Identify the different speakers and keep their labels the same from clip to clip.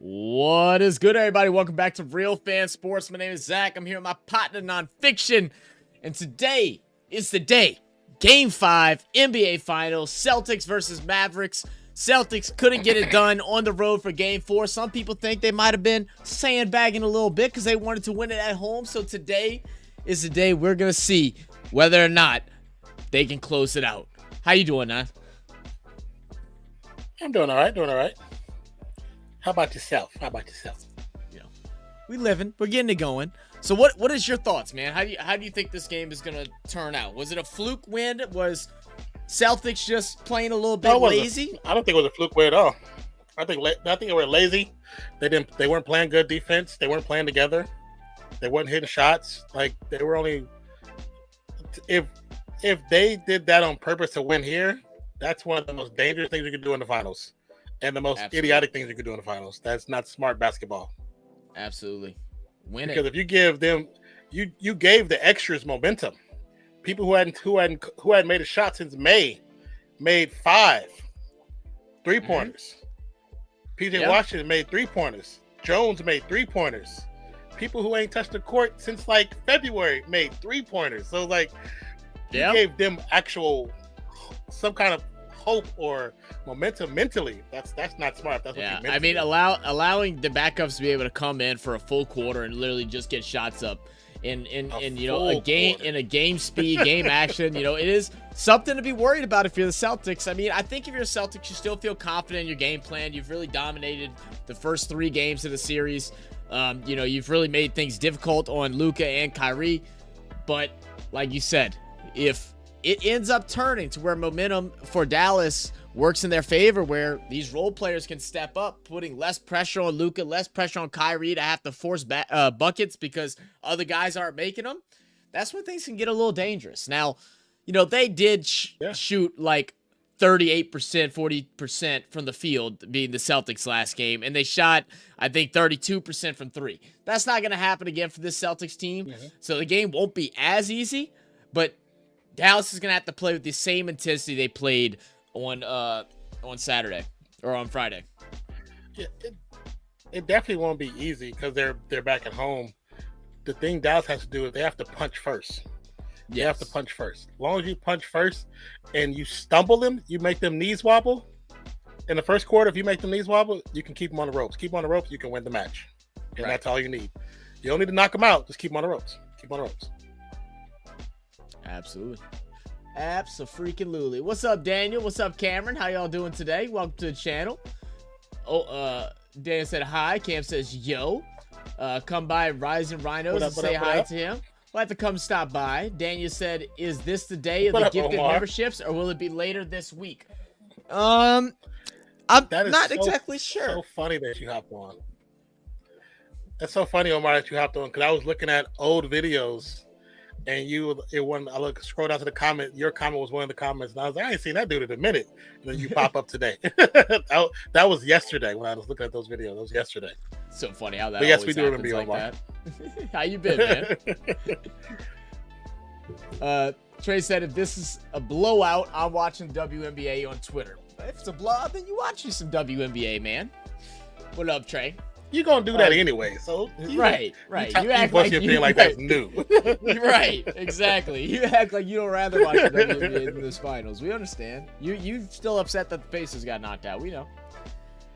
Speaker 1: What is good, everybody? Welcome back to RealFansSports. My name is Zach. I'm here with my partner, Nonpfixion. And today is the day. Game 5, NBA Finals, Celtics versus Mavericks. Celtics couldn't get it done on the road for Game 4. Some people think they might have been sandbagging a little bit because they wanted to win it at home. So today is the day we're going to see whether or not they can close it out. How you doing, Nan?
Speaker 2: I'm doing all right, How about yourself?
Speaker 1: You know, we living. We're getting it going. So what is your thoughts, man? How do you think this game is gonna turn out? Was it a fluke win? Was Celtics just playing a little bit lazy?
Speaker 2: I don't think it was a fluke win at all. I think they were lazy. They weren't playing good defense. They weren't playing together. They weren't hitting shots. Like they were only if they did that on purpose to win here, that's one of the most dangerous things you could do in the finals. And the most idiotic things you could do in the finals. That's not smart basketball.
Speaker 1: Absolutely.
Speaker 2: Because if you give them, you gave the extras momentum. People who hadn't made a shot since May made 5 3-pointers. PJ Washington made 3-pointers. Jones made 3-pointers. People who ain't touched the court since like February made 3-pointers. So like, you gave them some kind of hope or momentum mentally. That's not smart. That's what you meant.
Speaker 1: I mean, allowing the backups to be able to come in for a full quarter and literally just get shots up in a game speed, game action. You know, it is something to be worried about if you're the Celtics. I mean, I think if you're the Celtics, you still feel confident in your game plan. You've really dominated the first 3 games of the series. You know, you've really made things difficult on Luka and Kyrie. But like you said, if it ends up turning to where momentum for Dallas works in their favor, where these role players can step up, putting less pressure on Luka, less pressure on Kyrie to have to force buckets because other guys aren't making them, that's when things can get a little dangerous. Now, you know, they did shoot like 38%, 40% from the field, being the Celtics last game, and they shot, I think, 32% from 3. That's not going to happen again for this Celtics team, so the game won't be as easy, but Dallas is going to have to play with the same intensity they played on Saturday or on Friday.
Speaker 2: Yeah, it definitely won't be easy because they're back at home. The thing Dallas has to do is they have to punch first. They have to punch first. As long as you punch first and you stumble them, you make them knees wobble. In the first quarter, if you make them knees wobble, you can keep them on the ropes. Keep them on the ropes, you can win the match. And that's all you need. You don't need to knock them out. Just keep them on the ropes. Keep them on the ropes.
Speaker 1: Absolutely. Abso-freaking-lutely. What's up, Daniel? What's up, Cameron? How y'all doing today? Welcome to the channel. Dan said hi. Cam says yo. Come by Rising Rhinos and say hi to him. We'll have to come stop by. Daniel said, is this the day of the gifted memberships or will it be later this week? I'm not exactly sure.
Speaker 2: So funny that you hopped on. That's so funny, Omar, that you hopped on because I was looking at old videos. And I scroll down to the comment. Your comment was one of the comments, and I was like, I ain't seen that dude in a minute. And then you pop up today. That was yesterday when I was looking at those videos. That was yesterday.
Speaker 1: So funny how that.
Speaker 2: But yes, we do remember you,
Speaker 1: like
Speaker 2: Omar.
Speaker 1: That. How you been, man? Trey said, if this is a blowout, I'm watching WNBA on Twitter. If it's a blowout, then you watching some WNBA, man. What up, Trey?
Speaker 2: You're gonna do that anyway, so
Speaker 1: right. You act like
Speaker 2: your opinion like that's new.
Speaker 1: Right, exactly. You act like you don't rather watch the WNBA than this finals. We understand. You still upset that the Pacers got knocked out. We know.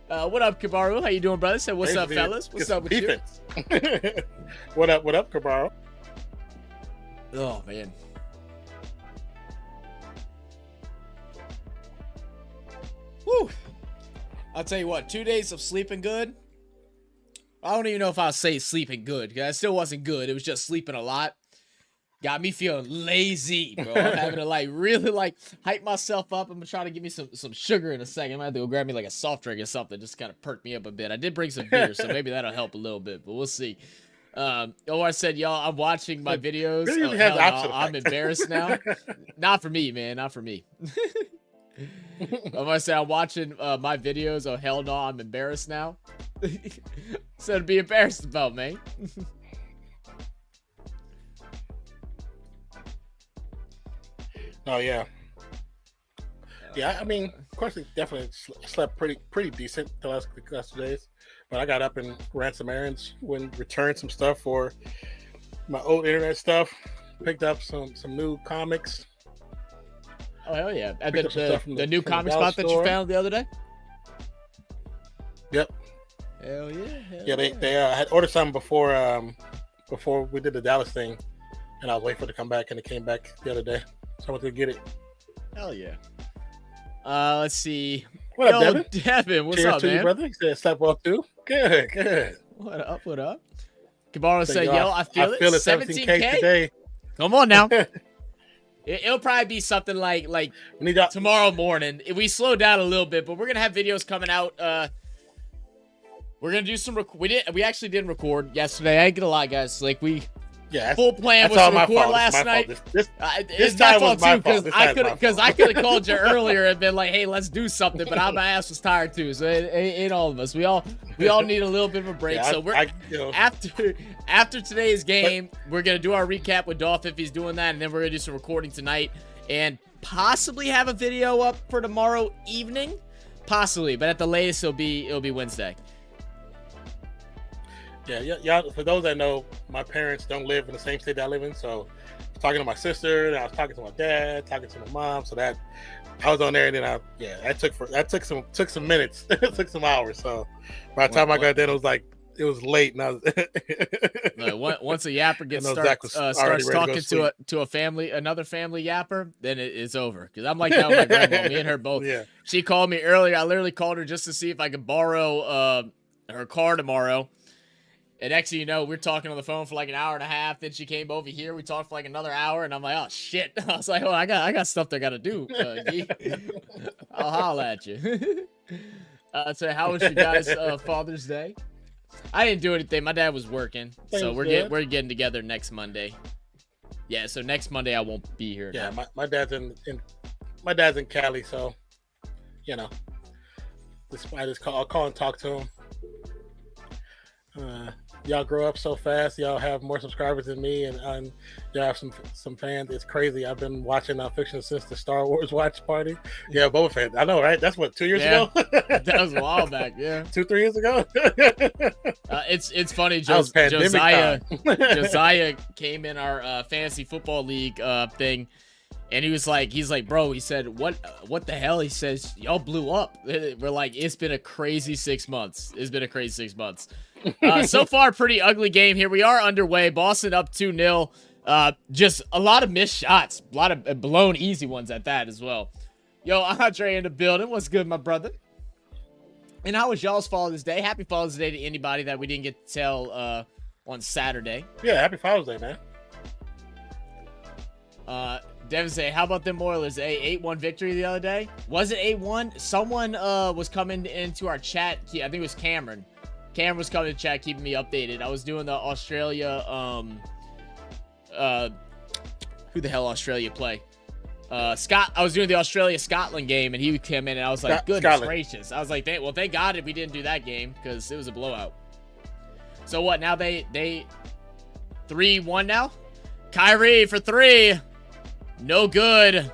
Speaker 1: What up, Kabaru? How you doing, brother? Said, what's up, fellas? What's up with defense?
Speaker 2: You? What up, Kabaru?
Speaker 1: Oh man. Woo! I'll tell you what. 2 days of sleeping good. I don't even know if I'll say sleeping good, because I still wasn't good. It was just sleeping a lot. Got me feeling lazy, bro. I'm having to really hype myself up. I'm gonna try to give me some sugar in a second. I'm gonna have to go grab me like a soft drink or something, just kind of perk me up a bit. I did bring some beer, so maybe that'll help a little bit, but we'll see. I said, y'all, I'm watching my videos. I'm embarrassed now. Not for me, man. Not for me. I say I'm watching my videos. Oh, hell no, I'm embarrassed now. So to be embarrassed about, man.
Speaker 2: Oh, yeah. Yeah, I mean, of course, they definitely slept pretty decent the last 2 days. But I got up and ran some errands, returned some stuff for my old internet stuff, picked up some new comics.
Speaker 1: Oh hell yeah! And the new comic spot that you found the other day.
Speaker 2: Yep.
Speaker 1: Hell yeah!
Speaker 2: Yeah, they had ordered something before we did the Dallas thing, and I was waiting for it to come back, and it came back the other day, so I went to get it.
Speaker 1: Hell yeah! Let's see.
Speaker 2: What up,
Speaker 1: Devin? What's
Speaker 2: Cheers
Speaker 1: up,
Speaker 2: to
Speaker 1: man?
Speaker 2: you, brother. You said slept well too. Good.
Speaker 1: What up? What up? Kabara said, "Yo, I feel it.
Speaker 2: 17K today.
Speaker 1: Come on now." It'll probably be something like tomorrow morning. We slowed down a little bit, but we're gonna have videos coming out. We're gonna do some. We actually didn't record yesterday. I ain't gonna lie, guys. Like full plan was to record last night. It's my fault too, because I could have called you earlier and been like, "Hey, let's do something," but my ass was tired too. So it ain't all of us. We all need a little bit of a break. So after today's game, we're gonna do our recap with Dolph if he's doing that, and then we're gonna do some recording tonight and possibly have a video up for tomorrow evening, possibly, but at the latest it'll be Wednesday.
Speaker 2: Yeah. For those that know, my parents don't live in the same state that I live in, so I was talking to my sister, and I was talking to my dad, talking to my mom, so that I was on there, and then that took some minutes, it took some hours. So by the time I got there, it was late, and I was
Speaker 1: once a yapper starts talking to another family yapper, then it's over. Because I'm like that with my grandma. Me and her both.
Speaker 2: Yeah.
Speaker 1: She called me earlier. I literally called her just to see if I could borrow her car tomorrow. And next thing you know, we're talking on the phone for like an hour and a half. Then she came over here. We talked for like another hour, and I'm like, oh shit. I was like, oh, I got stuff I gotta do. I'll holler at you. So how was your guys' Father's Day? I didn't do anything. My dad was working, so we're getting together next Monday. Yeah, so next Monday I won't be here.
Speaker 2: Yeah, my dad's in Cali, so I'll call and talk to him. Y'all grow up so fast. Y'all have more subscribers than me, and y'all have some fans. It's crazy. I've been watching Nonpfixion since the Star Wars watch party. Yeah, Boba Fett. I know, right? That's what, 2 years ago?
Speaker 1: That was a while back, yeah.
Speaker 2: 2-3 years ago?
Speaker 1: It's funny. Josiah came in our fantasy football league thing, and he's like, bro, he said, what the hell? He says, y'all blew up. We're like, it's been a crazy 6 months. So far, pretty ugly game here. We are underway. Boston up 2-0. Just a lot of missed shots. A lot of blown easy ones at that as well. Yo, Andre in the building. What's good, my brother? And how was y'all's Father's Day? Happy Father's Day to anybody that we didn't get to tell on Saturday.
Speaker 2: Yeah, happy Father's Day, man.
Speaker 1: Devin say, how about them Oilers? 8-1 victory the other day? Was it 8-1? Someone was coming into our chat. I think it was Cameron. Cameron was coming to chat, keeping me updated. I was doing the Australia, who the hell Australia play? I was doing the Australia-Scotland game, and he came in, and I was like, goodness gracious. I was like, thank God we didn't do that game, because it was a blowout. So what, now they 3-1 now? Kyrie for 3. No good. And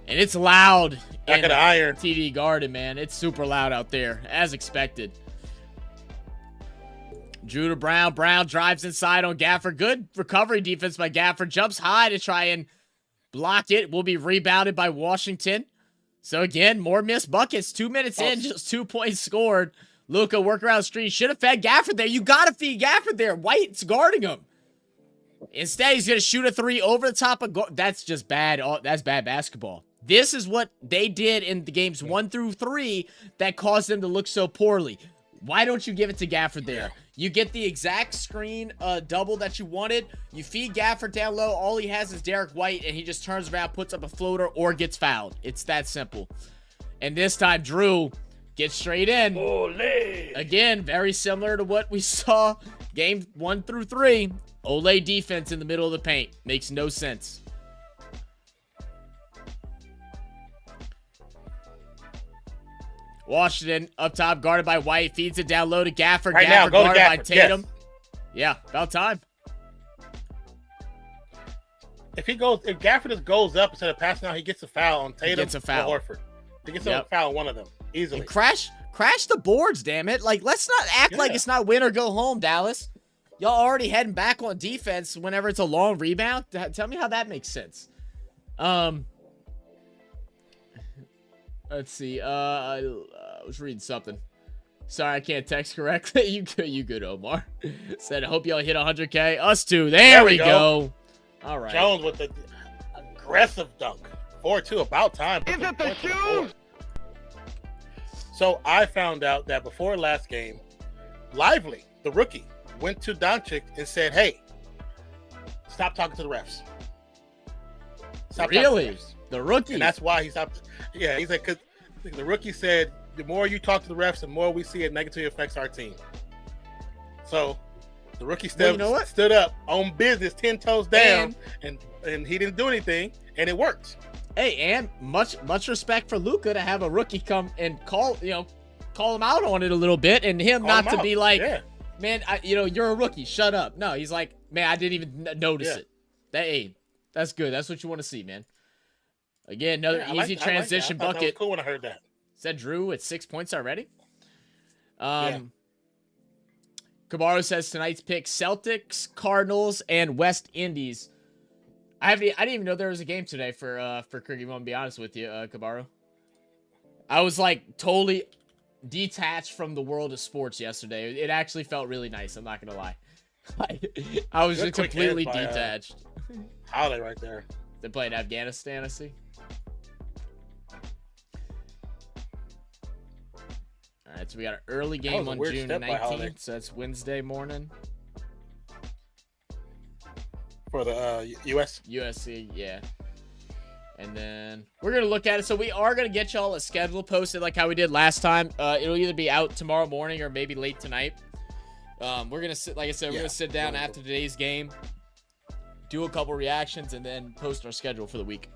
Speaker 1: it's loud.
Speaker 2: Back of the iron.
Speaker 1: TD Garden, man. It's super loud out there, as expected. Drew to Brown. Brown drives inside on Gafford. Good recovery defense by Gafford. Jumps high to try and block it. Will be rebounded by Washington. So again, more missed buckets. 2 minutes in, just 2 points scored. Luka work around the screen. Should have fed Gafford there. You got to feed Gafford there. White's guarding him. Instead, he's going to shoot a 3 over the top of that's just bad. That's bad basketball. This is what they did in the games 1 through 3 that caused them to look so poorly. Why don't you give it to Gafford there? You get the exact screen double that you wanted. You feed Gafford down low. All he has is Derek White, and he just turns around, puts up a floater, or gets fouled. It's that simple. And this time, Drew gets straight in.
Speaker 2: Olé.
Speaker 1: Again, very similar to what we saw game 1 through 3. Olé defense in the middle of the paint. Makes no sense. Washington up top, guarded by White. Feeds it down low to Gafford.
Speaker 2: Right
Speaker 1: Gafford
Speaker 2: now,
Speaker 1: guarded by
Speaker 2: Gafford.
Speaker 1: Tatum.
Speaker 2: Yes.
Speaker 1: Yeah, about time.
Speaker 2: If Gafford just goes up instead of passing out, he gets a foul on Tatum.
Speaker 1: He gets a foul.
Speaker 2: Or Horford. He gets a foul on one of them easily.
Speaker 1: And Crash Crash the boards, damn it. Like, let's not act like it's not win or go home, Dallas. Y'all already heading back on defense whenever it's a long rebound. Tell me how that makes sense. Let's see. I was reading something. Sorry, I can't text correctly. You good, Omar. Said, I hope y'all hit 100K. Us too. There we go. All right.
Speaker 2: Jones with the aggressive dunk. 4-2, about time.
Speaker 3: Is it the shoe?
Speaker 2: So I found out that before last game, Lively, the rookie, went to Doncic and said, hey, stop talking to the refs. Stop
Speaker 1: really?
Speaker 2: Talking to the refs.
Speaker 1: The rookie?
Speaker 2: And that's why he stopped. Yeah, he said, because the rookie said, the more you talk to the refs, the more we see it negatively affects our team. So the rookie stood up on business, 10 toes down, and he didn't do anything, and it worked.
Speaker 1: Hey, and much respect for Luka to have a rookie come and call him out on it a little bit, and him not to be like, man, you're a rookie, shut up. No, he's like, man, I didn't even notice it. That's good. That's what you want to see, man. Again, another easy transition bucket.
Speaker 2: That was cool when I heard that.
Speaker 1: Said Drew at 6 points already. Cabarro says tonight's pick: Celtics, Cardinals, and West Indies. I didn't even know there was a game today for Kirky. I'm gonna be honest with you, Cabarro. I was like totally detached from the world of sports yesterday. It actually felt really nice. I'm not gonna lie. I was just completely detached.
Speaker 2: Holiday right there.
Speaker 1: They're playing Afghanistan, I see. All right, so we got an early game on June 19th. So that's Wednesday morning.
Speaker 2: For the
Speaker 1: USC, yeah. And then we're going to look at it. So we are going to get y'all a schedule posted like how we did last time. It'll either be out tomorrow morning or maybe late tonight. We're going to sit, like I said, we're going to sit down after today's game, do a couple reactions, and then post our schedule for the week.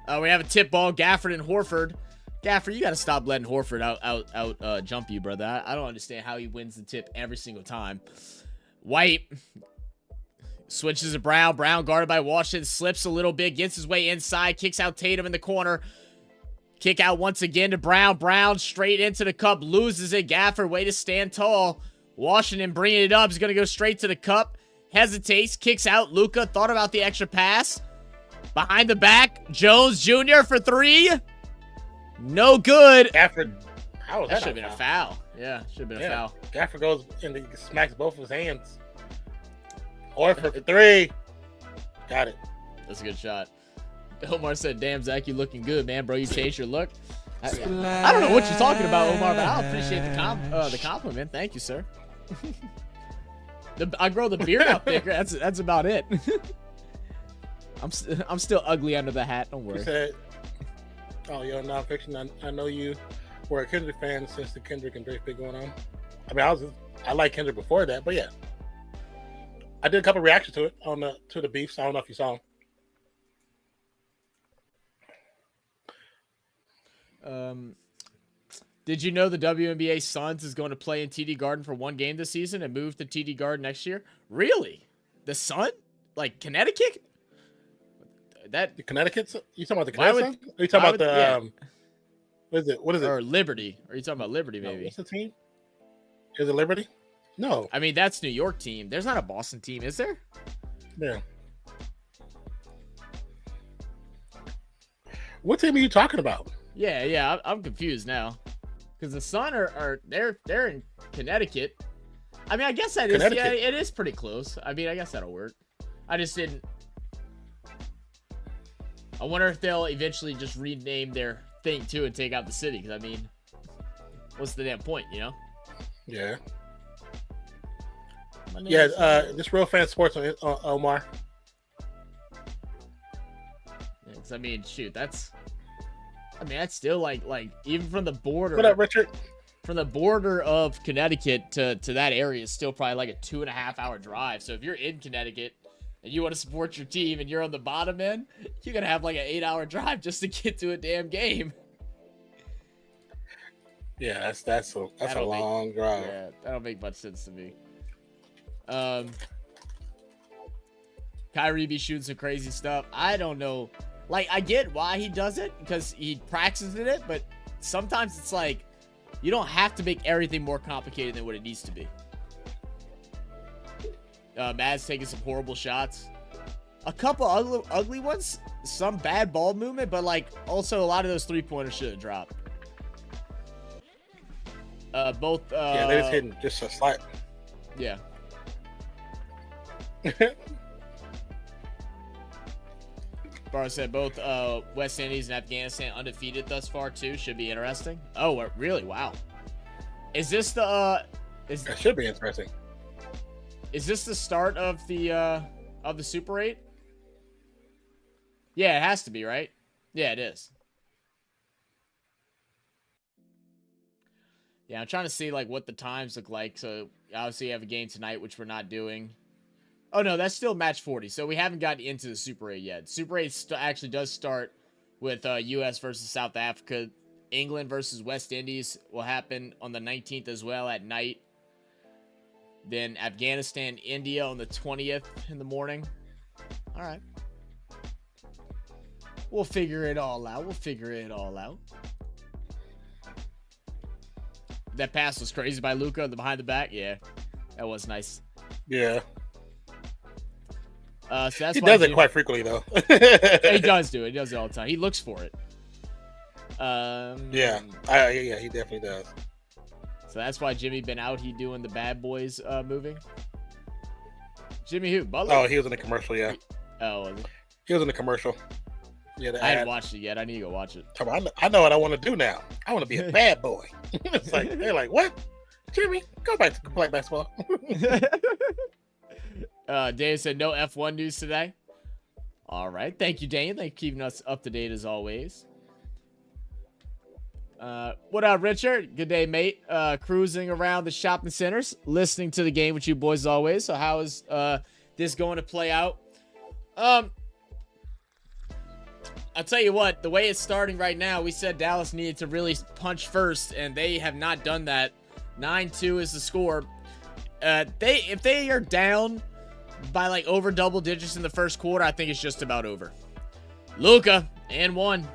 Speaker 1: We have a tip ball, Gafford and Horford. Gafford, you got to stop letting Horford out jump you, brother. I don't understand how he wins the tip every single time. White switches to Brown. Brown guarded by Washington. Slips a little bit. Gets his way inside. Kicks out Tatum in the corner. Kick out once again to Brown. Brown straight into the cup. Loses it. Gafford, way to stand tall. Washington bringing it up. He's going to go straight to the cup. Hesitates. Kicks out. Luka thought about the extra pass. Behind the back. Jones Jr. for three. No good.
Speaker 2: Gafford. How was that?
Speaker 1: Should have been a foul. Yeah, should have been a foul.
Speaker 2: Gafford goes and he smacks both of his hands. Horford for three. Got it.
Speaker 1: That's a good shot. Omar said, damn, Zach, you looking good, man. Bro, you changed your look. I don't know what you're talking about, Omar, but I appreciate the compliment. Thank you, sir. I grow the beard out thicker. That's about it. I'm still ugly under the hat. Don't worry.
Speaker 2: He said, oh, yo, Nonpfixion, I know you were a Kendrick fan since the Kendrick and Drake bit going on. I mean, I liked Kendrick before that, but yeah. I did a couple reactions to it to the beefs. I don't know if you saw
Speaker 1: them. Did you know the WNBA Suns is going to play in TD Garden for one game this season and move to TD Garden next year? Really? The Sun? Like Connecticut?
Speaker 2: The Connecticut? You talking about the Connecticut? Or you talking about the what is it?
Speaker 1: Or Liberty? Are you talking about Liberty? Maybe.
Speaker 2: What's the team? Is it Liberty? No.
Speaker 1: I mean, that's New York team. There's not a Boston team, is there?
Speaker 2: Yeah. What team are you talking about?
Speaker 1: Yeah. I'm confused now. Because the Sun they're in Connecticut. I mean, I guess that is, yeah, it is pretty close. I mean, I guess that'll work. I just didn't. I wonder if they'll eventually just rename their thing too and take out the city. Because I mean, what's the damn point, you know?
Speaker 2: Yeah. Yeah, this RealFansSports on Omar.
Speaker 1: Yeah, I mean, shoot, that's still like even from the border.
Speaker 2: What up, Richard?
Speaker 1: From the border of Connecticut to that area is still probably like a 2.5-hour drive. So if you're in Connecticut and you want to support your team and you're on the bottom end, you're gonna have like an 8-hour drive just to get to a damn game.
Speaker 2: Yeah, that's a long drive.
Speaker 1: Yeah, that don't make much sense to me. Kyrie be shooting some crazy stuff. I don't know. Like, I get why he does it because he practices it, but sometimes it's like You don't have to make everything more complicated than what it needs to be. Mad's taking some horrible shots. A couple ugly ones. Some bad ball movement, but like also a lot of those 3-pointers should have dropped. Both.
Speaker 2: Yeah, they just hitting just a slight.
Speaker 1: Yeah. Barrow said both West Indies and Afghanistan undefeated thus far too. Should be interesting. Oh, really? Wow. Is this the
Speaker 2: That should be interesting.
Speaker 1: Is this the start of the Super 8? Yeah, it has to be, right? Yeah, it is. Yeah, I'm trying to see like what the times look like. So obviously you have a game tonight, which we're not doing. Oh no, that's still match 40. So we haven't gotten into the Super 8 yet. Super 8 actually does start with U.S. versus South Africa. England versus West Indies will happen on the 19th as well at night. Then Afghanistan, India on the 20th in the morning. All right. We'll figure it all out. That pass was crazy by Luka, the behind the back. Yeah, that was nice.
Speaker 2: Yeah.
Speaker 1: So that's
Speaker 2: he does it quite frequently, though.
Speaker 1: He does do it. He does it all the time. He looks for it.
Speaker 2: Yeah, he definitely does.
Speaker 1: So that's why Jimmy been out. He doing the Bad Boys movie. Jimmy who? Butler?
Speaker 2: Oh, he was in the commercial. Yeah.
Speaker 1: Oh, was he?
Speaker 2: He was in the commercial. Yeah,
Speaker 1: I haven't watched it yet. I need to go watch it.
Speaker 2: I know what I want to do now. I want to be a bad boy. It's like they're like, what? Jimmy, go back to play basketball.
Speaker 1: Dave said no F1 news today. All right, thank you, Dane. Thank you for keeping us up to date as always. What up, Richard? Good day, mate. Cruising around the shopping centers, listening to the game with you boys as always. So how is this going to play out? I'll tell you what, the way it's starting right now, we said Dallas needed to really punch first, and they have not done that. 9-2 is the score. If they are down by like over double digits in the first quarter, I think it's just about over. Luka, and one.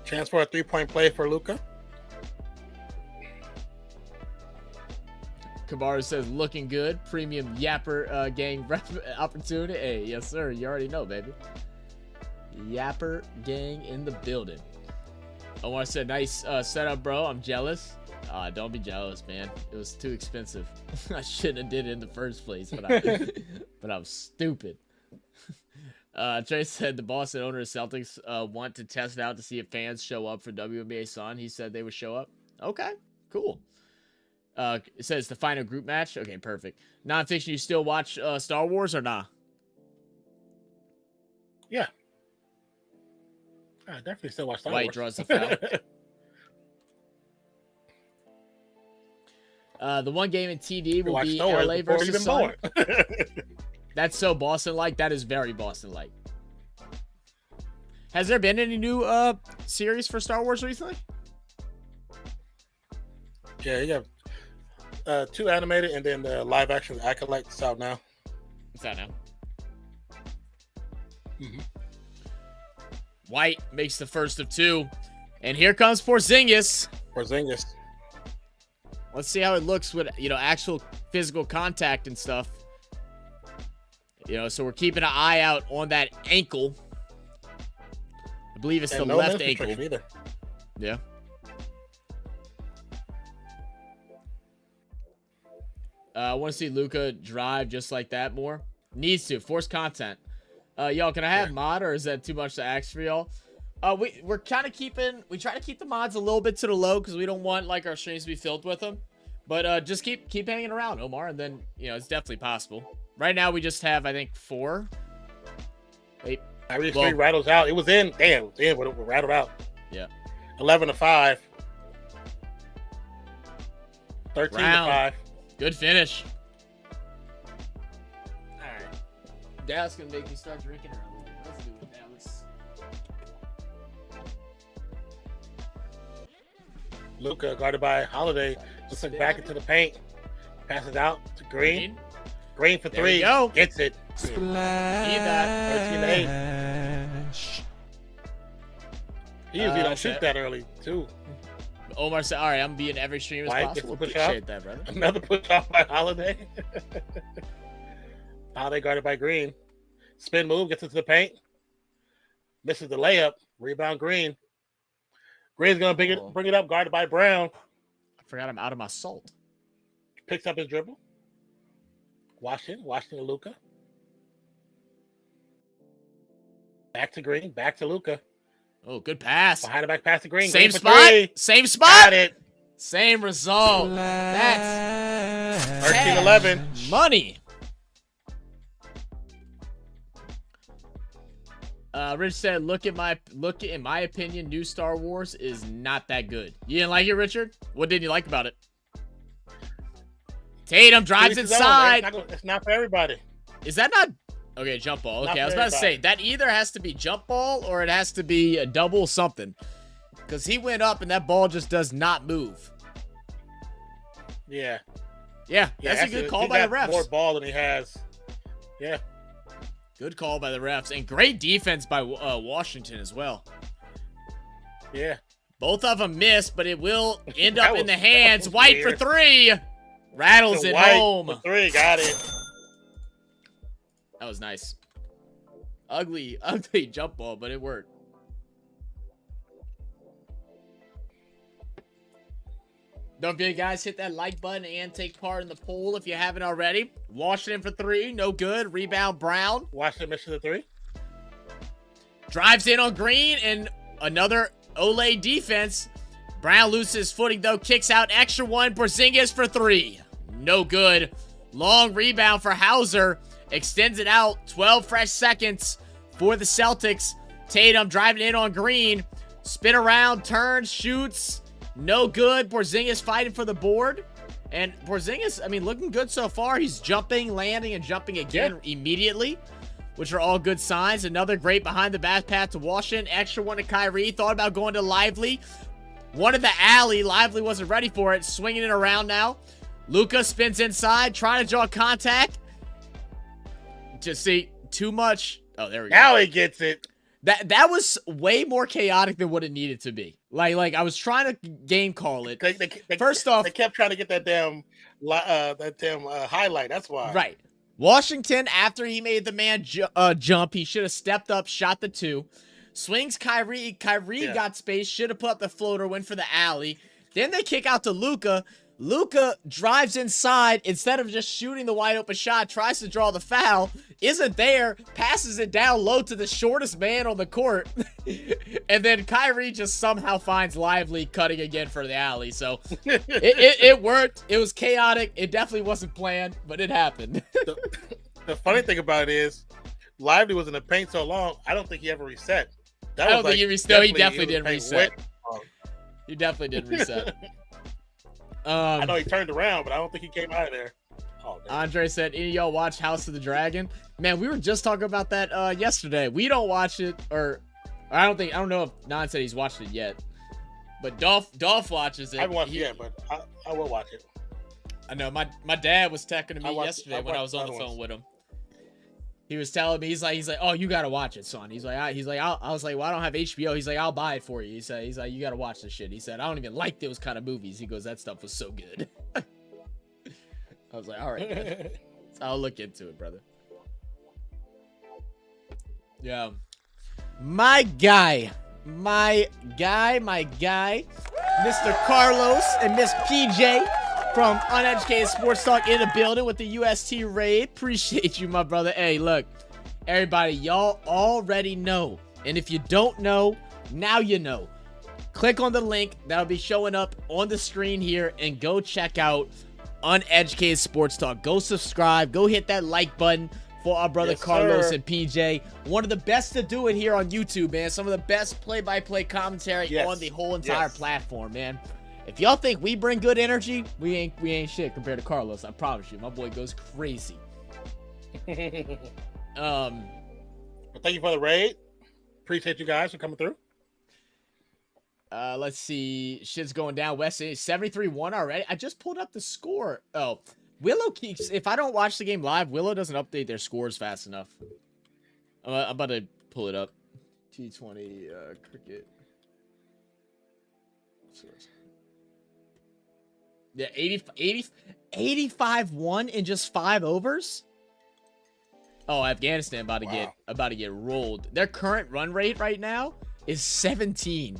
Speaker 2: Chance for a 3-point play for Luka.
Speaker 1: Kabaru says, looking good. Premium Yapper gang rep opportunity. Hey, yes, sir. You already know, baby. Yapper gang in the building. I want to say, nice setup, bro. I'm jealous. Don't be jealous, man. It was too expensive. I shouldn't have did it in the first place, but I'm stupid. Trey said the Boston owner of Celtics want to test it out to see if fans show up for WNBA Sun. He said they would show up. Okay, cool. It says the final group match. Okay, perfect. Nonfiction, you still watch Star Wars or nah?
Speaker 2: Yeah. I definitely still watch Star
Speaker 1: White
Speaker 2: Wars.
Speaker 1: draws the foul. The one game in TD will be LA versus Sun. That's so Boston-like. That is very Boston-like. Has there been any new series for Star Wars recently?
Speaker 2: Yeah, you have 2 animated and then the live action Acolyte. It's out now.
Speaker 1: It's out now.
Speaker 2: Mm-hmm.
Speaker 1: White makes the first of 2. And here comes Porzingis. Let's see how it looks with, actual physical contact and stuff. So we're keeping an eye out on that ankle. I believe it's the left ankle.
Speaker 2: Either.
Speaker 1: Yeah. I want to see Luka drive just like that more. Needs to. Force content. Y'all, can I have mod, or is that too much to ask for y'all? We're kind of we try to keep the mods a little bit to the low because we don't want like our streams to be filled with them. But just keep hanging around, Omar, and then it's definitely possible. Right now we just have, I think, 4. Wait.
Speaker 2: I really 3 rattles out. It was in. Damn, it was in. We're rattled out.
Speaker 1: Yeah.
Speaker 2: 11-5. 13-5.
Speaker 1: Good finish. All right. Dallas gonna make me start drinking early. Let's do it, Dallas.
Speaker 2: Luka guarded by Holiday. Looks like back into the paint. Passes out to Green. Green for 3.
Speaker 1: Go.
Speaker 2: Gets it.
Speaker 1: Splash.
Speaker 2: 13-8. He usually don't shoot that early, too.
Speaker 1: Omar said, all right, I'm being every stream as possible. Appreciate that, brother.
Speaker 2: Another push off by Holiday. Holiday guarded by Green. Spin move, gets into the paint. Misses the layup. Rebound Green. Green's going to bring it up, guarded by Brown.
Speaker 1: I forgot I'm out of my salt.
Speaker 2: Picks up his dribble. Washington to Luka. Back to Green, back to Luka.
Speaker 1: Oh, good pass.
Speaker 2: Behind the back pass to Green.
Speaker 1: Same
Speaker 2: Green
Speaker 1: spot.
Speaker 2: Three.
Speaker 1: Same spot.
Speaker 2: Got it.
Speaker 1: Same result. That's
Speaker 2: 13-11.
Speaker 1: Money. Rich said, in my opinion, new Star Wars is not that good. You didn't like it, Richard? What didn't you like about it? Tatum drives inside.
Speaker 2: It's not for everybody.
Speaker 1: Is that not... Okay, jump ball. Okay, I was about to say, that either has to be jump ball or it has to be a double something. Because he went up and that ball just does not move.
Speaker 2: Yeah.
Speaker 1: Yeah, that's a good call by the refs.
Speaker 2: More ball than he has. Yeah.
Speaker 1: Good call by the refs. And great defense by Washington as well.
Speaker 2: Yeah.
Speaker 1: Both of them missed, but it will end up in the hands. White for three. Rattles it home.
Speaker 2: For three, got it.
Speaker 1: That was nice. Ugly jump ball, but it worked. Don't forget, guys, hit that like button and take part in the poll if you haven't already. Washington for three, no good. Rebound, Brown.
Speaker 2: Washington misses the three.
Speaker 1: Drives in on Green, and another Olay defense. Brown loses his footing, though. Kicks out, extra one. Porzingis for three. No good. Long rebound for Hauser. Extends it out. 12 fresh seconds for the Celtics. Tatum driving in on Green. Spin around, turns, shoots. No good. Porzingis fighting for the board. And Porzingis, I mean, looking good so far. He's jumping, landing, and jumping again immediately, which are all good signs. Another great behind the back pass to Washington. Extra one to Kyrie. Thought about going to Lively. Wanted the alley. Lively wasn't ready for it. Swinging it around now. Luka spins inside, trying to draw contact. Just see, too much. Oh, there we go.
Speaker 2: Now he gets it.
Speaker 1: That was way more chaotic than what it needed to be. Like I was trying to game call it. First off,
Speaker 2: they kept trying to get that damn highlight. That's why.
Speaker 1: Right. Washington, after he made the man jump, he should have stepped up, shot the two. Swings Kyrie. Kyrie got space, should have put up the floater, went for the alley. Then they kick out to Luka. Luka drives inside instead of just shooting the wide open shot, tries to draw the foul, isn't there, passes it down low to the shortest man on the court, and then Kyrie just somehow finds Lively cutting again for the alley. So it worked. It was chaotic. It definitely wasn't planned, but it happened.
Speaker 2: The funny thing about it is, Lively was in the paint so long, I don't think he ever reset.
Speaker 1: I don't think he reset. He definitely didn't reset. He definitely didn't reset.
Speaker 2: I know he turned around, but I don't think he came out of there. Oh,
Speaker 1: Andre said, any of y'all watch House of the Dragon? Man, we were just talking about that yesterday. We don't watch it, or I don't know if Non said he's watched it yet. But Dolph watches it.
Speaker 2: I haven't watched it yet, but I will watch it.
Speaker 1: I know my dad was texting me yesterday when I was on the phone with him. He was telling me, he's like, oh, you gotta watch it, son. I was like, well, I don't have HBO. He's like, I'll buy it for you. He's like, you gotta watch this shit. He said, I don't even like those kind of movies. He goes, that stuff was so good. I was like, all right, man. So I'll look into it, brother. Yeah. My guy, Mr. Carlos and Miss PJ from Uneducated Sports Talk in the building with the UST raid. Appreciate you, my brother. Hey, look, everybody, y'all already know. And if you don't know, now you know. Click on the link that'll be showing up on the screen here and go check out Uneducated Sports Talk. Go subscribe. Go hit that like button for our brother Carlos and PJ. One of the best to do it here on YouTube, man. Some of the best play-by-play commentary on the whole entire platform, man. If y'all think we bring good energy, we ain't shit compared to Carlos. I promise you, my boy goes crazy.
Speaker 2: Thank you for the raid. Appreciate you guys for coming through.
Speaker 1: Let's see. Shit's going down. West 73-1 already. I just pulled up the score. Oh, Willow keeps. If I don't watch the game live, Willow doesn't update their scores fast enough. I'm about to pull it up. T20 cricket. Yeah, 85-1 in just 5 overs. Oh, Afghanistan about to get rolled. Their current run rate right now is 17.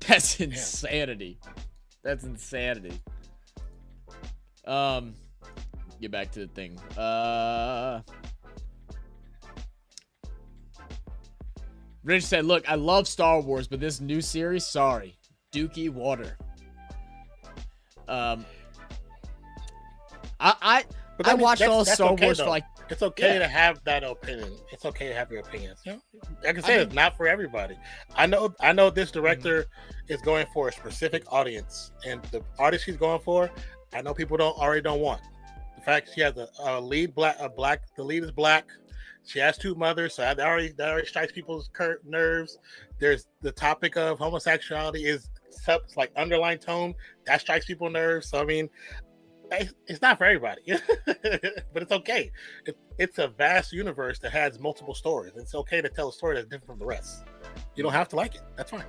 Speaker 1: That's insanity. That's insanity. Get back to the thing. Rich said, "Look, I love Star Wars, but this new series, sorry, Dookie Water." I watched all Star Wars for like.
Speaker 2: It's okay to have that opinion. It's okay to have your opinions. You know, like I said, it's not for everybody. I know this director is going for a specific audience, and the artist she's going for, I know people already don't want. The fact she has a lead the lead is black. She has 2 mothers, so that already strikes people's nerves. There's the topic of homosexuality is like underlying tone that strikes people's nerves. So I mean, it's not for everybody, but it's okay. It's a vast universe that has multiple stories. It's okay to tell a story that's different from the rest. You don't have to like it. That's fine.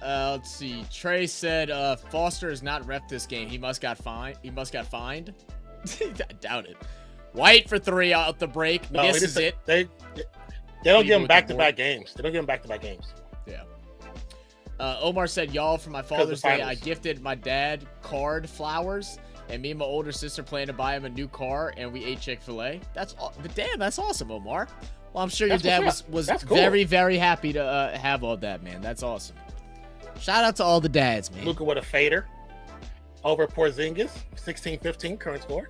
Speaker 1: Let's see. Trey said Foster has not ref this game. He must got fined. I doubt it. White for 3 out the break.
Speaker 2: No,
Speaker 1: this is it.
Speaker 2: They don't give them back-to-back games. They don't give them back-to-back games.
Speaker 1: Yeah. Omar said, "Y'all, for my Father's Day, I gifted my dad card flowers, and me and my older sister plan to buy him a new car, and we ate Chick-fil-A." That's awesome, Omar. Well, I'm sure your dad was cool. Very, very happy to have all that, man. That's awesome. Shout out to all the dads, man.
Speaker 2: Luka with a fader over Porzingis, 16-15 current score.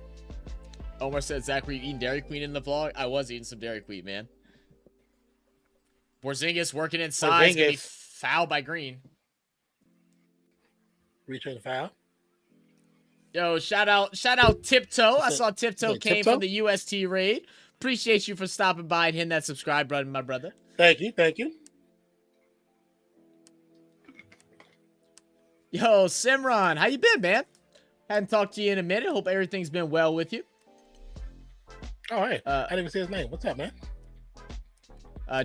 Speaker 1: Omar said, "Zach, were you eating Dairy Queen in the vlog?" I was eating some Dairy Queen, man. Porzingis working inside, gonna be fouled by Green.
Speaker 2: Return the foul.
Speaker 1: Yo, shout out Tiptoe. I saw Tiptoe came from the UST raid. Appreciate you for stopping by and hitting that subscribe button, my brother.
Speaker 2: Thank you.
Speaker 1: Yo, Simran, how you been, man? Hadn't talked to you in a minute. Hope everything's been well with you.
Speaker 2: All right. I didn't even see his name. What's up, man?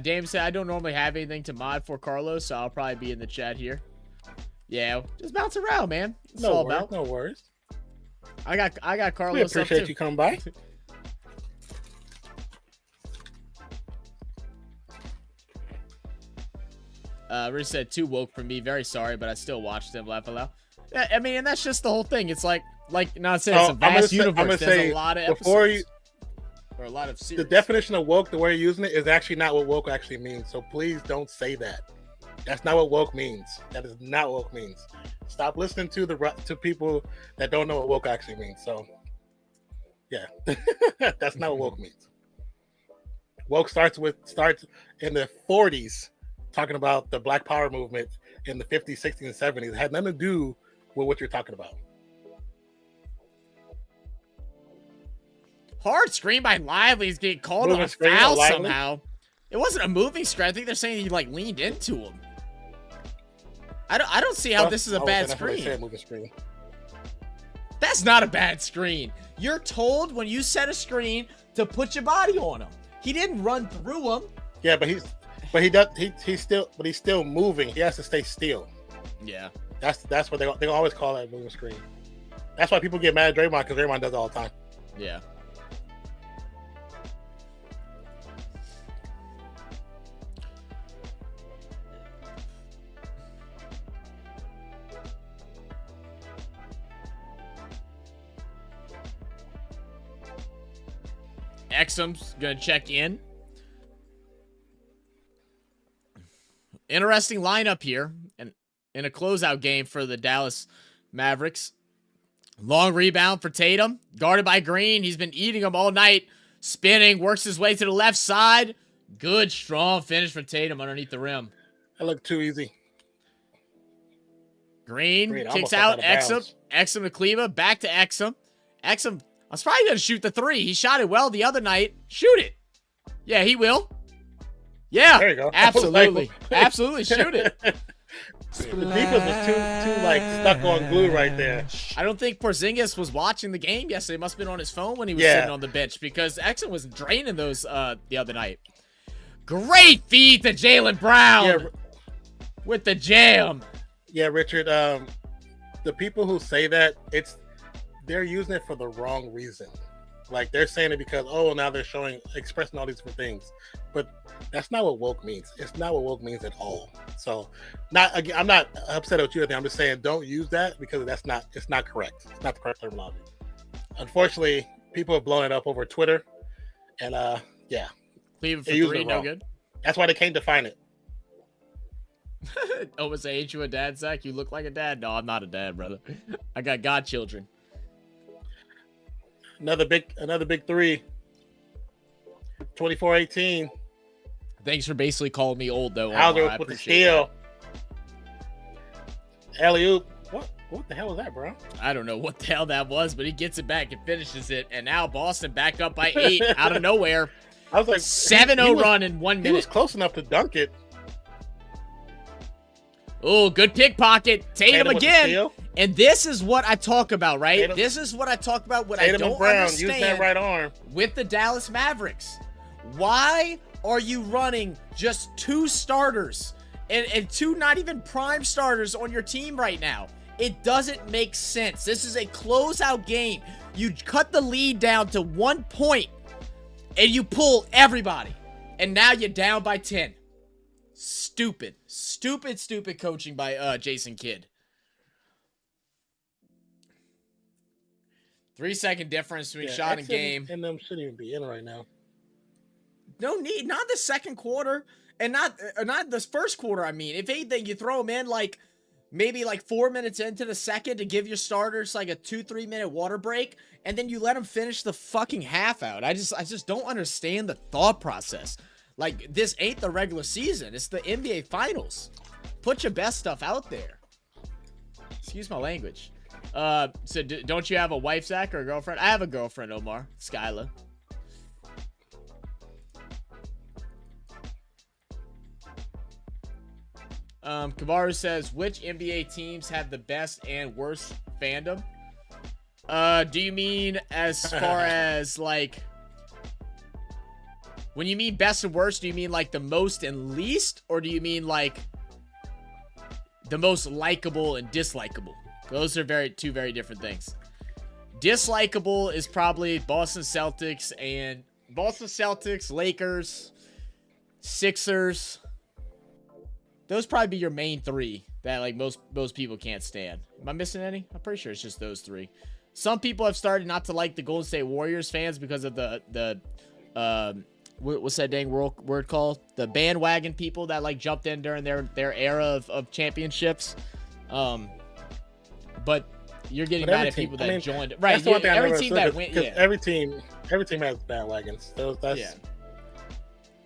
Speaker 1: Dame said, "I don't normally have anything to mod for Carlos, so I'll probably be in the chat here." Yeah, just bounce around, man. It's all about.
Speaker 2: No worries.
Speaker 1: I got Carlos.
Speaker 2: We appreciate you coming by.
Speaker 1: Rich said, "Too woke for me. Very sorry, but I still watched them. Laugh aloud." Yeah, I mean, and that's just the whole thing. It's like not saying it's a vast universe. There's a lot of episodes. Or a lot of series.
Speaker 2: The definition of woke, the way you're using it, is actually not what woke actually means. So please don't say that. That's not what woke means. That is not what woke means. Stop listening to people that don't know what woke actually means. So, yeah, that's not what woke means. Woke starts in the 40s, talking about the Black Power movement in the 50s, 60s, and 70s. It had nothing to do with what you're talking about.
Speaker 1: Hard screen by Lively is getting called on a foul somehow. It wasn't a moving screen. I think they're saying he like leaned into him. I don't see how this is a bad screen. That's not a bad screen. You're told when you set a screen to put your body on him. He didn't run through him.
Speaker 2: Yeah, but he's still moving. He has to stay still.
Speaker 1: Yeah.
Speaker 2: That's what they always call that moving screen. That's why people get mad at Draymond, because Draymond does it all the time.
Speaker 1: Yeah. Exum's gonna check in. Interesting lineup here, and in a closeout game for the Dallas Mavericks. Long rebound for Tatum, guarded by Green. He's been eating them all night. Spinning, works his way to the left side. Good, strong finish for Tatum underneath the rim.
Speaker 2: That looked too easy.
Speaker 1: Green kicks out Exum. Exum to Kleba, back to Exum. Exum, I was probably going to shoot the 3. He shot it well the other night. Shoot it. Yeah, he will. Yeah,
Speaker 2: there you go.
Speaker 1: Absolutely. Absolutely shoot it.
Speaker 2: The defense was too like stuck on glue right there.
Speaker 1: I don't think Porzingis was watching the game yesterday. He must have been on his phone when he was sitting on the bench, because Exum was draining those the other night. Great feed to Jaylen Brown.
Speaker 2: Yeah.
Speaker 1: With the jam.
Speaker 2: Yeah, Richard. The people who say that, they're using it for the wrong reason. Like, they're saying it because, now they're expressing all these different things. But that's not what woke means. It's not what woke means at all. So, I'm not upset with you. I'm just saying don't use that because it's not correct. It's not the correct terminology. Unfortunately, people have blown it up over Twitter. And, yeah.
Speaker 1: Leave it for 3, no good.
Speaker 2: That's why they can't define it.
Speaker 1: Almost ain't you a dad, Zach? You look like a dad. No, I'm not a dad, brother. I got godchildren.
Speaker 2: Another big 3. 24-18.
Speaker 1: Thanks for basically calling me old, though.
Speaker 2: Hauser with the steal. Alley-oop. What the hell was that, bro?
Speaker 1: I don't know what the hell that was, but he gets it back and finishes it. And now Boston back up by 8 out of nowhere.
Speaker 2: I was like,
Speaker 1: 7-0 run in 1 minute.
Speaker 2: He was close enough to dunk it.
Speaker 1: Oh, good pickpocket. Tatum again. And this is what I talk about, right?
Speaker 2: Tatum,
Speaker 1: this is what I talk about when
Speaker 2: Tatum
Speaker 1: I don't
Speaker 2: Brown,
Speaker 1: understand
Speaker 2: use that right arm.
Speaker 1: With the Dallas Mavericks. Why are you running just 2 starters and 2 not even prime starters on your team right now? It doesn't make sense. This is a closeout game. You cut the lead down to 1 point and you pull everybody. And now you're down by 10. Stupid coaching by Jason Kidd. 3-second difference between shot and game.
Speaker 2: And them shouldn't even be in right now.
Speaker 1: No need, not the second quarter, and not this first quarter. I mean, if anything, you throw them in maybe 4 minutes into the second to give your starters like a 2-3 minute water break, and then you let them finish the fucking half out. I just don't understand the thought process. Like, this ain't the regular season. It's the NBA Finals. Put your best stuff out there. Excuse my language. So don't you have a wife, Zach, or a girlfriend? I have a girlfriend, Omar. Skyla. Kavaru says, which NBA teams have the best and worst fandom? Do you mean as far as, when you mean best and worst, do you mean the most and least? Or do you mean the most likable and dislikable? Those are two very different things. Dislikable is probably Boston Celtics, Lakers, Sixers. Those probably be your main 3 that most people can't stand. Am I missing any? I'm pretty sure it's just those 3. Some people have started not to like the Golden State Warriors fans because of the what's that dang word called? The bandwagon people that jumped in during their era of championships. But you're getting mad at people that joined. Right.
Speaker 2: That's the one thing
Speaker 1: every team that went. Yeah.
Speaker 2: Every team has bandwagons. That's.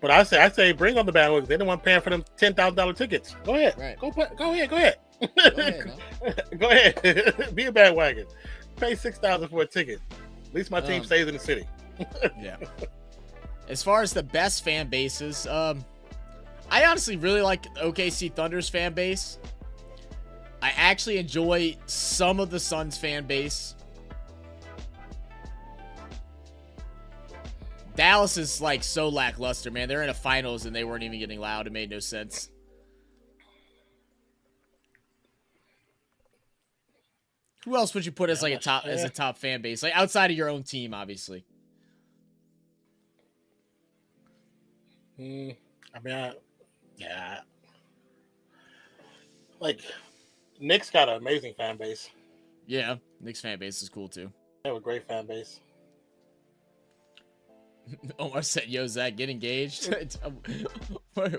Speaker 2: But I say bring on the bandwagons. They don't want paying for them $10,000 tickets. Go ahead.
Speaker 1: Right.
Speaker 2: Go ahead.
Speaker 1: Go ahead,
Speaker 2: Go ahead. Be a bandwagon. Pay $6,000 for a ticket. At least my team stays in the city.
Speaker 1: Yeah. As far as the best fan bases, I honestly really like OKC Thunder's fan base. I actually enjoy some of the Suns fan base. Dallas is so lackluster, man. They're in a finals and they weren't even getting loud. It made no sense. Who else would you put as a top fan base? Outside of your own team, obviously.
Speaker 2: Knicks got an amazing fan base.
Speaker 1: Yeah, Knicks fan base is cool too.
Speaker 2: They have a great fan base.
Speaker 1: Omar said, "Yo, Zach, get engaged."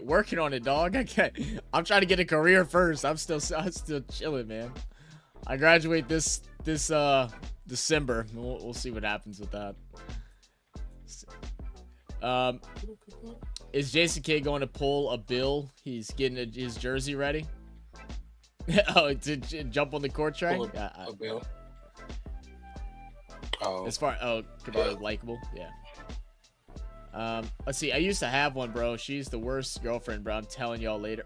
Speaker 1: Working on it, dog. I'm trying to get a career first. I'm still chilling, man. I graduate this December. We'll see what happens with that. Is Jason Kidd going to pull a bill? He's getting his jersey ready. To jump on the court track.
Speaker 2: A bill. Oh.
Speaker 1: As far likable, yeah. Let's see. I used to have one, bro. She's the worst girlfriend, bro. I'm telling y'all later.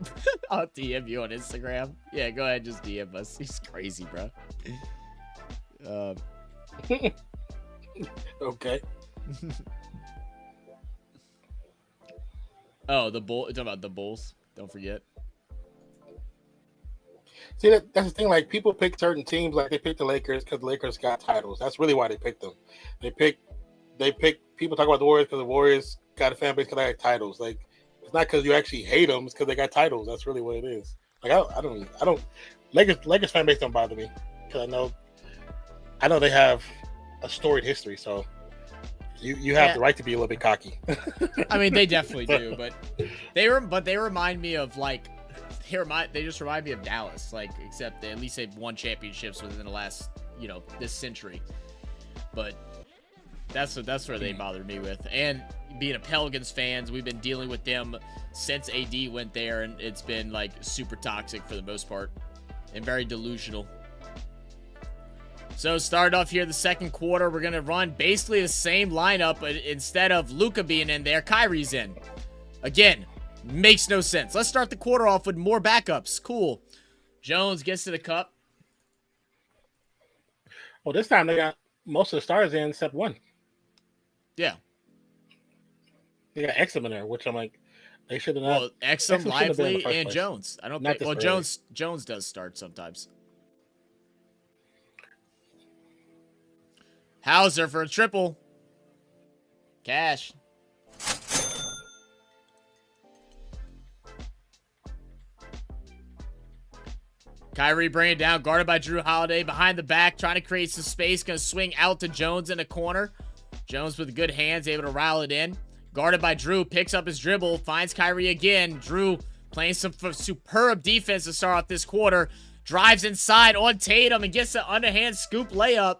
Speaker 1: I'll DM you on Instagram. Yeah, go ahead, just DM us. He's crazy, bro.
Speaker 2: Okay.
Speaker 1: Oh, the Bull. You're talking about the Bulls. Don't forget.
Speaker 2: See, that's the thing. Like, people pick certain teams, like they pick the Lakers because the Lakers got titles. That's really why they picked them. They pick. People talk about the Warriors because the Warriors got a fan base because they had titles. Like, it's not because you actually hate them; it's because they got titles. That's really what it is. Like, I don't. Lakers fan base don't bother me because I know they have a storied history. So you have the right to be a little bit cocky.
Speaker 1: I mean, they definitely do, but they remind me of like. They just remind me of Dallas, like, except at least they've won championships within the last, this century. But that's where they bother me with. And being a Pelicans fans, we've been dealing with them since AD went there, and it's been like super toxic for the most part and very delusional. So start off here the second quarter, we're gonna run basically the same lineup, but instead of Luka being in there, Kyrie's in. Again, makes no sense. Let's start the quarter off with more backups. Cool. Jones gets to the cup.
Speaker 2: Well, this time they got most of the stars in except one.
Speaker 1: Yeah.
Speaker 2: They got Exum in there, which I'm like, they should have
Speaker 1: not.
Speaker 2: Well,
Speaker 1: Exum, Lively, and place. Jones. I don't think. Well, Jones does start sometimes. Hauser for a triple. Cash. Kyrie bringing it down, guarded by Drew Holiday. Behind the back, trying to create some space. Going to swing out to Jones in the corner. Jones with good hands, able to rile it in. Guarded by Drew, picks up his dribble, finds Kyrie again. Drew playing some superb defense to start off this quarter. Drives inside on Tatum and gets an underhand scoop layup.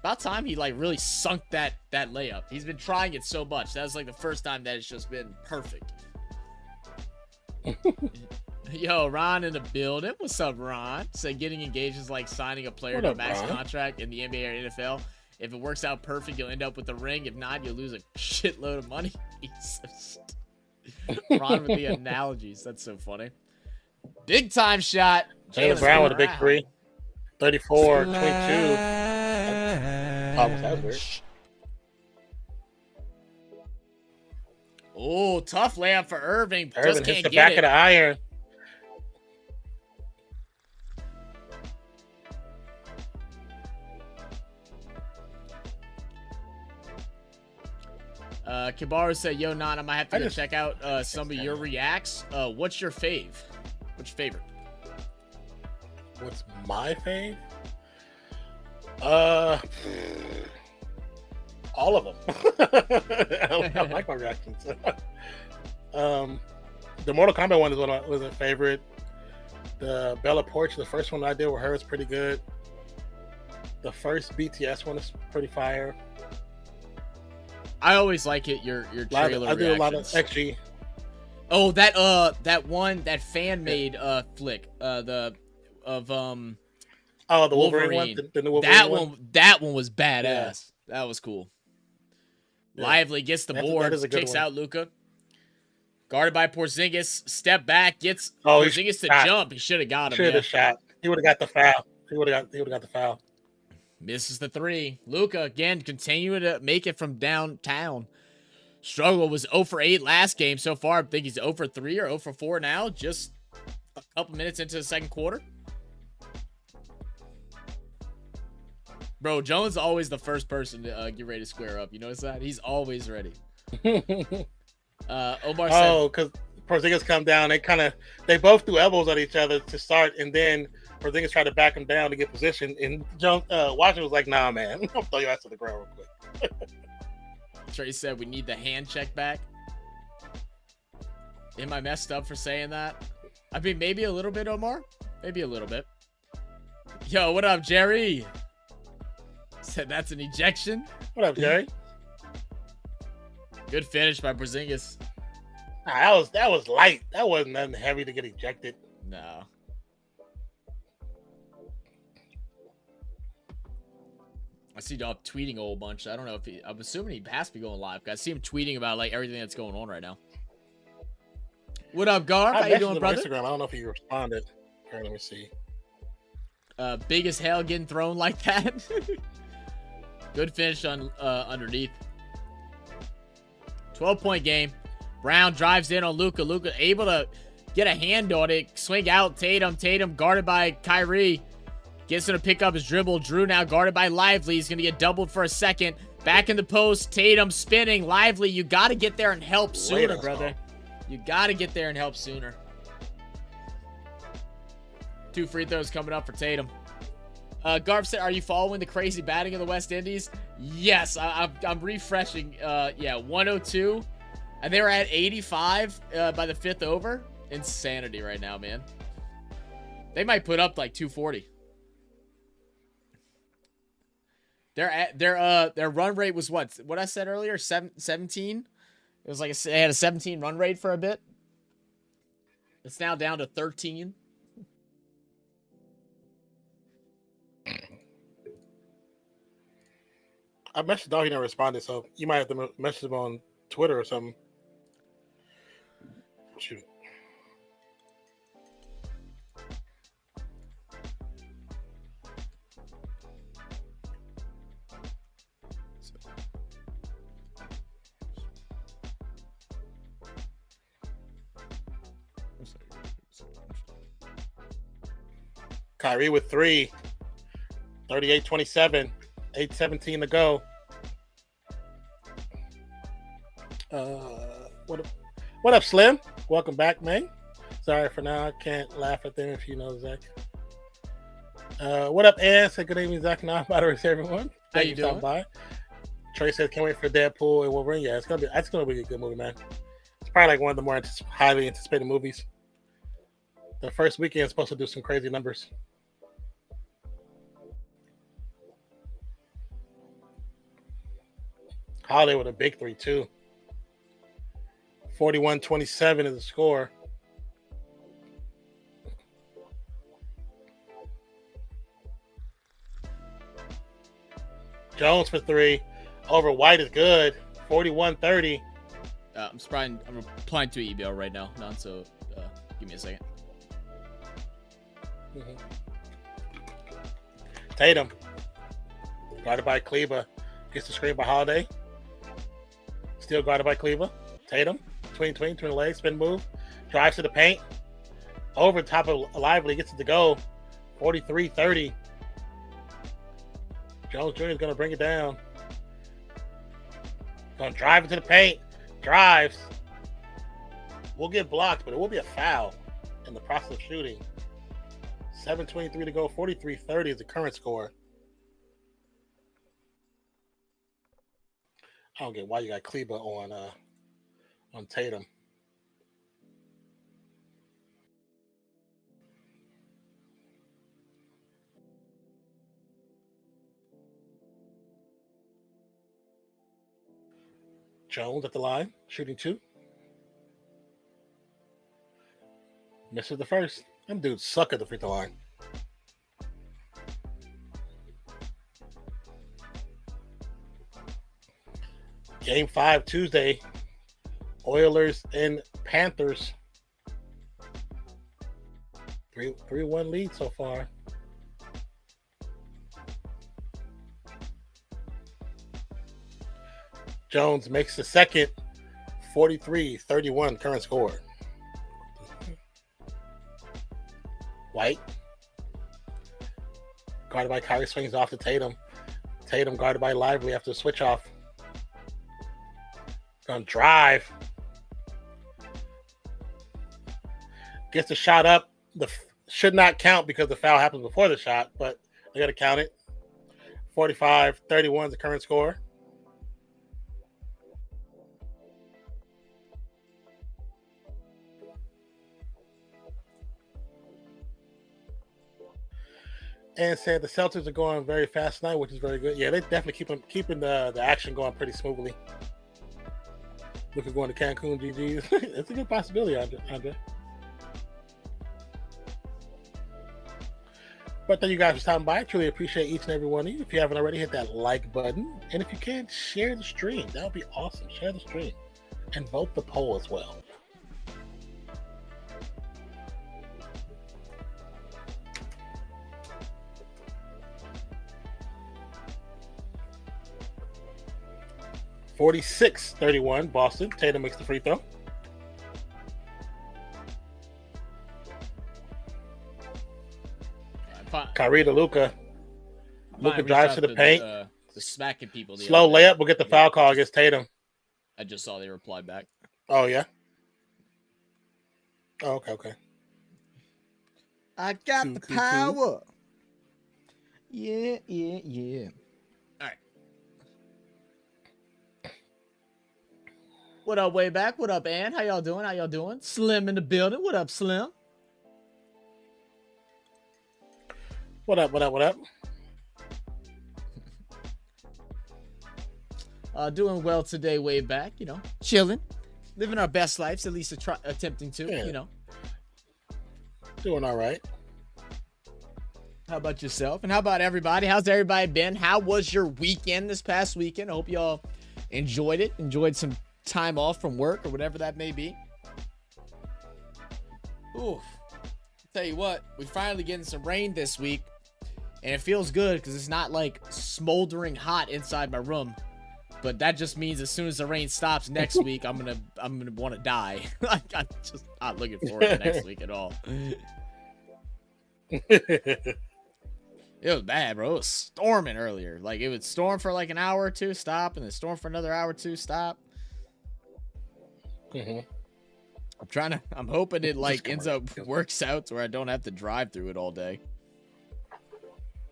Speaker 1: About time he, like, really sunk that layup. He's been trying it so much. That was, like, the first time that it's just been perfect. Yo, Ron in the building. What's up, Ron? So getting engaged is like signing a player to a max contract in the NBA or NFL. If it works out perfect, you'll end up with the ring. If not, you'll lose a shitload of money. Ron with the analogies. That's so funny. Big time shot.
Speaker 2: Jaylen Brown with a big three. 34, 22. That was weird.
Speaker 1: Oh, tough layup for Irving.
Speaker 2: Just can't the get back it. Of the iron.
Speaker 1: Kibaru said, yo, Nan, I might have to go check out some of your reacts. What's your fave? What's your favorite?
Speaker 2: What's my fave? All of them. I like my reactions. The Mortal Kombat one was a favorite. The Bella Porch, the first one I did with her, is pretty good. The first BTS one is pretty fire.
Speaker 1: I always like it. Your trailer.
Speaker 2: I do a lot of XG.
Speaker 1: Oh, that one, that fan made flick. The Wolverine
Speaker 2: one. The new Wolverine
Speaker 1: that one was badass. Yeah. That was cool.
Speaker 2: Yeah.
Speaker 1: Lively gets the board, kicks out Luka. Guarded by Porzingis, step back, gets Porzingis to jump. He should have got him.
Speaker 2: Should have shot. He would have got the foul. He would have got the foul.
Speaker 1: Misses the three. Luka, again, continuing to make it from downtown. Struggle was 0 for 8 last game. So far, I think he's 0 for 3 or 0 for 4 now. Just a couple minutes into the second quarter. Bro, Jones is always the first person to get ready to square up. You notice that? He's always ready. Omar said...
Speaker 2: Oh, because Porzingis come down. They both threw elbows at each other to start, and then Porzingis tried to back him down to get position, and Washington was like, nah, man. I'll throw your ass to the ground real quick.
Speaker 1: Trey said we need the hand check back. Am I messed up for saying that? I mean, maybe a little bit, Omar. Maybe a little bit. Yo, what up, Jerry? Said that's an ejection.
Speaker 2: What up, Jerry?
Speaker 1: Good finish by Porzingis.
Speaker 2: That was light. That wasn't nothing heavy to get ejected.
Speaker 1: No. I see Dog tweeting a whole bunch. I don't know if I'm assuming he has to be going live. I see him tweeting about like everything that's going on right now. What up, Garth? How you doing, brother?
Speaker 2: Instagram. I don't know if he responded. Here, let me see.
Speaker 1: Big as hell getting thrown like that. Good finish on underneath. 12-point game. Brown drives in on Luka. Luka able to get a hand on it. Swing out. Tatum. Tatum guarded by Kyrie. Gets him to pick up his dribble. Drew now guarded by Lively. He's going to get doubled for a second. Back in the post. Tatum spinning. Lively, you got to get there and help sooner, brother. You got to get there and help sooner. 2 free throws coming up for Tatum. Garb said, are you following the crazy batting of the West Indies? Yes, I'm refreshing. Yeah, 102. And they were at 85 by the 5th over. Insanity right now, man. They might put up like 240. Their run rate was what I said earlier, 17. It was like they had a 17 run rate for a bit. It's now down to 13.
Speaker 2: I messaged Dog, he never responded, so you might have to message him on Twitter or something. Shoot. Kyrie with 3. 38-27. 8:17 to go. What up, Slim? Welcome back, man. Sorry for now. I can't laugh at them if you know Zach. What up, Ann? Say good evening, Zach. Now, by the way, everyone.
Speaker 1: How you doing?
Speaker 2: By. Trey says, can't wait for Deadpool and Wolverine. Yeah, that's gonna be a good movie, man. It's probably like one of the more highly anticipated movies. The first weekend is supposed to do some crazy numbers. Holiday with a big 3 too. 41-27 is the score. Jones for 3. Over White is good. 41-30.
Speaker 1: I'm replying to an email right now, so give me a second.
Speaker 2: Mm-hmm. Tatum. Guarded by Kleba. Gets the screen by Holiday. Still guarded by Kleba. Tatum. Between the legs. Spin move. Drives to the paint. Over top of Lively. Gets it to go. 43-30. Jones Jr. is going to bring it down. Going to drive into the paint. Drives. Will get blocked, but it will be a foul in the process of shooting. 7:23 to go. 43-30 is the current score. I don't get why you got Kleba on Tatum. Jones at the line, shooting 2. Misses the first. Them dudes suck at the free throw line. Game 5 Tuesday. Oilers and Panthers. 3-1 lead so far. Jones makes the second. 43-31 current score. White. Guarded by Kyrie, swings off to Tatum. Tatum guarded by Lively after the switch off. Gonna drive. Gets the shot up. Should not count because the foul happens before the shot, but they gotta count it. 45-31 is the current score. And said the Celtics are going very fast tonight, which is very good. Yeah, they definitely keeping the action going pretty smoothly. Looking going to Cancun, GG's. It's a good possibility, Andre. But thank you guys for stopping by. I truly appreciate each and every one of you. If you haven't already, hit that like button. And if you can, share the stream. That would be awesome. Share the stream. And vote the poll as well. (46-31) Boston. Tatum makes the free throw. Kyrie to Luka. Luka drives to the paint.
Speaker 1: The smacking people.
Speaker 2: Slow layup. We'll get the foul call against Tatum.
Speaker 1: I just saw they replied back.
Speaker 2: Oh, yeah? Oh, okay.
Speaker 1: I got the power. Yeah. All right. What up, way back? What up, Ann? How y'all doing? Slim in the building. What up, Slim?
Speaker 2: What up?
Speaker 1: Doing well today, way back. You know, chilling, living our best lives, at least attempting to.
Speaker 2: Yeah.
Speaker 1: You know,
Speaker 2: doing all right.
Speaker 1: How about yourself? And how about everybody? How's everybody been? How was your weekend this past weekend? I hope y'all enjoyed it. Enjoyed some time off from work or whatever that may be. Ooh, tell you what, we finally getting some rain this week, and it feels good because it's not like smoldering hot inside my room. But that just means as soon as the rain stops next week, I'm gonna want to die. I'm just not looking forward to next week at all. It was bad, bro. It was storming earlier. Like, it would storm for like an hour or two, stop, and then storm for another hour or two, stop. I'm hoping it like works out to where I don't have to drive through it all day.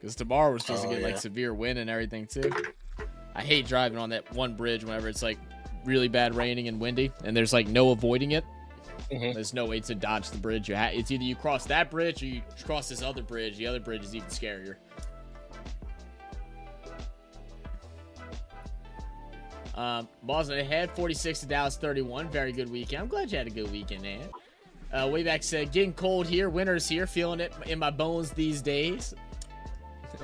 Speaker 1: Because tomorrow we're supposed to get like severe wind and everything too. I hate driving on that one bridge whenever it's like really bad raining and windy, and there's like no avoiding it. There's no way to dodge the bridge. It's either you cross that bridge or you cross this other bridge. The other bridge is even scarier. Boston ahead, 46 to Dallas 31. Very good weekend. I'm glad you had a good weekend, man. Wayback said, getting cold here. Winter's here. Feeling it in my bones these days.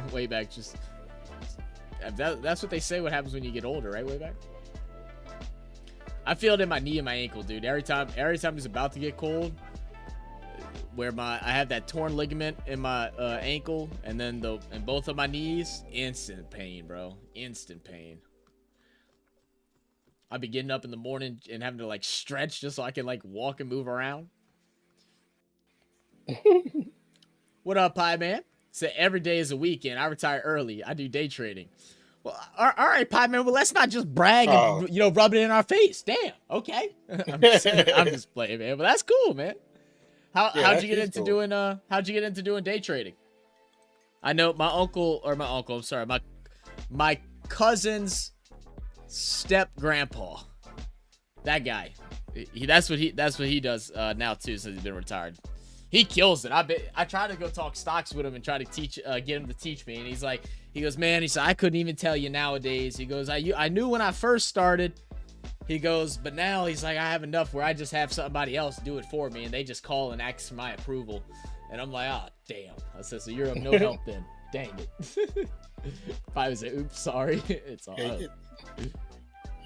Speaker 1: Wayback just... That's what they say what happens when you get older, right, Wayback? I feel it in my knee and my ankle, dude. Every time it's about to get cold, where I have that torn ligament in my ankle, and then in both of my knees, instant pain, bro. Instant pain. I'd be getting up in the morning and having to like stretch just so I can like walk and move around. What up, Pie Man? So every day is a weekend. I retire early. I do day trading. Well, all right, Pie Man. Well, let's not just brag and rub it in our face. Damn. Okay. I'm just playing, man. But that's cool, man. How'd you get into doing day trading? I know my cousin's step grandpa. That guy. That's what he does now too, since he's been retired. He kills it. I try to go talk stocks with him and try to get him to teach me. And he goes, man, he said, I couldn't even tell you nowadays. He goes, I knew when I first started. He goes, but now he's like, I have enough where I just have somebody else do it for me. And they just call and ask for my approval. And I'm like, oh, damn. I said, so you're of no help then. Dang it. If I would say, oops, sorry. It's all right.
Speaker 2: I'd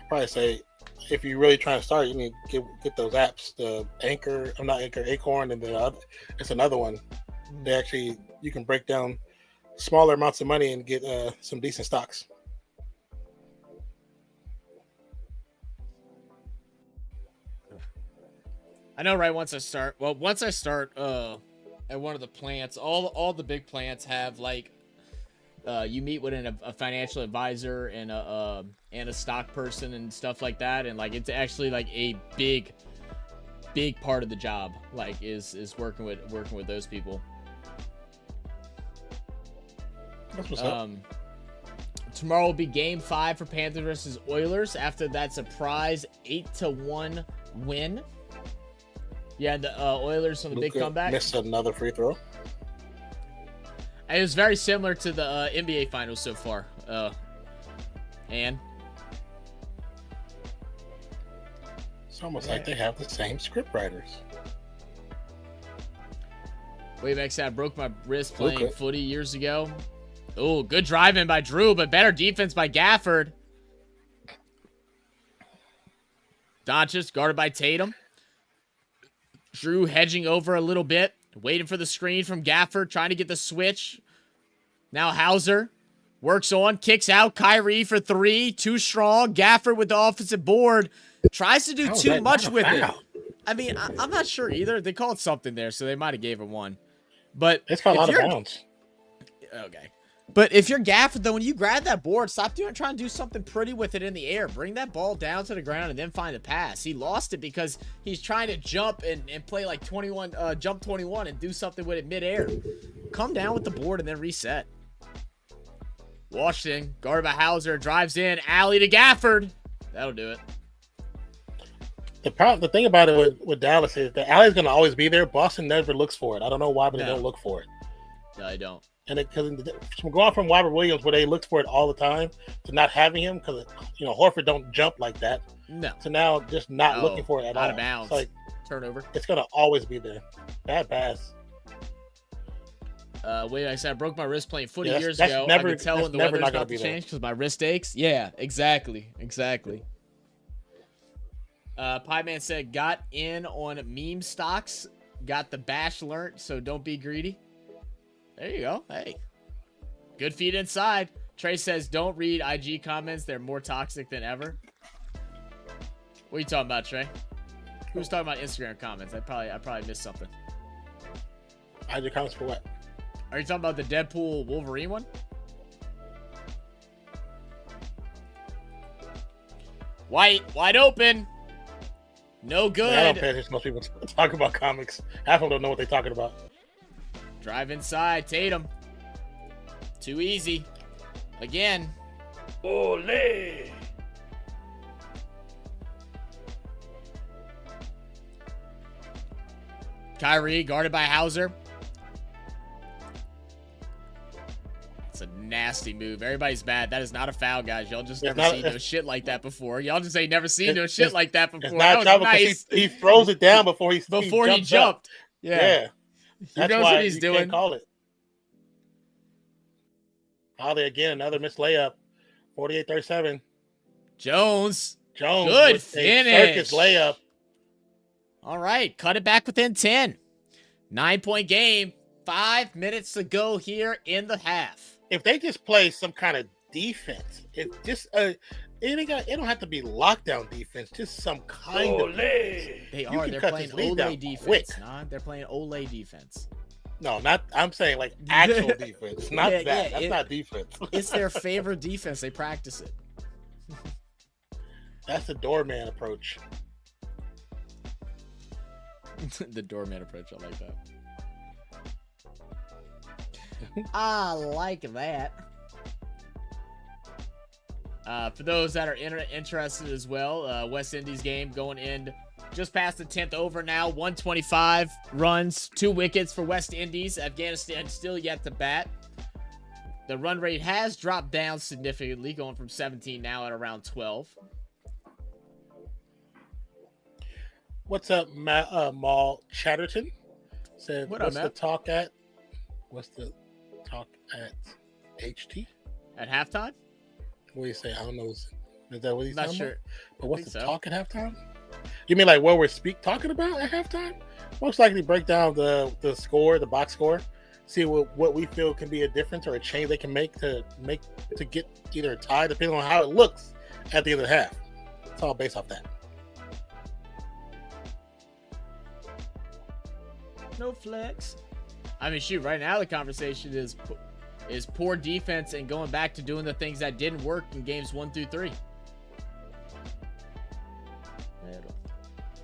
Speaker 2: probably say, if you're really trying to start, you need to get those apps, the Acorn, and it's another one. They actually, you can break down smaller amounts of money and get some decent stocks.
Speaker 1: I know, right? Once I start at one of the plants, all the big plants have like, you meet with a financial advisor and a stock person and stuff like that, and like it's actually like a big part of the job, like is working with those people.
Speaker 2: That's what's up.
Speaker 1: Tomorrow will be Game 5 for Panthers versus Oilers. After that surprise 8-1 win. Yeah, the Oilers on the big comeback.
Speaker 2: Missed another free throw.
Speaker 1: It was very similar to the NBA Finals so far. And
Speaker 2: it's almost like they have the same script writers.
Speaker 1: Wayback said I broke my wrist playing footy years ago. Oh, good driving by Drew, but better defense by Gafford. Doncic guarded by Tatum. Drew hedging over a little bit, waiting for the screen from Gafford, trying to get the switch. Now Hauser works on, kicks out. Kyrie for three, too strong. Gafford with the offensive board, tries to do too much with it. I mean, I'm not sure either. They called something there, so they might have gave him one. But
Speaker 2: it's got a lot of bounds.
Speaker 1: Okay. But if you're Gafford, though, when you grab that board, stop trying to do something pretty with it in the air. Bring that ball down to the ground and then find a pass. He lost it because he's trying to jump and play like 21, jump 21 and do something with it midair. Come down with the board and then reset. Washington, guarded by Hauser, drives in, alley to Gafford. That'll do it.
Speaker 2: The thing about it with Dallas is the alley's going to always be there. Boston never looks for it. I don't know why, but they don't look for it.
Speaker 1: No, I don't.
Speaker 2: And because from going from Robert Williams, where they looked for it all the time, to not having him, because Horford don't jump like that.
Speaker 1: No.
Speaker 2: To now just not looking for it at all.
Speaker 1: Out of bounds.
Speaker 2: It's like
Speaker 1: turnover.
Speaker 2: It's gonna always be there. Bad pass.
Speaker 1: Wait, I said I broke my wrist playing footy years ago. I could tell when the weather's about to change because my wrist aches. Yeah, exactly. Pie Man said, got in on meme stocks, got the bash learnt, so don't be greedy. There you go. Hey. Good feed inside. Trey says, don't read IG comments. They're more toxic than ever. What are you talking about, Trey? Who's talking about Instagram comments? I probably missed something.
Speaker 2: IG comments for what?
Speaker 1: Are you talking about the Deadpool Wolverine one? Wide open. No good.
Speaker 2: I don't pay attention to most people talk about comics. Half of them don't know what they're talking about.
Speaker 1: Drive inside, Tatum. Too easy. Again. Ole. Kyrie guarded by Hauser. It's a nasty move. Everybody's bad. That is not a foul, guys. Y'all just never seen no shit like that before. Y'all just ain't never seen no shit like that before.
Speaker 2: That was nice. He throws it down before he jumped.
Speaker 1: Up. Yeah.
Speaker 2: He knows what he's doing. Can't call it. Holly again, another missed layup. 48-37.
Speaker 1: Jones.
Speaker 2: Good finish. Circus layup.
Speaker 1: All right. Cut it back within 10. 9-point game. 5 minutes to go here in the half.
Speaker 2: If they just play some kind of defense, it don't have to be lockdown defense, just some kind of defense.
Speaker 1: They're playing Ole defense. Nah, they're playing Ole defense.
Speaker 2: No, I'm saying like actual defense. Not that. That's not defense.
Speaker 1: It's their favorite defense. They practice it.
Speaker 2: That's the doorman approach.
Speaker 1: The doorman approach. I like that. I like that. For those that are interested as well, West Indies game going in just past the 10th over now. 125 runs, 2 wickets for West Indies. Afghanistan still yet to bat. The run rate has dropped down significantly, going from 17 now at around 12.
Speaker 2: What's up, Maul Chatterton? Said,
Speaker 1: what's
Speaker 2: the talk at? What's the talk at HT?
Speaker 1: At halftime?
Speaker 2: What do you say? I don't know. Is that what he's
Speaker 1: not
Speaker 2: talking
Speaker 1: sure.
Speaker 2: About? But what's the talk at halftime? You mean like what we're talking about at halftime? Most likely break down the score, the box score, see what we feel can be a difference or a change they can make to get either a tie, depending on how it looks at the end of the half. It's all based off that.
Speaker 1: No flex. I mean, shoot, right now the conversation is poor defense and going back to doing the things that didn't work in games 1 through 3.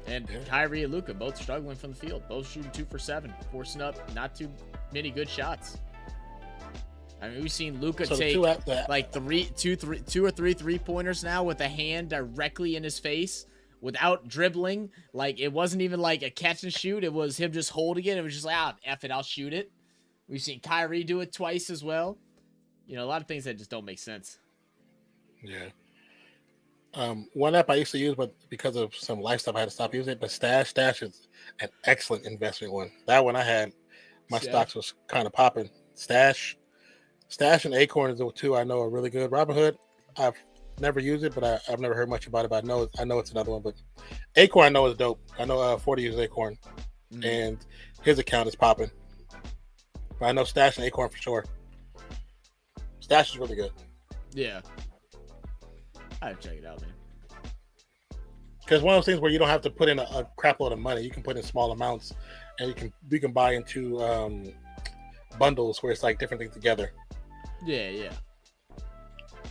Speaker 1: And Kyrie and Luka both struggling from the field, both shooting 2 for 7, forcing up not too many good shots. I mean, we've seen Luka take like 2 or 3 3-pointers now with a hand directly in his face without dribbling. Like, it wasn't even like a catch and shoot. It was him just holding it. It was just like, F it, I'll shoot it. We've seen Kyrie do it twice as well. You know, a lot of things that just don't make sense.
Speaker 2: Yeah. One app I used to use, but because of some life stuff, I had to stop using it. But Stash is an excellent investment one. That one I had, my stocks was kind of popping. Stash and Acorn is the 2 I know are really good. Robinhood, I've never used it, but I've never heard much about it. But I know it's another one. But Acorn I know is dope. I know 40 uses Acorn, and his account is popping. But I know Stash and Acorn for sure. Stash is really good.
Speaker 1: Yeah. I have to check it out, man.
Speaker 2: Because one of those things where you don't have to put in a crap load of money. You can put in small amounts, and you can buy into bundles where it's like different things together.
Speaker 1: Yeah.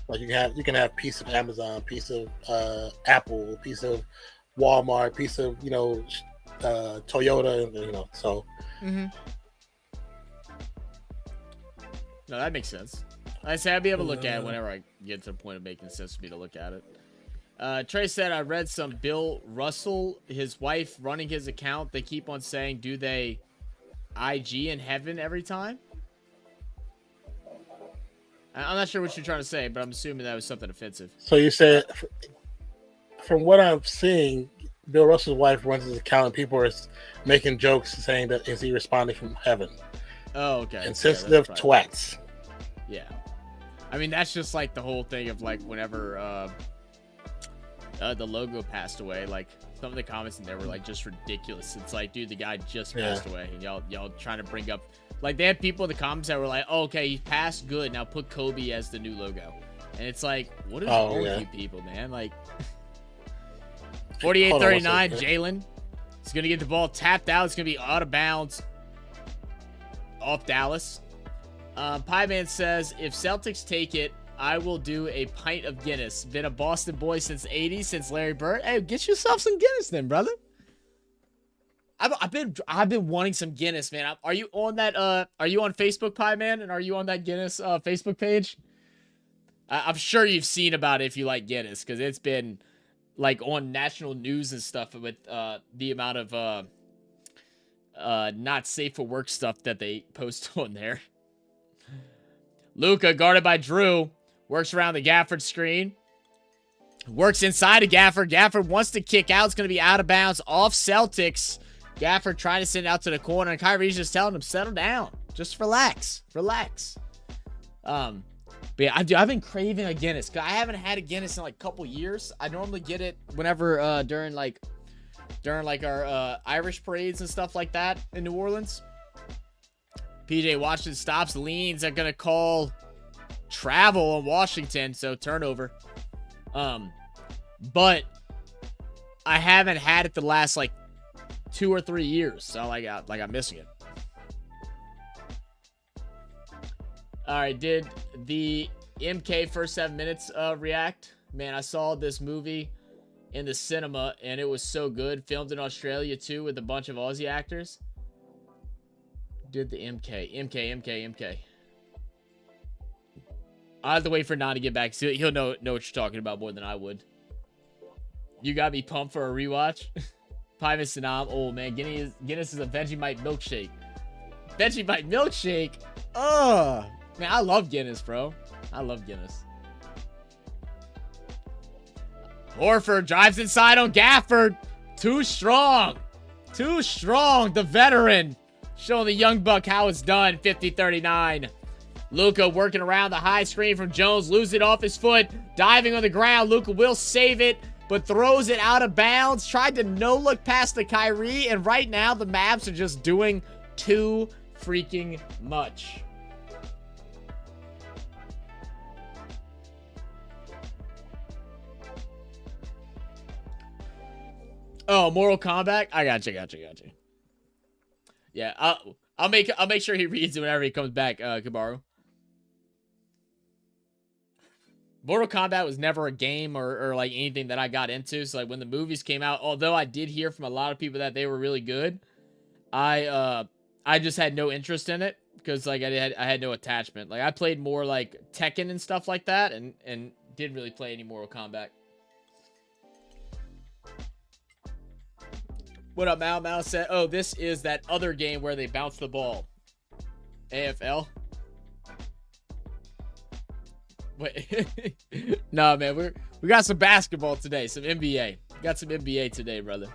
Speaker 2: Like you can have piece of Amazon, piece of Apple, piece of Walmart, piece of Toyota, so.
Speaker 1: Mm-hmm. No, that makes sense. I say I'd be able to look at it whenever I get to the point of making sense for me to look at it. Trey said, I read some Bill Russell, his wife running his account. They keep on saying, do they IG in heaven every time? I'm not sure what you're trying to say, but I'm assuming that was something offensive.
Speaker 2: So you said, from what I'm seeing, Bill Russell's wife runs his account and people are making jokes saying that is he responding from heaven?
Speaker 1: Oh, okay.
Speaker 2: Insensitive twats.
Speaker 1: Yeah. I mean, that's just like the whole thing of like whenever the logo passed away, like some of the comments in there were like just ridiculous. It's like, dude, the guy just passed away, and y'all trying to bring up, like, they had people in the comments that were like, oh, okay, he passed, good, now put Kobe as the new logo. And it's like, what is wrong with you people, man? Like 48-39, Jalen. He's gonna get the ball tapped out. It's gonna be out of bounds off Dallas. Pie Man says, if Celtics take it, I will do a pint of Guinness. Been a Boston boy since '80s, since Larry Bird. Hey, get yourself some Guinness then, brother. I've been wanting some Guinness, man. Are you on that? Are you on Facebook, Pie Man? And are you on that Guinness Facebook page? I'm sure you've seen about it if you like Guinness, because it's been like on national news and stuff with the amount of not safe for work stuff that they post on there. Luka guarded by Drew. Works around the Gafford screen. Works inside of Gafford. Gafford wants to kick out. It's going to be out of bounds off Celtics. Gafford trying to send it out to the corner. And Kyrie's just telling him, settle down. Just relax. Relax. But yeah, I've been craving a Guinness. Cause I haven't had a Guinness in like a couple years. I normally get it whenever during our Irish parades and stuff like that in New Orleans. PJ Washington stops, leans. They're going to call travel on Washington, so turnover. But I haven't had it the last like 2 or 3 years, so I'm missing it. All right, did the MK first 7 minutes react? Man, I saw this movie in the cinema and it was so good. Filmed in Australia too with a bunch of Aussie actors. Did the MK. I have to wait for Non to get back. So he'll know what you're talking about more than I would. You got me pumped for a rewatch. Pie Sanam. Oh, man. Guinness is a Vegemite milkshake. Vegemite milkshake? Oh, man. I love Guinness, bro. I love Guinness. Horford drives inside on Gafford. Too strong. Too strong. The veteran. Showing the young buck how it's done. 50-39. Luka working around the high screen from Jones. Loses it off his foot. Diving on the ground. Luka will save it, but throws it out of bounds. Tried to no-look past the Kyrie, and right now the Mavs are just doing too freaking much. Oh, Mortal Kombat? I got you. Yeah, I'll make sure he reads it whenever he comes back, Kabaru. Mortal Kombat was never a game or like anything that I got into. So like when the movies came out, although I did hear from a lot of people that they were really good, I just had no interest in it because like I had no attachment. Like I played more like Tekken and stuff like that, and didn't really play any Mortal Kombat. What up, Mao? Mao said, oh, this is that other game where they bounce the ball. AFL? Wait. Nah, man, we got some basketball today, some NBA. Got some NBA today, brother.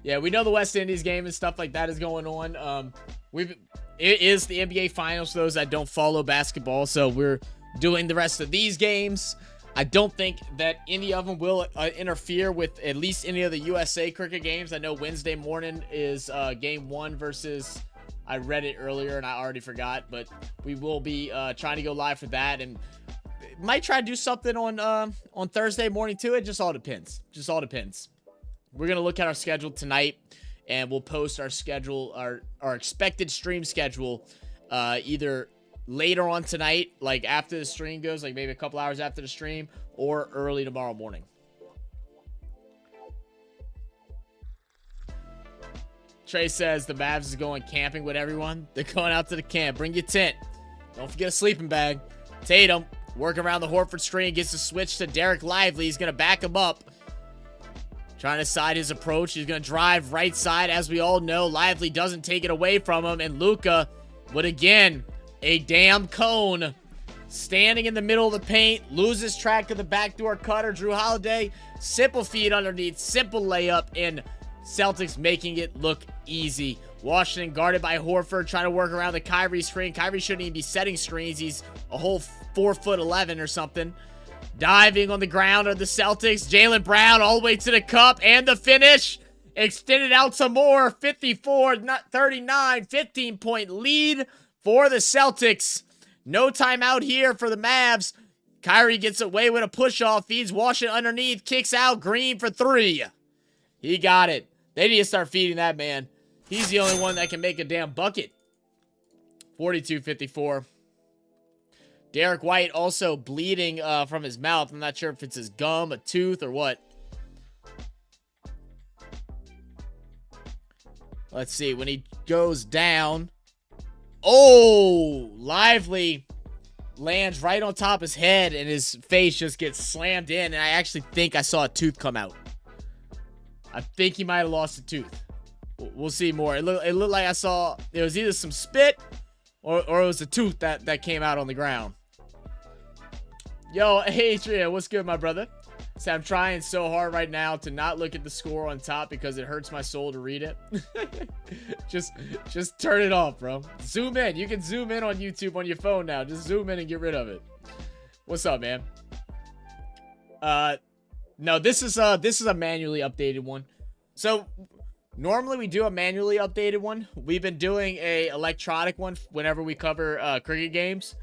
Speaker 1: Yeah, we know the West Indies game and stuff like that is going on. It is the NBA Finals for those that don't follow basketball, so we're doing the rest of these games. I don't think that any of them will interfere with at least any of the USA cricket games. I know Wednesday morning is game 1 versus... I read it earlier and I already forgot, but we will be trying to go live for that, and might try to do something on Thursday morning too. It just all depends. We're gonna look at our schedule tonight, and we'll post our schedule, our expected stream schedule, either later on tonight, like after the stream goes, like maybe a couple hours after the stream, or early tomorrow morning. Trey says the Mavs is going camping with everyone. They're going out to the camp. Bring your tent. Don't forget a sleeping bag. Tatum, working around the Horford screen, gets to switch to Derek Lively. He's going to back him up. Trying to side his approach. He's going to drive right side. As we all know, Lively doesn't take it away from him. And Luka would, again, a damn cone. Standing in the middle of the paint. Loses track of the backdoor cutter. Drew Holiday. Simple feed underneath. Simple layup. And Celtics making it look easy. Washington guarded by Horford. Trying to work around the Kyrie screen. Kyrie shouldn't even be setting screens. He's a whole 4'11" or something. Diving on the ground are the Celtics. Jaylen Brown all the way to the cup. And the finish. Extended out some more. 54-39. 15-point lead for the Celtics. No timeout here for the Mavs. Kyrie gets away with a push-off. Feeds Washington underneath. Kicks out. Green for 3. He got it. They need to start feeding that man. He's the only one that can make a damn bucket. 42-54. Derek White also bleeding from his mouth. I'm not sure if it's his gum, a tooth, or what. Let's see. When he goes down. Oh! Lively lands right on top of his head, and his face just gets slammed in. And I actually think I saw a tooth come out. I think he might have lost a tooth. We'll see more. It looked like I saw there was either some spit or it was a tooth that came out on the ground. Yo, hey, Adrian, what's good, my brother? So I'm trying so hard right now to not look at the score on top because it hurts my soul to read it. just turn it off, bro. Zoom in. You can zoom in on YouTube on your phone now. Just zoom in and get rid of it. What's up, man? No, this is a manually updated one. So normally we do a manually updated one. We've been doing a electronic one whenever we cover cricket games.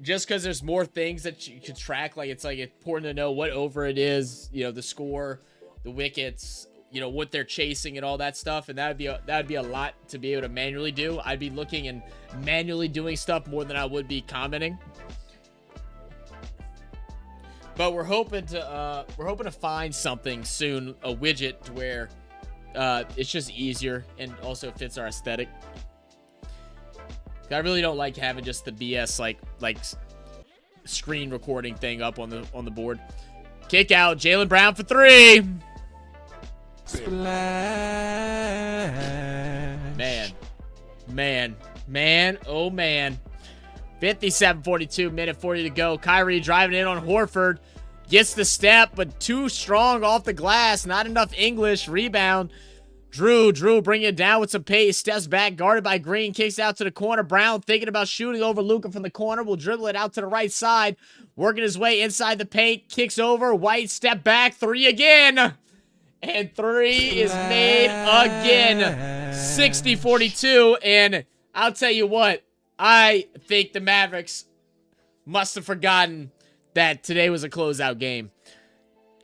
Speaker 1: Just because there's more things that you can track. Like it's important to know what over it is, you know, the score, the wickets, you know, what they're chasing and all that stuff. And that'd be a lot to be able to manually do. I'd be looking and manually doing stuff more than I would be commenting. But we're hoping to find something soon, a widget to where it's just easier and also fits our aesthetic. I really don't like having just the BS like screen recording thing up on the board. Kick out, Jaylen Brown for 3. Man, oh man. 57-42, minute 40 to go. Kyrie driving in on Horford. Gets the step, but too strong off the glass. Not enough English. Rebound. Drew bringing it down with some pace. Steps back, guarded by Green. Kicks out to the corner. Brown thinking about shooting over Luka from the corner. Will dribble it out to the right side. Working his way inside the paint. Kicks over. White step back. 3 again. And 3 is made again. 60-42. And I'll tell you what. I think the Mavericks must have forgotten that today was a closeout game.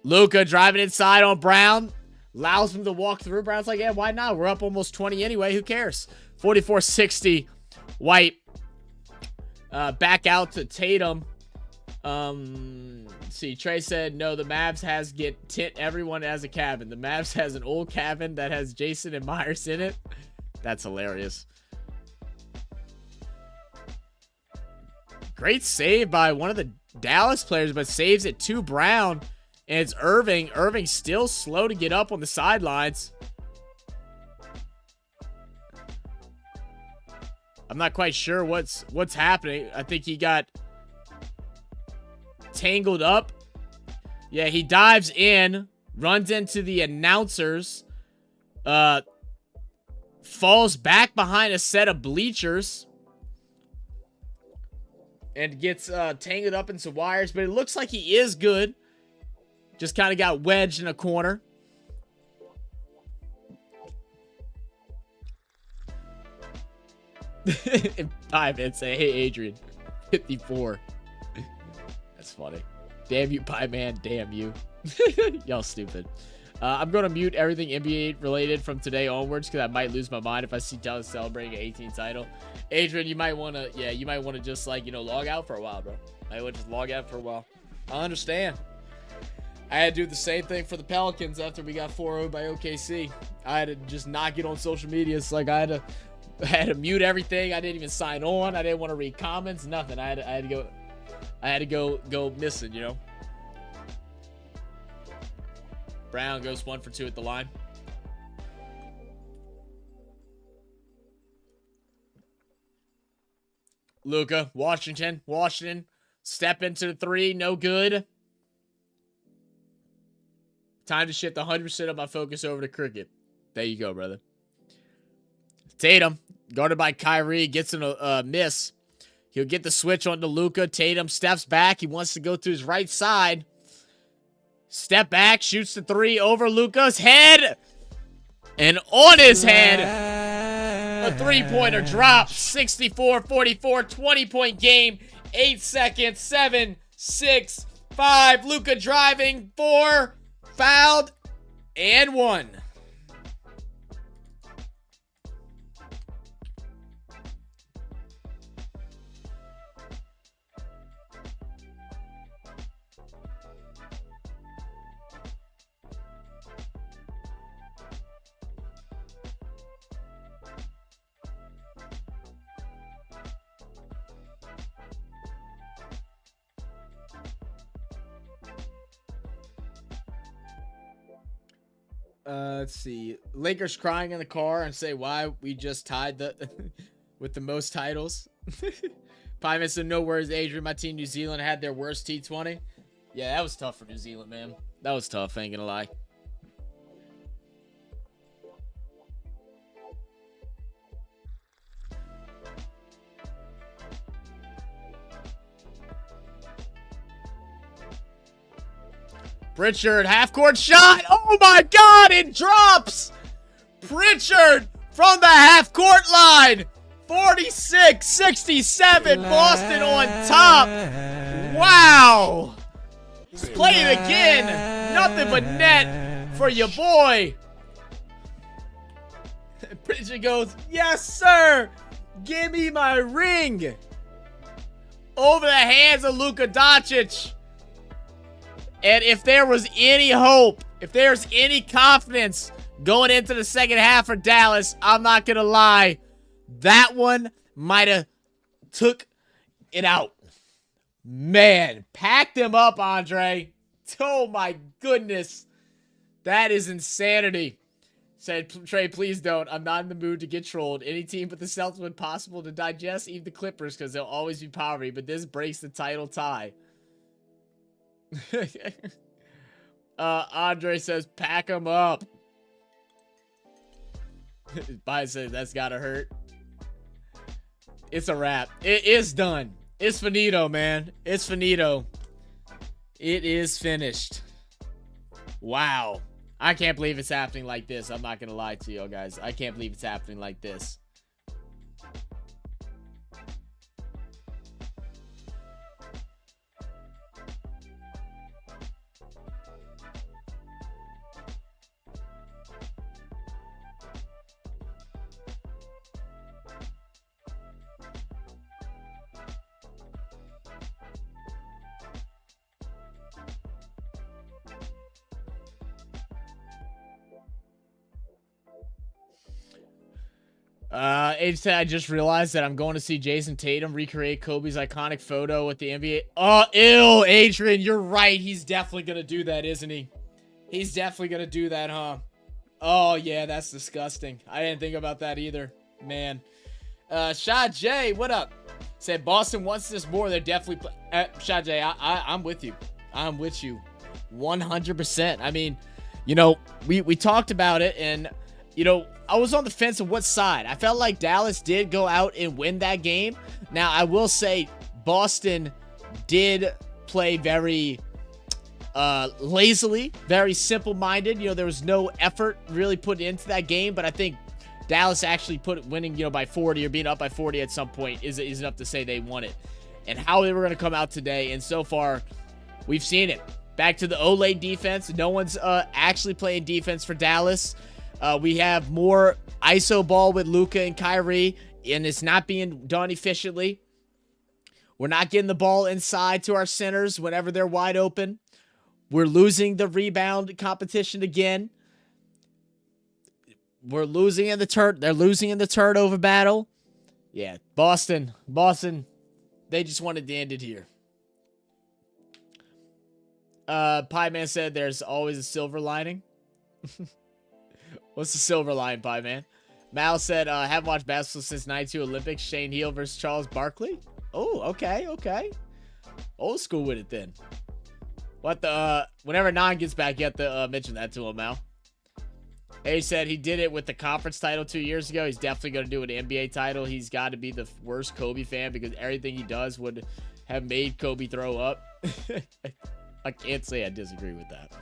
Speaker 1: Luka driving inside on Brown. Allows him to walk through. Brown's like, yeah, why not? We're up almost 20 anyway. Who cares? 44-60. White. Back out to Tatum. Let's see. Trey said, no, the Mavs has tint everyone as a cabin. The Mavs has an old cabin that has Jason and Myers in it. That's hilarious. Great save by one of the Dallas players, but saves it to Brown. And it's Irving. Irving still slow to get up on the sidelines. I'm not quite sure what's happening. I think he got tangled up. Yeah, he dives in, runs into the announcers, falls back behind a set of bleachers, and gets tangled up in some wires. But it looks like he is good. Just kind of got wedged in a corner. In 5 minutes, say, hey, Adrian. 54. That's funny. Damn you, Pie Man. Damn you. Y'all stupid. I'm going to mute everything NBA related from today onwards because I might lose my mind if I see Dallas celebrating an 18th title. Adrian, you might want to, just like, log out for a while, bro. I would just log out for a while. I understand. I had to do the same thing for the Pelicans after we got 4-0 by OKC. I had to just not get on social media. It's like I had to mute everything. I didn't even sign on. I didn't want to read comments, nothing. I had to go missing, Brown goes 1 for 2 at the line. Luka, Washington, step into the 3, no good. Time to shift 100% of my focus over to cricket. There you go, brother. Tatum, guarded by Kyrie, gets in a miss. He'll get the switch onto Luka. Tatum steps back. He wants to go to his right side. Step back, shoots the 3 over Luka's head. And on his head, a 3-pointer drop. 64-44, 20-point game. 8 seconds, 7, 6, 5. Luka driving, 4, fouled, and 1. Let's see. Lakers crying in the car and say why we just tied the with the most titles. Pie said no worries, Adrian. My team New Zealand had their worst T20. Yeah, that was tough for New Zealand, man. That was tough, ain't gonna lie. Pritchard, half-court shot. Oh, my God, it drops. Pritchard from the half-court line. 46-67, Boston on top. Wow. Let's play it again. Nothing but net for your boy. Pritchard goes, yes, sir. Give me my ring. Over the hands of Luka Doncic. And if there was any hope, if there's any confidence going into the second half for Dallas, I'm not going to lie, that one might have took it out. Man, pack them up, Andre. Oh, my goodness. That is insanity. Said, Trey, please don't. I'm not in the mood to get trolled. Any team but the Celtics would possible to digest, even the Clippers, because they'll always be poverty. But this breaks the title tie. Andre says, pack them up. Bye says, that's gotta hurt. It's a wrap. It is done. It's finito, man. It's finito. It is finished. Wow. I can't believe it's happening like this. I'm not gonna lie to you guys. I can't believe it's happening like this. I just realized that I'm going to see Jason Tatum recreate Kobe's iconic photo with the NBA. Oh, ew, Adrian, you're right. He's definitely going to do that, isn't he? He's definitely going to do that, huh? Oh, yeah, that's disgusting. I didn't think about that either. Man. Shad J, what up? Said Boston wants this more. They're definitely... Shad J, I'm with you. I'm with you. 100%. I mean, we talked about it, and... I was on the fence of what side. I felt like Dallas did go out and win that game. Now, I will say Boston did play very lazily, very simple-minded. There was no effort really put into that game, but I think Dallas actually winning, by 40 or being up by 40 at some point is enough to say they won it. And how they were going to come out today, and so far, we've seen it. Back to the Olay defense. No one's actually playing defense for Dallas. We have more ISO ball with Luka and Kyrie, and it's not being done efficiently. We're not getting the ball inside to our centers whenever they're wide open. We're losing the rebound competition again. We're losing in the They're losing in the turnover battle. Yeah, Boston, they just wanted to end it here. Pie Man said there's always a silver lining. What's the silver line, Pie Man? Mal said, haven't watched basketball since 92 Olympics. Shane Heal versus Charles Barkley. Oh, okay. Old school with it then. What the, whenever Non gets back, you have to mention that to him, Mal. He said he did it with the conference title 2 years ago. He's definitely going to do an NBA title. He's got to be the worst Kobe fan because everything he does would have made Kobe throw up. I can't say I disagree with that.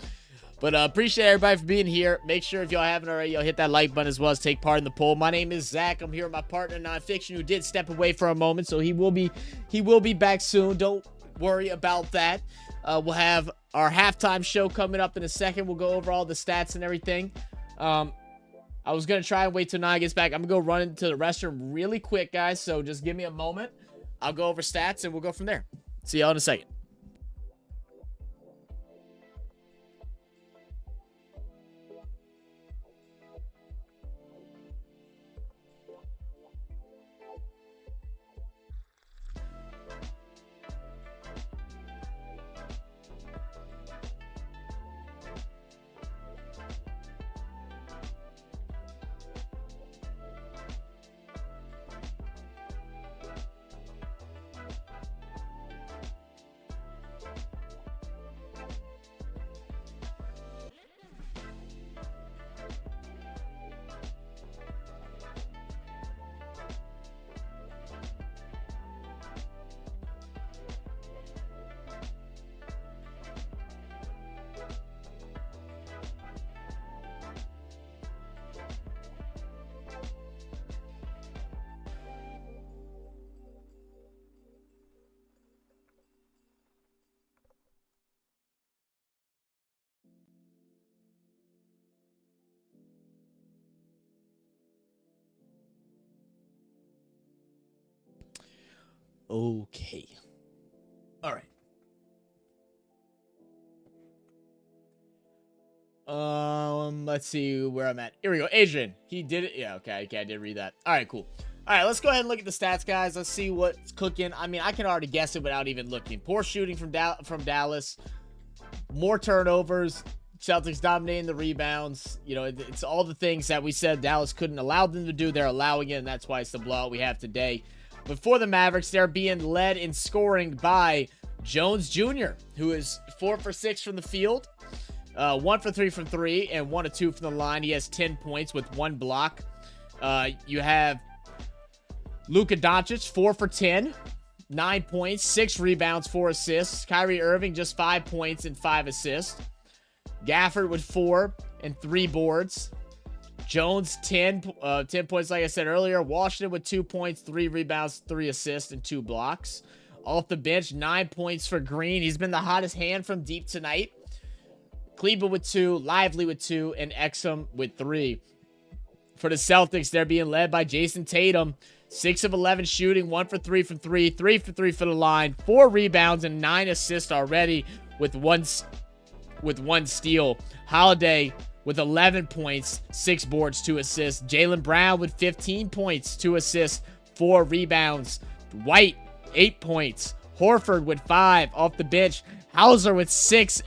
Speaker 1: But appreciate everybody for being here. Make sure if y'all haven't already, y'all hit that like button as well as take part in the poll. My name is Zach. I'm here with my partner Nonpfixion, who did step away for a moment, so he will be back soon. Don't worry about that. We'll have our halftime show coming up in a second. We'll go over all the stats and everything. I was gonna try and wait till Nine gets back. I'm gonna go run into the restroom really quick, guys. So just give me a moment. I'll go over stats and we'll go from there. See y'all in a second. Okay. All right. Let's see where I'm at. Here we go. Adrian, he did it. Yeah, okay, I did read that. All right, cool. All right, let's go ahead and look at the stats, guys. Let's see what's cooking. I mean, I can already guess it without even looking. Poor shooting from Dallas. More turnovers. Celtics dominating the rebounds. You know, it's all the things that we said Dallas couldn't allow them to do. They're allowing it, and that's why it's the blowout we have today. But for the Mavericks, they're being led in scoring by Jones Jr., who is 4 for 6 from the field, 1 for 3 from 3, and 1 of 2 from the line. He has 10 points with 1 block. You have Luka Doncic, 4 for 10, 9 points, 6 rebounds, 4 assists. Kyrie Irving, just 5 points and 5 assists. Gafford with 4 and 3 boards. Jones, 10 points, like I said earlier. Washington with 2 points, 3 rebounds, 3 assists, and 2 blocks. Off the bench, 9 points for Green. He's been the hottest hand from deep tonight. Kleber with 2, Lively with 2, and Exum with 3. For the Celtics, they're being led by Jason Tatum. 6 of 11 shooting, 1 for 3 from 3, 3 for 3 for the line, 4 rebounds, and 9 assists already with one steal. Holiday with 11 points, 6 boards, 2 assists. Jaylen Brown with 15 points, 2 assists, 4 rebounds. White, 8 points. Horford with 5 off the bench. Hauser with 6,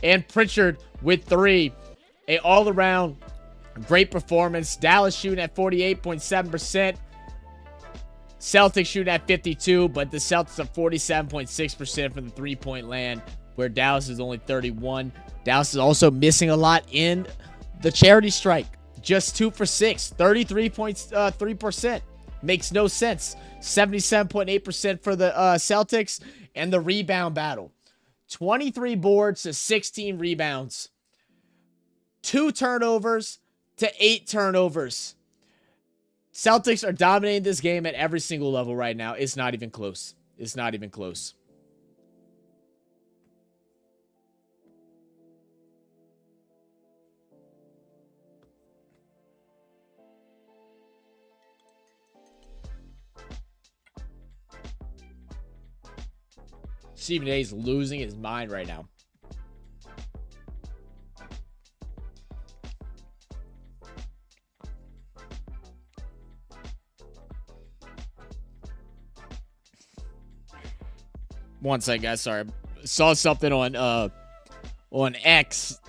Speaker 1: and Pritchard with 3. A all-around great performance. Dallas shooting at 48.7%. Celtics shooting at 52%, but the Celtics are 47.6% from the three-point land, where Dallas is only 31%. Dallas is also missing a lot in the charity strike. Just 2 for 6, 33.3%. Makes no sense. 77.8% for the Celtics. And the rebound battle. 23 boards to 16 rebounds. 2 turnovers to 8 turnovers. Celtics are dominating this game at every single level right now. It's not even close. It's not even close. Stephen A's losing his mind right now. One second, guys. Sorry. Saw something on X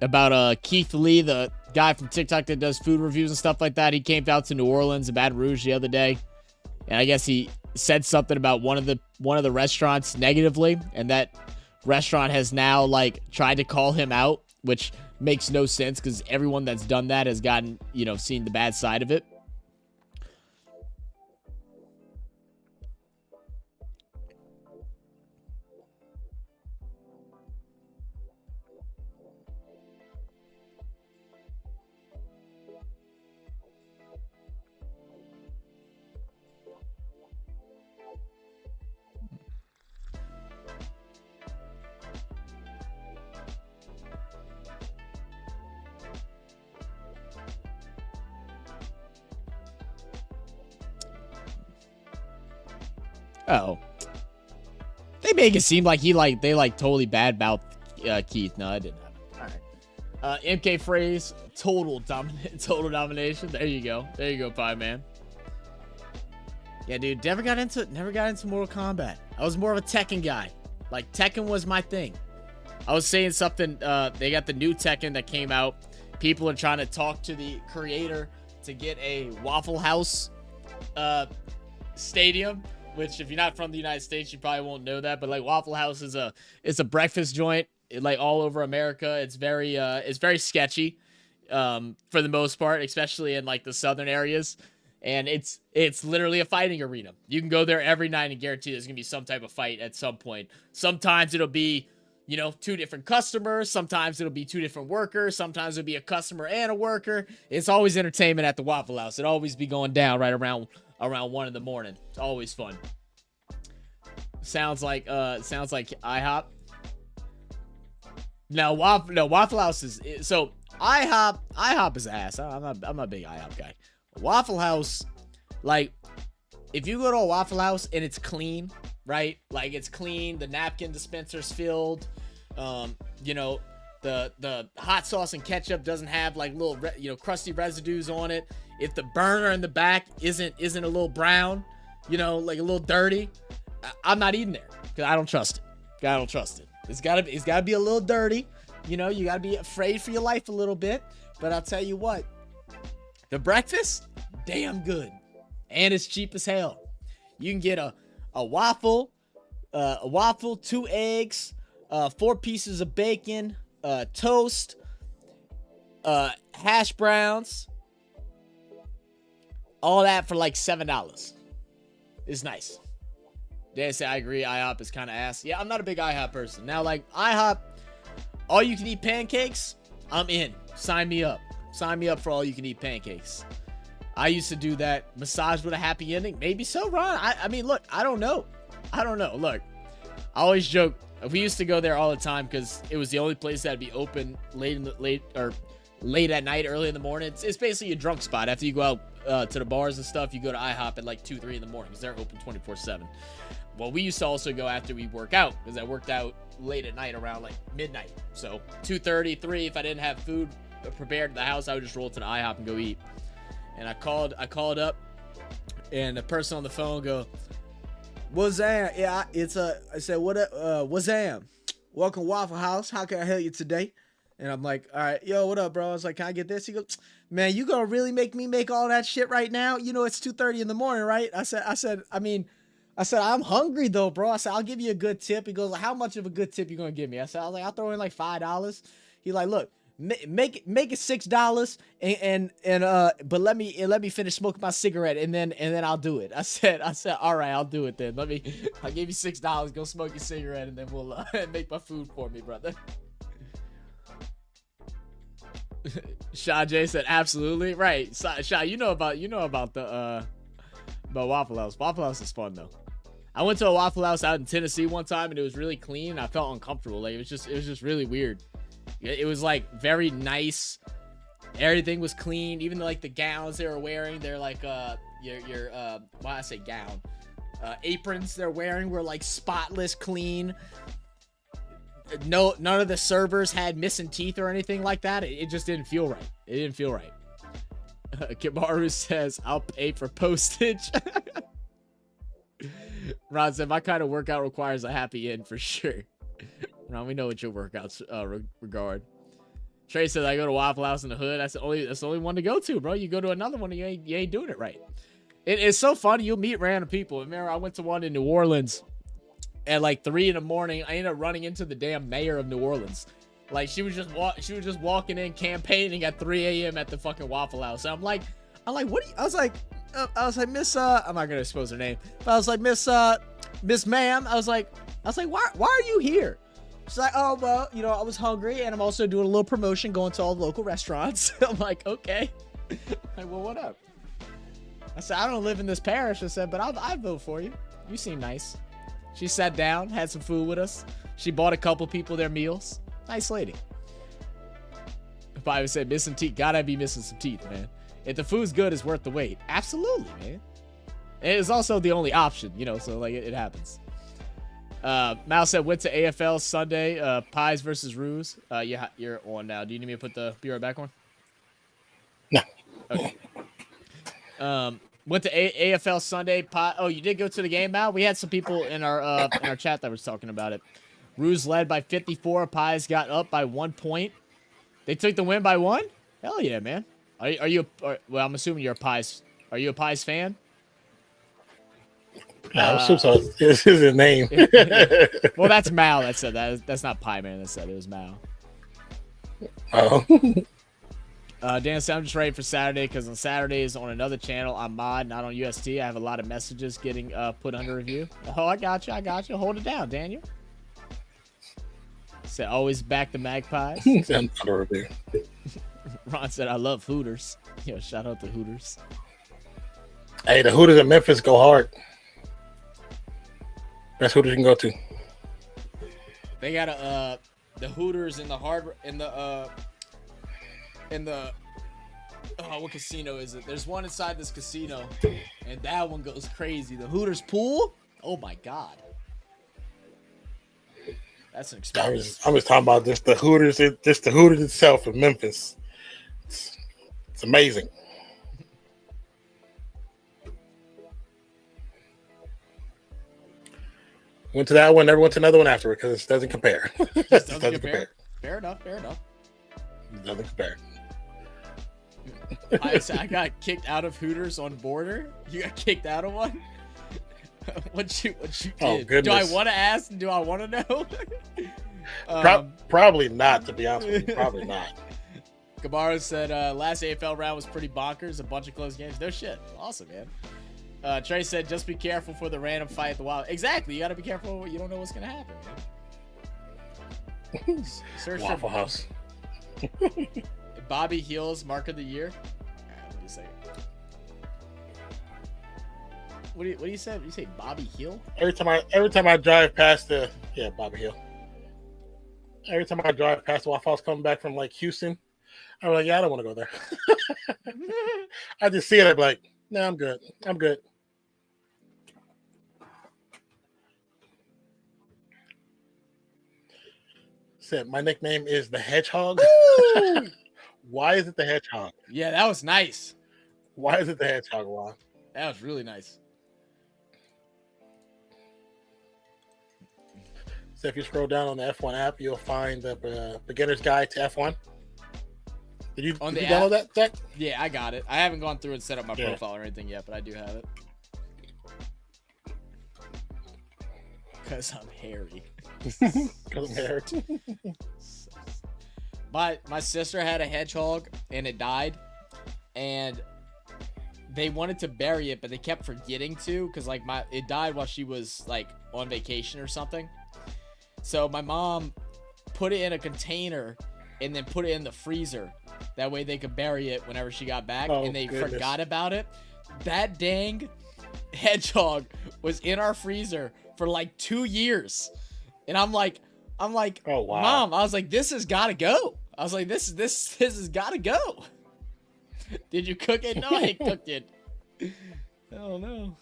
Speaker 1: about Keith Lee, the guy from TikTok that does food reviews and stuff like that. He came out to New Orleans and Baton Rouge the other day, and I guess he said something about one of the restaurants negatively, and that restaurant has now like tried to call him out, which makes no sense because everyone that's done that has gotten, you know, seen the bad side of it. Oh, they make it seem like they totally badmouthed Keith. No, I didn't happen. All right. MK phrase total domination. There you go, Pie Man. Yeah, dude, never got into Mortal Kombat. I was more of a Tekken guy. Like Tekken was my thing. I was saying something. They got the new Tekken that came out. People are trying to talk to the creator to get a Waffle House stadium. Which, if you're not from the United States, you probably won't know that. But like Waffle House is a breakfast joint, like all over America. It's very sketchy, for the most part, especially in like the southern areas. And it's literally a fighting arena. You can go there every night and guarantee there's gonna be some type of fight at some point. Sometimes it'll be, you know, 2 different customers. Sometimes it'll be 2 different workers. Sometimes it'll be a customer and a worker. It's always entertainment at the Waffle House. It'll always be going down right around 1 in the morning. It's always fun. Sounds like IHOP. No, Waffle House is so IHOP is ass. I'm not a big IHOP guy. Waffle House, like, if you go to a Waffle House and it's clean, right? Like it's clean, the napkin dispenser's filled, you know, the hot sauce and ketchup doesn't have like little crusty residues on it. If the burner in the back isn't a little brown, you know, like a little dirty, I'm not eating there because I don't trust it. I don't trust it. It's gotta be a little dirty. You know, you gotta be afraid for your life a little bit. But I'll tell you what, the breakfast, damn good, and it's cheap as hell. You can get a waffle, 2 eggs, 4 pieces of bacon, toast, hash browns. All that for like $7. It's nice. They say I agree. IHOP is kind of ass. Yeah, I'm not a big IHOP person. Now, like IHOP, all you can eat pancakes, I'm in. Sign me up. Sign me up for all you can eat pancakes. I used to do that. Massage with a happy ending. Maybe so, Ron. I mean, look, I don't know. Look, I always joke. We used to go there all the time because it was the only place that'd be open late at night, early in the morning. It's basically a drunk spot. After you go out to the bars and stuff, you go to IHOP at like 2-3 in the morning because they're open 24/7. Well, we used to also go after we work out because I worked out late at night around like midnight. So 2:30, 3. If I didn't have food prepared at the house, I would just roll to the IHOP and go eat. And I called up, and the person on the phone go, "What's that? Yeah, I said, what's that? Welcome Waffle House. How can I help you today?" And I'm like, "All right, yo, what up, bro?" I was like, "Can I get this?" He goes, "Man, you gonna really make me make all that shit right now? You know it's 2:30 in the morning, right?" I said, "I'm hungry though, bro." I said, "I'll give you a good tip." He goes, "How much of a good tip you gonna give me?" I was like, "I'll throw in like $5." He like, "Look, make it $6 but let me finish smoking my cigarette and then I'll do it." I said, "All right, I'll do it then. I'll give you $6. Go smoke your cigarette and then we'll make my food for me, brother." Shaw J said, "Absolutely right." Shaw, you know about the about Waffle House. Waffle House is fun though. I went to a Waffle House out in Tennessee one time and it was really clean. I felt uncomfortable. Like it was just really weird. It was like very nice. Everything was clean. Even like the gowns they were wearing, they're like why I say gown. aprons they're wearing were like spotless clean. No, none of the servers had missing teeth or anything like that. It just didn't feel right. It didn't feel right. Kimaru says, I'll pay for postage. Ron said, my kind of workout requires a happy end for sure. Ron, we know what your workouts regard. Trey says, I go to Waffle House in the hood. That's the only one to go to, bro. You go to another one, you ain't doing it right. It's so funny. You'll meet random people. Remember, I went to one in New Orleans at like 3 a.m. I ended up running into the damn mayor of New Orleans. Like, she was just walking in campaigning at 3 a.m. at the fucking Waffle House. And I'm like, what do you, I was like, Miss, I'm not gonna expose her name, but I was like, Miss Ma'am, I was like, why are you here? She's like, oh, well, you know, I was hungry and I'm also doing a little promotion going to all the local restaurants. I'm like, okay. Like, well, what up? I said, I don't live in this parish. I said, but I'll vote for you. You seem nice. She sat down, had some food with us. She bought a couple people their meals. Nice lady. If I said missing teeth, gotta be missing some teeth, man. If the food's good, it's worth the wait. Absolutely, man. It's also the only option, you know, so like it happens. Mal said, went to AFL Sunday, Pies versus Ruse. Yeah, you're on now. Do you need me to put the Be Right Back on?
Speaker 2: No.
Speaker 1: Okay. Went to AFL Sunday. Oh, you did go to the game, Mal? We had some people in our chat that was talking about it. Ruse led by 54. Pies got up by 1 point. They took the win by 1? Hell yeah, man. Are you? Well, I'm assuming you're a Pies. Are you a Pies fan?
Speaker 2: No, this is his name.
Speaker 1: Well, that's Mal that said that. That's not Pie Man that said it. It was Mal.
Speaker 2: Oh.
Speaker 1: Dan said, I'm just ready for Saturday because on Saturdays on another channel, I'm mod, not on UST. I have a lot of messages getting put under review. Oh, I got you. Hold it down, Daniel. Said, always back the Magpies.
Speaker 2: I'm under review.
Speaker 1: Ron said, I love Hooters. Yo, shout out to Hooters.
Speaker 2: Hey, the Hooters in Memphis go hard. Best Hooters you can go to.
Speaker 1: They got the Hooters in the what casino is it? There's one inside this casino, and that one goes crazy. The Hooters pool? Oh my god. That's an experience.
Speaker 2: I was talking about just the Hooters itself in Memphis. It's amazing. Went to that one, never went to another one afterward because it doesn't compare.
Speaker 1: It doesn't compare. Fair enough.
Speaker 2: It doesn't compare.
Speaker 1: I got kicked out of Hooters on Border. You got kicked out of one? What you did?
Speaker 2: Oh, goodness.
Speaker 1: Do I want to ask? Do I want to know?
Speaker 2: Probably not, to be honest with you. Probably not.
Speaker 1: Gamara said last AFL round was pretty bonkers. A bunch of close games. No shit. Awesome, man. Trey said, just be careful for the random fight at the Wild. Exactly. You got to be careful. You don't know what's going to happen, man. Search
Speaker 2: Waffle House.
Speaker 1: Bobby Heels Mark of the Year. Let me say. What do you say? You say Bobby Hill?
Speaker 2: Every time I drive past Bobby Hill. Every time I drive past the Waffle House coming back from like Houston, I'm like, yeah, I don't want to go there. I just see it. I'm like, no, I'm good. Said my nickname is the Hedgehog. Why is it the Hedgehog?
Speaker 1: Yeah, that was nice.
Speaker 2: Why is it the Hedgehog, Juan?
Speaker 1: That was really nice.
Speaker 2: So if you scroll down on the F1 app, you'll find the beginner's guide to F1. Did you download that, Zach?
Speaker 1: Yeah, I got it. I haven't gone through and set up my profile or anything yet, but I do have it. Because I'm hairy. My sister had a hedgehog and it died, and they wanted to bury it, but they kept forgetting to because like it died while she was like on vacation or something. So my mom put it in a container and then put it in the freezer. That way they could bury it whenever she got back, and they forgot about it. That dang hedgehog was in our freezer for like 2 years. And I'm like, oh wow, Mom, I was like, this has got to go. I was like, this has got to go. Did you cook it? No, I ain't cooked it. Oh no.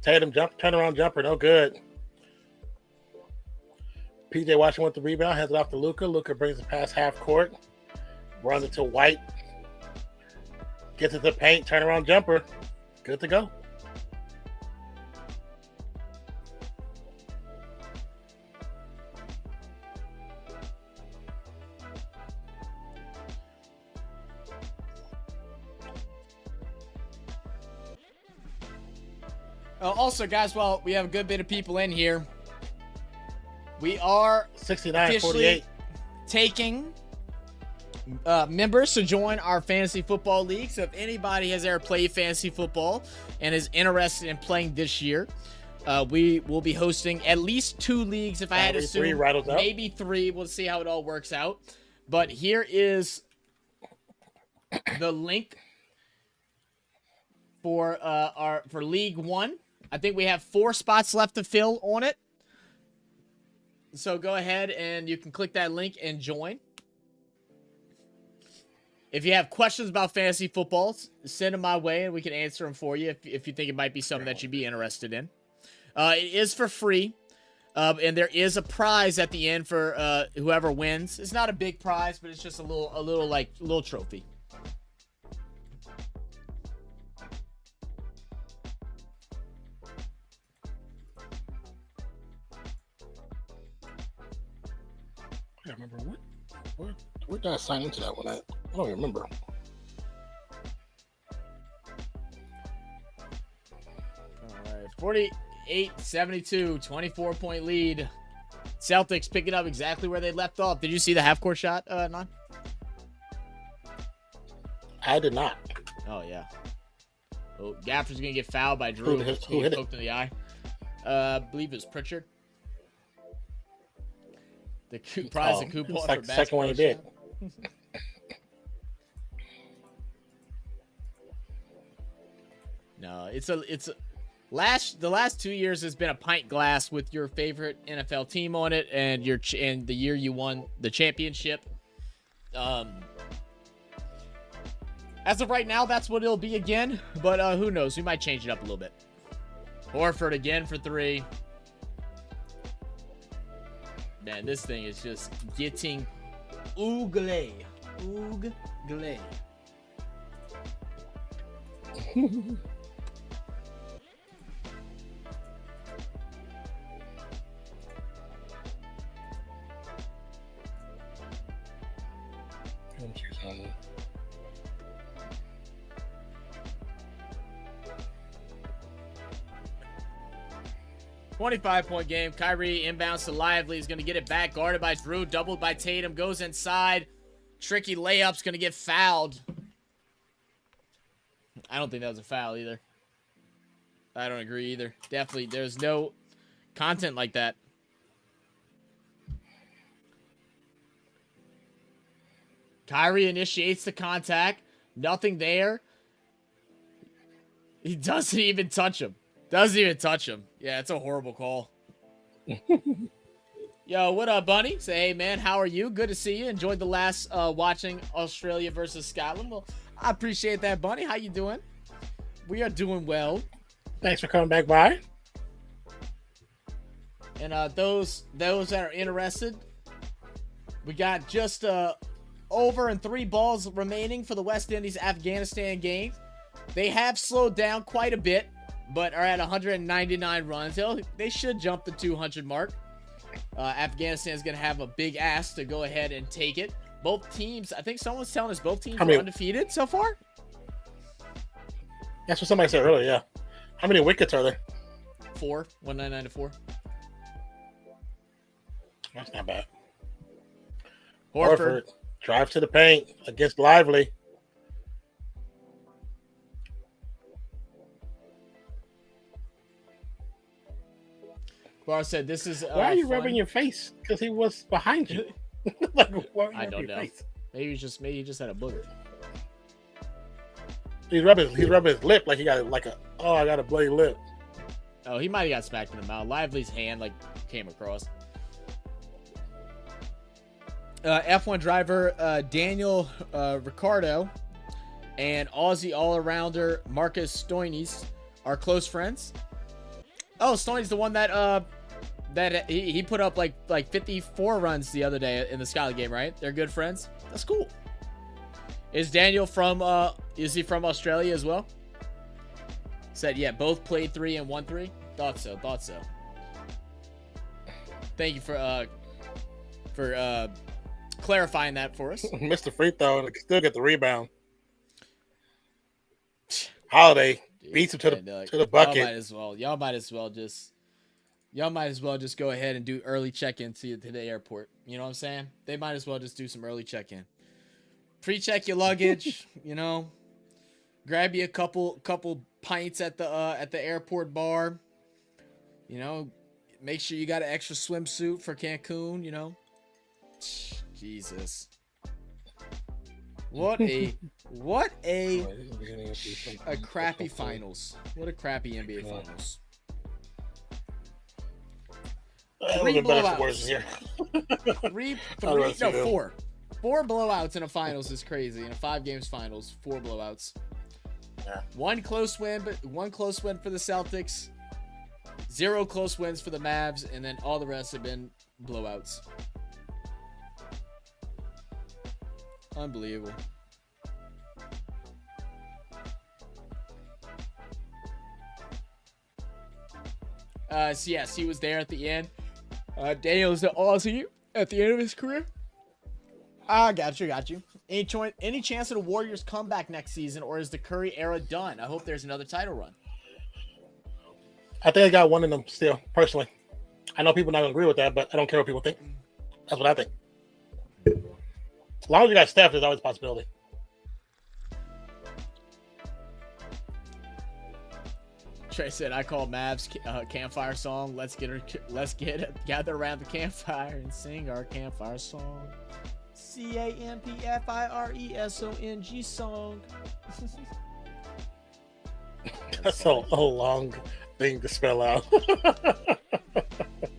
Speaker 2: Tatum turnaround jumper, no good. PJ Washington with the rebound, hands it off to Luka. Luka brings it past half court, runs it to White, gets it to the paint, turnaround jumper, good to go.
Speaker 1: Also, guys, while we have a good bit of people in here, we are
Speaker 2: 69-48
Speaker 1: taking members to join our fantasy football league. So if anybody has ever played fantasy football and is interested in playing this year, we will be hosting at least 2 leagues. If I had to assume, maybe 3. We'll see how it all works out. But here is the link for for League 1. I think we have 4 spots left to fill on it. So go ahead and you can click that link and join. If you have questions about fantasy football, send them my way and we can answer them for you if you think it might be something that you'd be interested in. It is for free. And there is a prize at the end for whoever wins. It's not a big prize, but it's just a little trophy.
Speaker 2: I remember where did I sign into that one at? I don't remember.
Speaker 1: All right, 48-72, 24-point lead. Celtics picking up exactly where they left off. Did you see the half-court shot, Non?
Speaker 2: I did not.
Speaker 1: Oh, yeah. Oh, Gafford's going to get fouled by Drew.
Speaker 2: Who hit it?
Speaker 1: Poked in the eye. I believe it was Pritchard. The prize and coupon
Speaker 2: it's like
Speaker 1: for
Speaker 2: the second one he did.
Speaker 1: No, the last 2 years has been a pint glass with your favorite NFL team on it, and the year you won the championship. As of right now, that's what it'll be again. But who knows? We might change it up a little bit. Horford again for 3. Man, this thing is just getting oogle. Oogle. $25-point game. Kyrie inbounds to Lively. He's going to get it back. Guarded by Drew. Doubled by Tatum. Goes inside. Tricky layup's going to get fouled. I don't think that was a foul either. I don't agree either. Definitely, there's no content like that. Kyrie initiates the contact. Nothing there. He doesn't even touch him. Yeah, it's a horrible call. Yo, what up, Bunny? Say, hey, man, how are you? Good to see you. Enjoyed the last watching Australia versus Scotland. Well, I appreciate that, Bunny. How you doing? We are doing well.
Speaker 2: Thanks for coming back by.
Speaker 1: And those that are interested, we got just over and 3 balls remaining for the West Indies-Afghanistan game. They have slowed down quite a bit, but are at 199 runs. They should jump the 200 mark. Afghanistan is going to have a big ask to go ahead and take it. Both teams, I think someone's telling us both teams are undefeated so far.
Speaker 2: That's what somebody said earlier, yeah. How many wickets are there?
Speaker 1: 4, 199 to 4.
Speaker 2: That's not bad.
Speaker 1: Horford
Speaker 2: drive to the paint against Lively.
Speaker 1: Bar said this is
Speaker 2: why are you rubbing your face? Because he was behind you. Like,
Speaker 1: I don't know. Maybe he just had a booger.
Speaker 2: He's rubbing his lip like he got I got a bloody lip.
Speaker 1: Oh, he might have got smacked in the mouth. Lively's hand came across. F1 driver Daniel Ricciardo and Aussie all-arounder Marcus Stoinis are close friends. Oh, Stoney's the one that he put up like 54 runs the other day in the Sky League game, right? They're good friends. That's cool. Is Daniel from is he from Australia as well? Said yeah, both played 3 and 1-3. Thought so. Thank you for clarifying that for us.
Speaker 2: Mr. Free Throw and still get the rebound. Holiday beats him to the bucket.
Speaker 1: Y'all might as well just go ahead and do early check-in to the airport. You know what I'm saying? They might as well just do some early check-in. Pre-check your luggage, you know. Grab you a couple pints at the airport bar. You know, make sure you got an extra swimsuit for Cancun, you know. Jesus. What a crappy finals. What a crappy NBA finals. Three blowouts. Four blowouts in a finals is crazy. In a 5 games finals, 4 blowouts.
Speaker 2: Yeah.
Speaker 1: One close win for the Celtics. 0 close wins for the Mavs, and then all the rest have been blowouts. Unbelievable. So yes, he was there at the end. Daniel's the Aussie at the end of his career. Got you. Any chance of the Warriors come back next season, or is the Curry era done? I hope there's another title run.
Speaker 2: I think I got one in them still, personally. I know people not gonna agree with that, but I don't care what people think. That's what I think. As long as you got Steph, there's always a possibility.
Speaker 1: Trey said, "I call Mavs campfire song. Let's gather around the campfire and sing our campfire song. CAMPFIRESONG song."
Speaker 2: That's a long thing to spell out.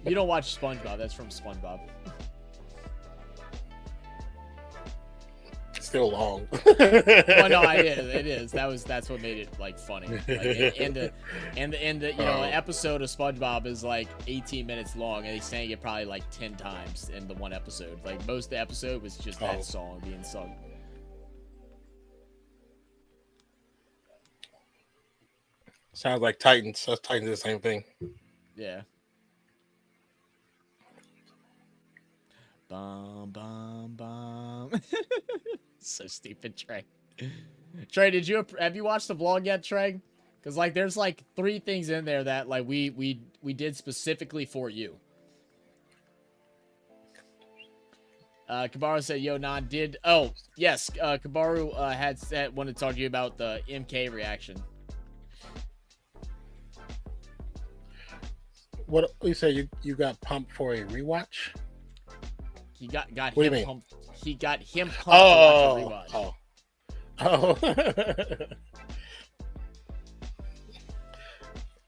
Speaker 1: You don't watch SpongeBob. That's from SpongeBob.
Speaker 2: Still long.
Speaker 1: Well, no, it is. That's what made it like funny. Like, and the episode of SpongeBob is like 18 minutes long, and he sang it probably like 10 times in the one episode. Like most of the episode was just that song being sung.
Speaker 2: Sounds like Titans. Us Titans are the same thing.
Speaker 1: Yeah. Bum bum bum. So stupid, Trey. Trey, have you watched the vlog yet, Trey? Because like there's like 3 things in there that like we did specifically for you. Kabaru said, "Yo, Non did." Oh yes, Kabaru wanted to talk to you about the MK reaction.
Speaker 2: What you say? You got pumped for a rewatch?
Speaker 1: He got
Speaker 2: what
Speaker 1: him
Speaker 2: do you mean?
Speaker 1: pumped. He got him pumped to watch a rewatch.
Speaker 2: Oh.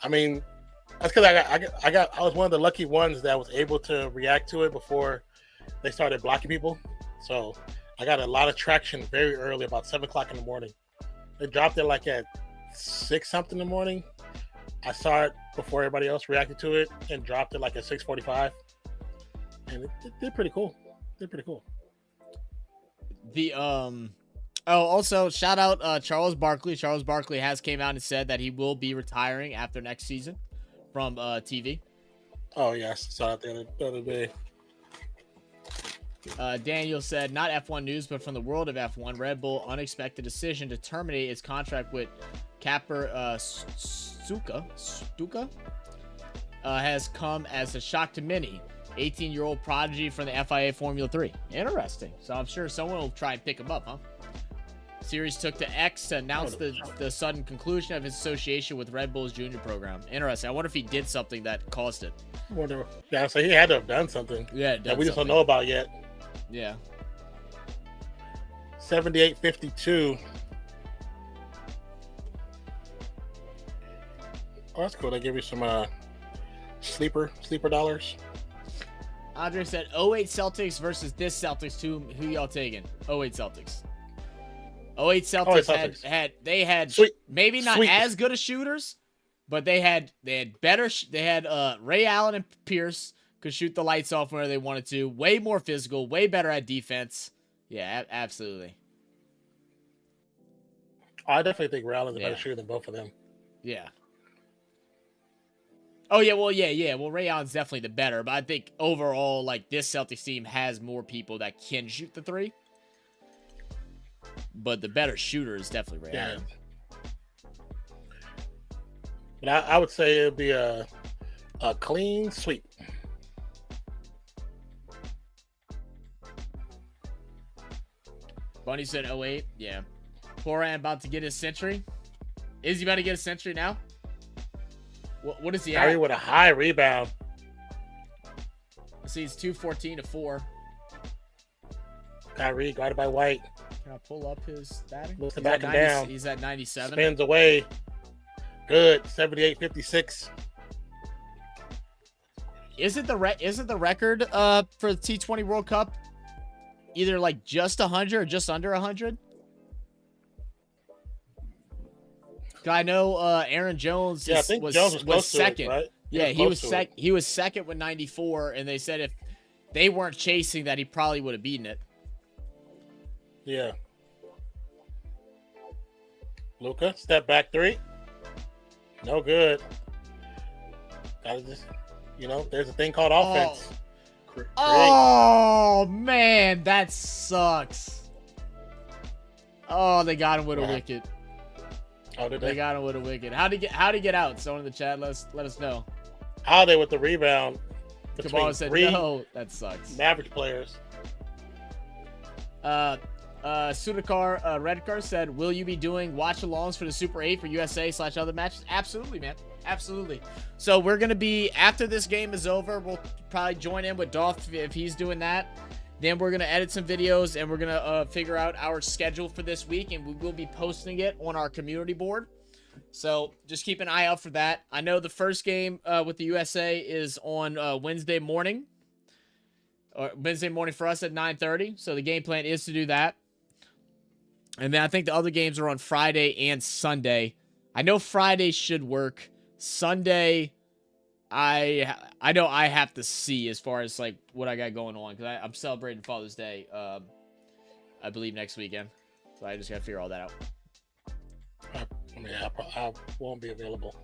Speaker 2: I mean, that's because I was one of the lucky ones that was able to react to it before they started blocking people. So I got a lot of traction very early, about 7:00 in the morning. They dropped it like at 6 something in the morning. I saw it before everybody else reacted to it and dropped it like at 6:45. And it did pretty cool.
Speaker 1: Also shout out Charles Barkley. Charles Barkley has came out and said that he will be retiring after next season from TV.
Speaker 2: Oh yes, saw it the other day.
Speaker 1: Daniel said, not F1 news, but from the world of F1, Red Bull unexpected decision to terminate its contract with Kapper Stuka has come as a shock to many. 18-year-old prodigy from the FIA Formula 3. Interesting. So I'm sure someone will try and pick him up, huh? Series took to X to announce the sudden conclusion of his association with Red Bull's junior program. Interesting. I wonder if he did something that caused it.
Speaker 2: Yeah, so he had to have done something.
Speaker 1: Yeah,
Speaker 2: that we just don't know about yet.
Speaker 1: Yeah.
Speaker 2: 78.52. Oh, that's cool. They give you some sleeper dollars.
Speaker 1: Andre said 08 Celtics versus this Celtics team. Who y'all taking? 08 Celtics. 08 Celtics had Sweet. Maybe not as good as shooters, But they had better. They had Ray Allen and Pierce could shoot the lights off where they wanted to. Way more physical. Way better at defense. Yeah, absolutely.
Speaker 2: I definitely think Ray Allen's a better shooter than both of them.
Speaker 1: Yeah. Oh yeah, well Ray Allen's definitely the better, but I think overall, like, this Celtics team has more people that can shoot the three. But the better shooter is definitely Ray Allen.
Speaker 2: But I would say it'd be a clean sweep.
Speaker 1: Bunny said 08. Yeah. Poran about to get his century. Is he about to get a century now? What is he
Speaker 2: Kyrie
Speaker 1: at?
Speaker 2: with a high rebound.
Speaker 1: See, it's 214 to 4.
Speaker 2: Kyrie guarded by White.
Speaker 1: Can I pull up his stat?
Speaker 2: Looks back and down.
Speaker 1: He's at 97.
Speaker 2: Spins away. Good. 78-56.
Speaker 1: Isn't the record for the T20 World Cup either like just 100 or just under 100? I know Aaron Jones
Speaker 2: I think
Speaker 1: was second.
Speaker 2: Right?
Speaker 1: Yeah, he was second with 94, and they said if they weren't chasing that, he probably would have beaten it.
Speaker 2: Yeah. Luka, step back three. No good. Gotta just, there's a thing called offense.
Speaker 1: Oh man, that sucks. Oh, they got him with a wicket.
Speaker 2: Oh, did
Speaker 1: they got him with a wicket. How'd he get out? Someone in the chat, let us know.
Speaker 2: How they with the rebound?
Speaker 1: Kabbalah said no. That sucks.
Speaker 2: Mavericks players.
Speaker 1: Sudakar Redcar said, "Will you be doing watch-alongs for the Super 8 for USA/other matches?" Absolutely, man. Absolutely. So we're gonna be, after this game is over, we'll probably join in with Dolph if he's doing that. Then we're going to edit some videos, and we're going to figure out our schedule for this week, and we will be posting it on our community board. So just keep an eye out for that. I know the first game with the USA is on Wednesday morning. Or Wednesday morning for us at 9:30. So the game plan is to do that. And then I think the other games are on Friday and Sunday. I know Friday should work. Sunday, I know I have to see as far as like what I got going on, because I'm celebrating Father's Day, I believe next weekend, so I just gotta figure all that out.
Speaker 2: I won't be available.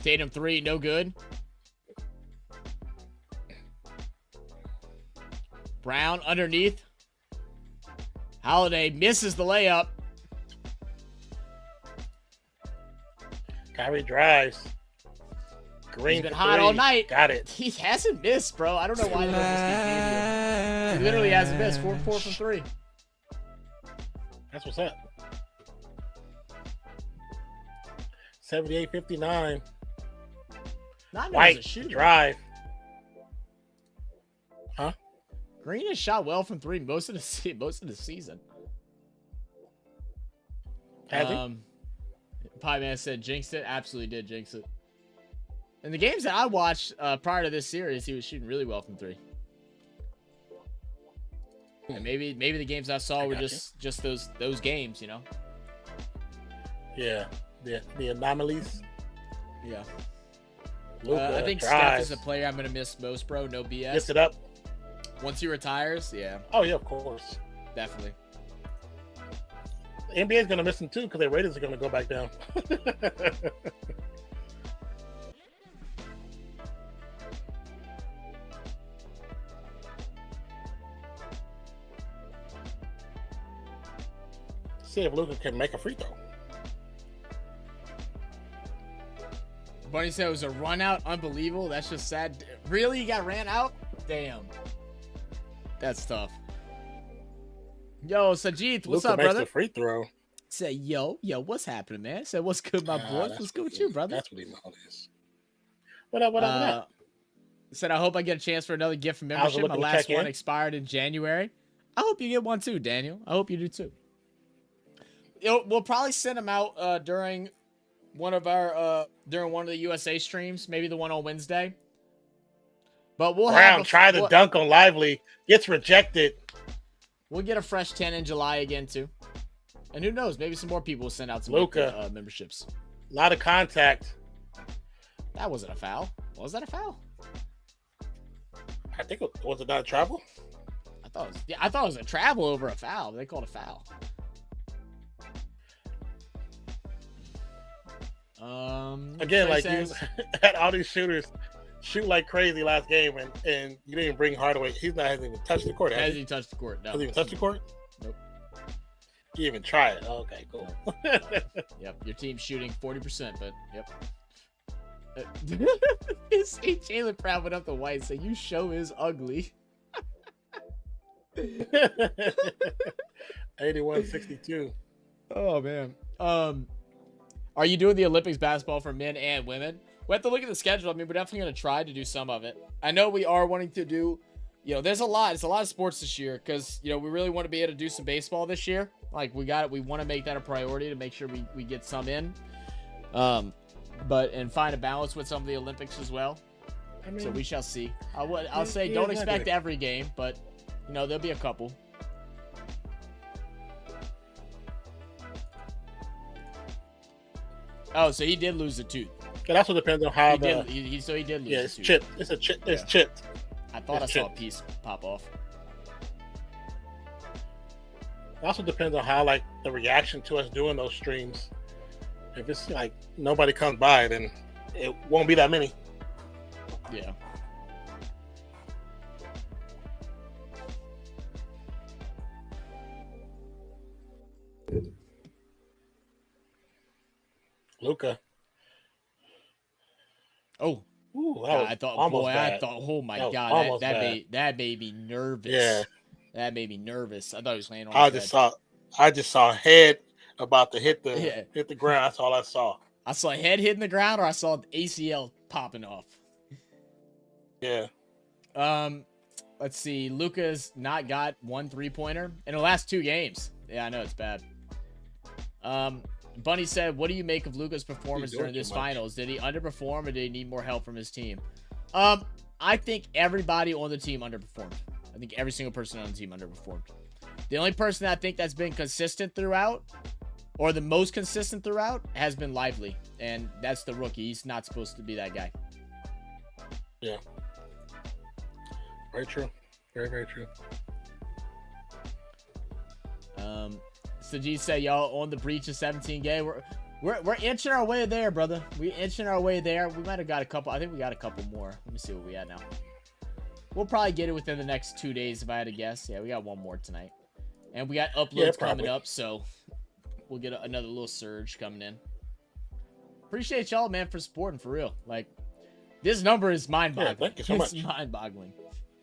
Speaker 1: Tatum 3, no good. Brown underneath. Holiday misses the layup.
Speaker 2: Kyrie drives. Green.
Speaker 1: He's been hot all night.
Speaker 2: Got it.
Speaker 1: He hasn't missed, bro. I don't know why he doesn't miss. He literally hasn't missed. 4 from 3.
Speaker 2: That's what's up. 78-59. White drive. Huh?
Speaker 1: Green has shot well from 3 most of the season.
Speaker 2: Has he?
Speaker 1: Pie Man said jinxed it. Absolutely did jinx it. In the games that I watched prior to this series, he was shooting really well from 3. And maybe the games I saw were just those games,
Speaker 2: Yeah, the anomalies.
Speaker 1: Yeah.
Speaker 2: Luka
Speaker 1: I think Steph is the player I'm gonna miss most, bro. No BS.
Speaker 2: Gets it up.
Speaker 1: Once he retires, yeah.
Speaker 2: Oh yeah, of course.
Speaker 1: Definitely.
Speaker 2: The NBA is gonna miss him too, because their ratings are gonna go back down. See if Luka can make a free throw.
Speaker 1: Bunny said it was a run out. Unbelievable. That's just sad. Really? You got ran out? Damn. That's tough. Yo, Sajid, what's up, brother?
Speaker 2: Luka makes the free throw.
Speaker 1: Say, yo, what's happening, man? Said, what's good, my boy? What's good with you, brother?
Speaker 2: That's what he knows. What up?
Speaker 1: Said, I hope I get a chance for another gift from membership. My last one expired in January. I hope you get one too, Daniel. I hope you do too. We'll probably send them out during one of the USA streams, maybe the one on Wednesday. But we'll
Speaker 2: try the dunk on Lively, gets rejected.
Speaker 1: We'll get a fresh 10 in July again too. And who knows? Maybe some more people will send out some
Speaker 2: Luka.
Speaker 1: Memberships.
Speaker 2: A lot of contact.
Speaker 1: That wasn't a foul. Was that a foul?
Speaker 2: I think was it not a travel?
Speaker 1: I thought it was a travel over a foul. They called a foul.
Speaker 2: Again, like you had all these shooters shoot like crazy last game, and you didn't bring Hardaway. He hasn't even touched the court.
Speaker 1: Hasn't even touched the court. No.
Speaker 2: Hasn't even touched the court.
Speaker 1: Nope.
Speaker 2: You even try it. Oh, okay, cool.
Speaker 1: Yep, your team's shooting 40%, but yep. See, Jalen Brown went up to White saying, "You show is ugly."
Speaker 2: 81-62.
Speaker 1: Oh man. Are you doing the Olympics basketball for men and women? We have to look at the schedule. I mean, we're definitely going to try to do some of it. I know we are wanting to do, there's a lot. It's a lot of sports this year because, we really want to be able to do some baseball this year. Like, we want to make that a priority to make sure we get some in. And find a balance with some of the Olympics as well. I mean, so we shall see. I'll say don't expect every game, but, there'll be a couple. Oh, so he did lose a tooth.
Speaker 2: It also depends on how
Speaker 1: he did lose.
Speaker 2: Yeah, it's
Speaker 1: a tooth.
Speaker 2: chipped. It's a chip. It's chipped.
Speaker 1: I thought I saw a piece pop off.
Speaker 2: It also depends on how the reaction to us doing those streams. If it's nobody comes by, then it won't be that many.
Speaker 1: Yeah.
Speaker 2: Luka.
Speaker 1: Oh.
Speaker 2: Ooh,
Speaker 1: I thought, oh my God, that made me nervous.
Speaker 2: Yeah.
Speaker 1: That made me nervous. I thought he was laying on his
Speaker 2: head. I just saw a head about to hit the ground. That's all I saw.
Speaker 1: I saw a head hitting the ground, or I saw the ACL popping off.
Speaker 2: Yeah.
Speaker 1: Let's see. Luka's not got 1 3-pointer in the last 2 games. Yeah, I know it's bad. Bunny said, "What do you make of Luka's performance during this finals? Did he underperform, or did he need more help from his team?" I think everybody on the team underperformed. I think every single person on the team underperformed. The only person that I think that's been consistent throughout, or the most consistent throughout, has been Lively, and that's the rookie. He's not supposed to be that guy.
Speaker 2: Yeah. Very true. Very, very true.
Speaker 1: Sajid said, "Y'all on the breach of 17 game. We're inching our way there, brother. We're inching our way there. We might have got a couple. I think we got a couple more. Let me see what we at now. We'll probably get it within the next 2 days if I had to guess. Yeah, we got 1 more tonight, and we got uploads coming up, so we'll get another little surge coming in. Appreciate y'all, man, for supporting, for real. Like, this number is mind-boggling.
Speaker 2: Yeah, thank you so much.
Speaker 1: It's mind-boggling.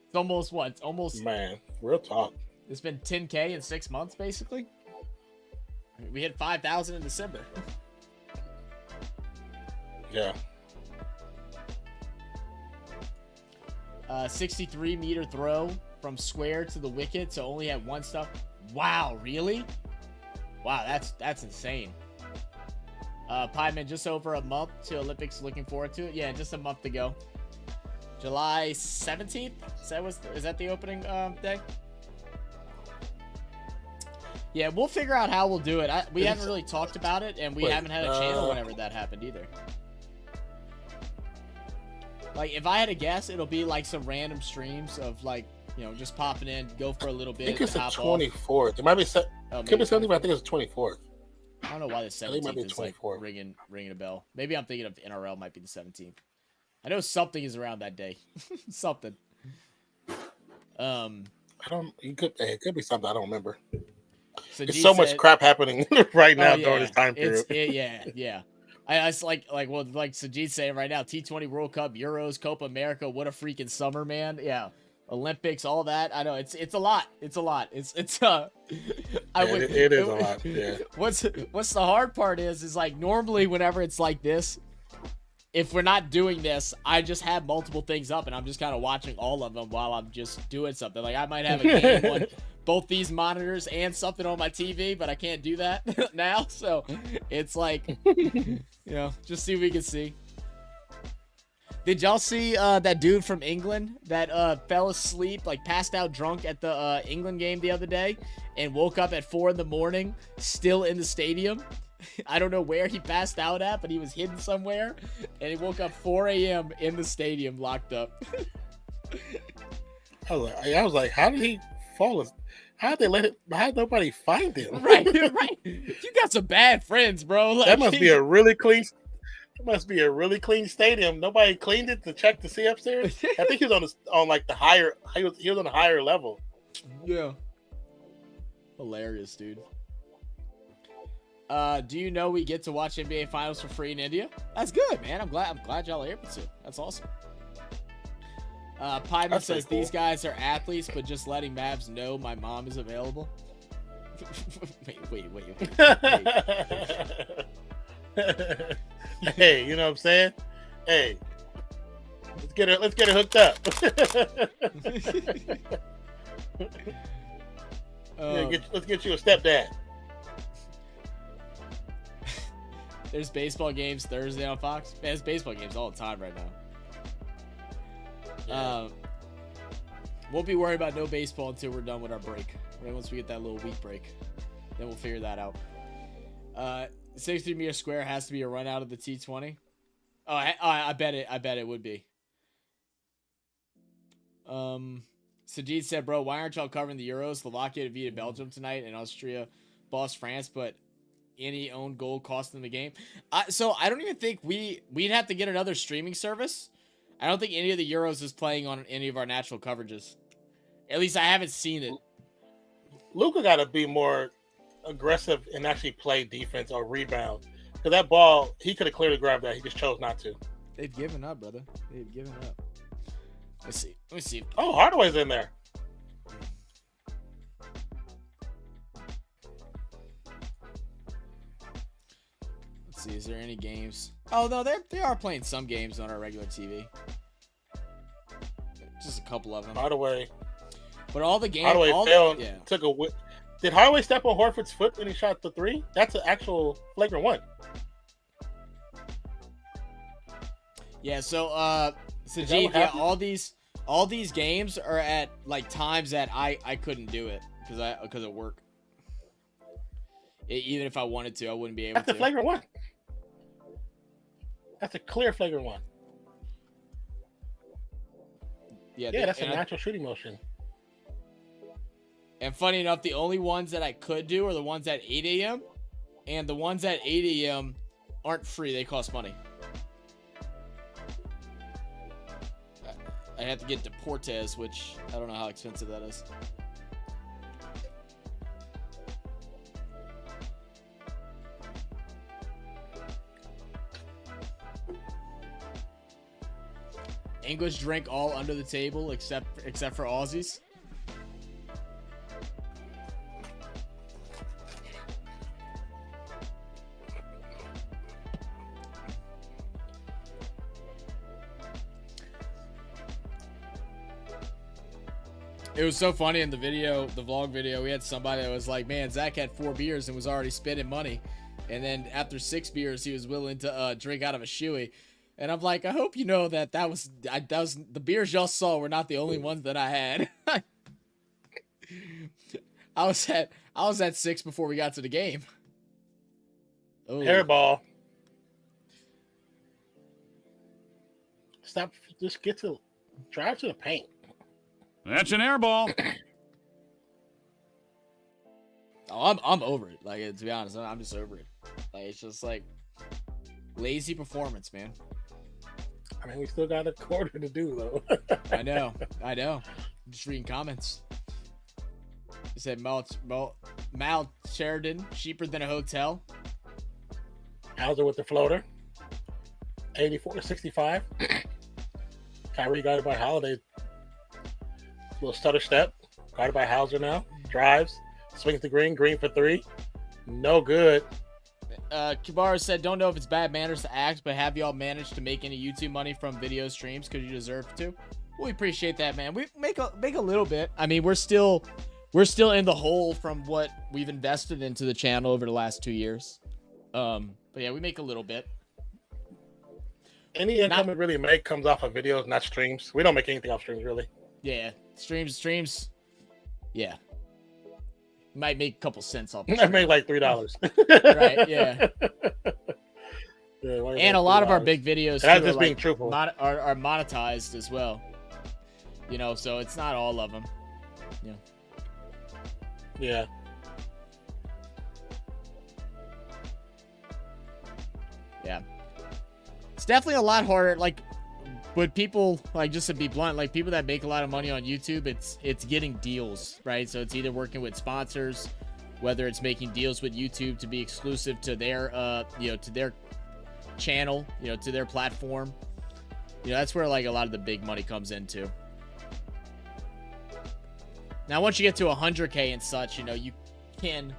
Speaker 1: It's almost what? It's almost,
Speaker 2: man, real talk.
Speaker 1: It's been 10K in 6 months, basically. I mean, we hit 5,000 in December.
Speaker 2: Yeah.
Speaker 1: 63-meter throw from square to the wicket, so only had 1 stop. Wow, really? Wow, that's insane. Pieman, just over a month to Olympics. Looking forward to it. Yeah, just a month to go. July 17th. Is that the opening day? Yeah, we'll figure out how we'll do it. We haven't really talked about it, and we haven't had a channel whenever that happened either. Like, if I had to guess, it'll be like some random streams of just popping in, go for a little bit.
Speaker 2: I think it's the 24th. It might be could be something, but I think it's the 24th.
Speaker 1: I don't know why the 17th is
Speaker 2: 24th.
Speaker 1: ringing a bell. Maybe I'm thinking of NRL might be the 17th. I know something is around that day. Something.
Speaker 2: It could be something I don't remember.
Speaker 1: So
Speaker 2: There's so much crap happening right now during this time period.
Speaker 1: Yeah. It's like Sajid's saying right now, T20 World Cup, Euros, Copa America, what a freaking summer, man. Yeah. Olympics, all that. I know it's a lot. It's a lot. It is a lot. Yeah. What's the hard part is like normally whenever it's like this, if we're not doing this, I just have multiple things up and I'm just kind of watching all of them while I'm just doing something. Like I might have a game on both these monitors and something on my TV, but I can't do that now. So it's like, just see what we can see. Did y'all see that dude from England that fell asleep, like passed out drunk at the England game the other day and woke up at 4 a.m, still in the stadium? I don't know where he passed out at, but he was hidden somewhere, and he woke up 4 a.m. in the stadium, locked up.
Speaker 2: I was like, how did he fall? How did they let it? How did nobody find him?
Speaker 1: Right. You got some bad friends, bro. Like,
Speaker 2: that must be a really clean. It must be a really clean stadium. Nobody cleaned it to check to see upstairs. I think he was on like the higher. He was on a higher level.
Speaker 1: Yeah. Hilarious, dude. Do you know we get to watch NBA Finals for free in India? That's good, man. I'm glad y'all are able to. That's awesome. Piedmont says cool. These guys are athletes, but just letting Mavs know my mom is available. wait.
Speaker 2: Hey, you know what I'm saying? Hey, let's get her hooked up. Let's get you a stepdad.
Speaker 1: There's baseball games Thursday on Fox. Man, there's baseball games all the time right now.
Speaker 2: Yeah.
Speaker 1: We'll be worried about no baseball until we're done with our break. Right, once we get that little week break, then we'll figure that out. 63-meter square has to be a run out of the T20. Oh, I bet it would be. Sajid said, bro, why aren't y'all covering the Euros? Slovakia defeated Belgium tonight, and Austria bossed France, but any own goal cost them the game. So I don't even think we'd have to get another streaming service. I don't think any of the Euros is playing on any of our natural coverages. At least I haven't seen it.
Speaker 2: Luka got to be more aggressive and actually play defense or rebound. Because that ball, he could have clearly grabbed that. He just chose not to.
Speaker 1: They've given up, brother. They've given up. Let me see.
Speaker 2: Oh, Hardaway's in there.
Speaker 1: Let's see. Is there any games? Oh, no, they are playing some games on our regular TV. Just a couple of them.
Speaker 2: Hardaway.
Speaker 1: But all the games.
Speaker 2: Hardaway fell. Yeah. Took a whip. Did Hardaway step on Horford's foot when he shot the three? That's an actual flagrant one.
Speaker 1: Yeah. So, Sajid, yeah, all these games are at like times that I couldn't do it because of work. Even if I wanted to, I wouldn't be able to.
Speaker 2: That's a flagrant one. That's a clear flagrant one. Yeah, that's a natural shooting motion.
Speaker 1: And funny enough, the only ones that I could do are the ones at 8 a.m. And the ones at 8 a.m. aren't free. They cost money. I have to get Deportes, which I don't know how expensive that is. English drink all under the table except for Aussies. It was so funny in the video, the vlog video, we had somebody that was like, man, Zach had 4 beers and was already spending money. And then after 6 beers, he was willing to drink out of a shoey. And I'm like, I hope you know that was the beers y'all saw were not the only ones that I had. I was at 6 before we got to the game.
Speaker 2: Ooh. Hairball. Stop. Just drive to the paint.
Speaker 3: That's an air ball.
Speaker 1: Oh, I'm over it. Like, to be honest, I'm just over it. Like, it's just like lazy performance, man.
Speaker 2: I mean, we still got a quarter to do, though.
Speaker 1: I know. Just reading comments. It said Mal Sheridan, cheaper than a hotel.
Speaker 2: Hauser with the floater. 84-65. Kyrie got it by Holiday. Little stutter step. Guarded by Hauser now. Drives. Swings the green for 3. No good.
Speaker 1: Kibar said, don't know if it's bad manners to act, but have y'all managed to make any YouTube money from video streams because you deserve to? We appreciate that, man. We make a little bit. I mean, we're still in the hole from what we've invested into the channel over the last 2 years. But yeah, we make a little bit.
Speaker 2: Any income we really make comes off of videos, not streams. We don't make anything off streams, really.
Speaker 1: Yeah, streams. Yeah, might make a couple cents off.
Speaker 2: I made like $3.
Speaker 1: Right? Yeah. And a lot of our big videos
Speaker 2: too just being truthful.
Speaker 1: Are monetized as well. You know, so it's not all of them. Yeah.
Speaker 2: Yeah.
Speaker 1: Yeah. It's definitely a lot harder. Like, with people, like, just to be blunt, like people that make a lot of money on YouTube, it's getting deals, right? So it's either working with sponsors, whether it's making deals with YouTube to be exclusive to their, to their channel, to their platform. That's where like a lot of the big money comes into. Now, once you get to 100K and such, you can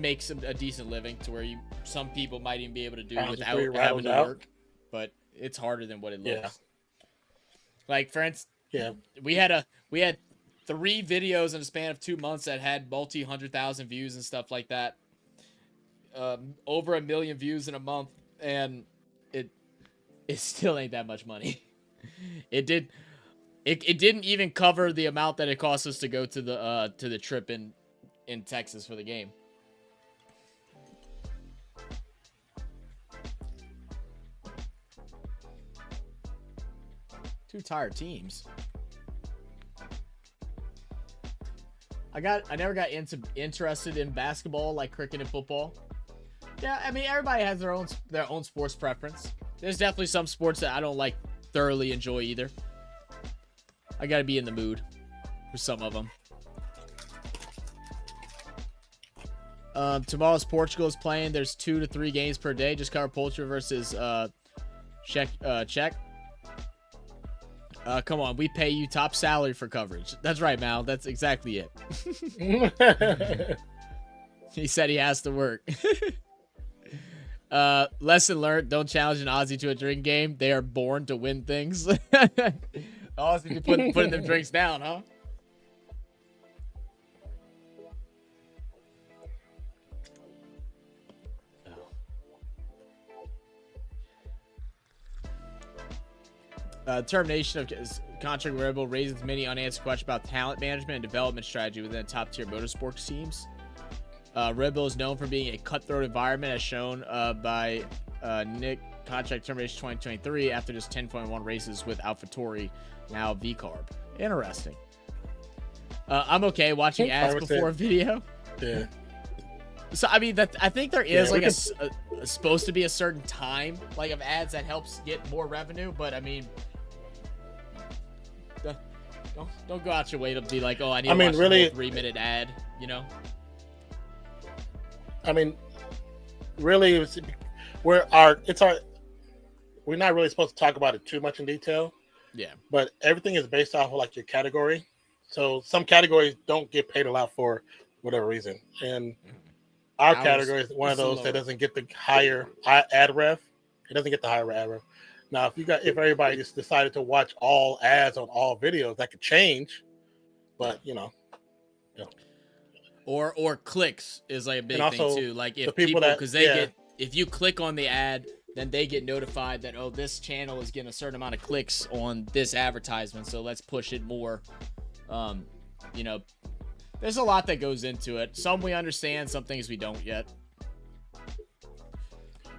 Speaker 1: make a decent living to where some people might even be able to do it without having to work, but it's harder than what it looks.
Speaker 2: Yeah.
Speaker 1: Like, for instance, we had 3 videos in a span of 2 months that had multi-100,000 views and stuff like that. Over 1 million views in a month, and it still ain't that much money. It didn't even cover the amount that it cost us to go to the trip in Texas for the game. Two tired teams. I never got interested in basketball like cricket and football. Yeah, I mean, everybody has their own sports preference. There's definitely some sports that I don't like thoroughly enjoy either. I gotta be in the mood for some of them. Tomorrow's Portugal is playing. There's 2 to 3 games per day. Just cover Portugal versus Czech. Come on, we pay you top salary for coverage. That's right, Mal. That's exactly it. He said he has to work. Lesson learned: don't challenge an Aussie to a drink game. They are born to win things. Aussie putting them drinks down, huh? Termination of contract with Red Bull raises many unanswered questions about talent management and development strategy within top-tier motorsports teams. Red Bull is known for being a cutthroat environment, as shown by Nick contract termination 2023 after just 10.1 races with AlphaTauri, now VCarb. Interesting. I'm okay watching ads before a video.
Speaker 2: Yeah.
Speaker 1: So I mean, I think there is a supposed to be a certain time like of ads that helps get more revenue, but I mean, don't go out your way to be like, oh, I need to watch a 3-minute ad,
Speaker 2: I mean, really, we're not really supposed to talk about it too much in detail.
Speaker 1: Yeah.
Speaker 2: But everything is based off of like your category. So some categories don't get paid a lot for whatever reason, and our category is one of those that doesn't get the higher ad rev. It doesn't get the higher ad rev. Now, if everybody just decided to watch all ads on all videos, that could change. But
Speaker 1: Or clicks is like a big thing too. Like if if you click on the ad, then they get notified that, oh, this channel is getting a certain amount of clicks on this advertisement, so let's push it more. There's a lot that goes into it. Some we understand, some things we don't yet.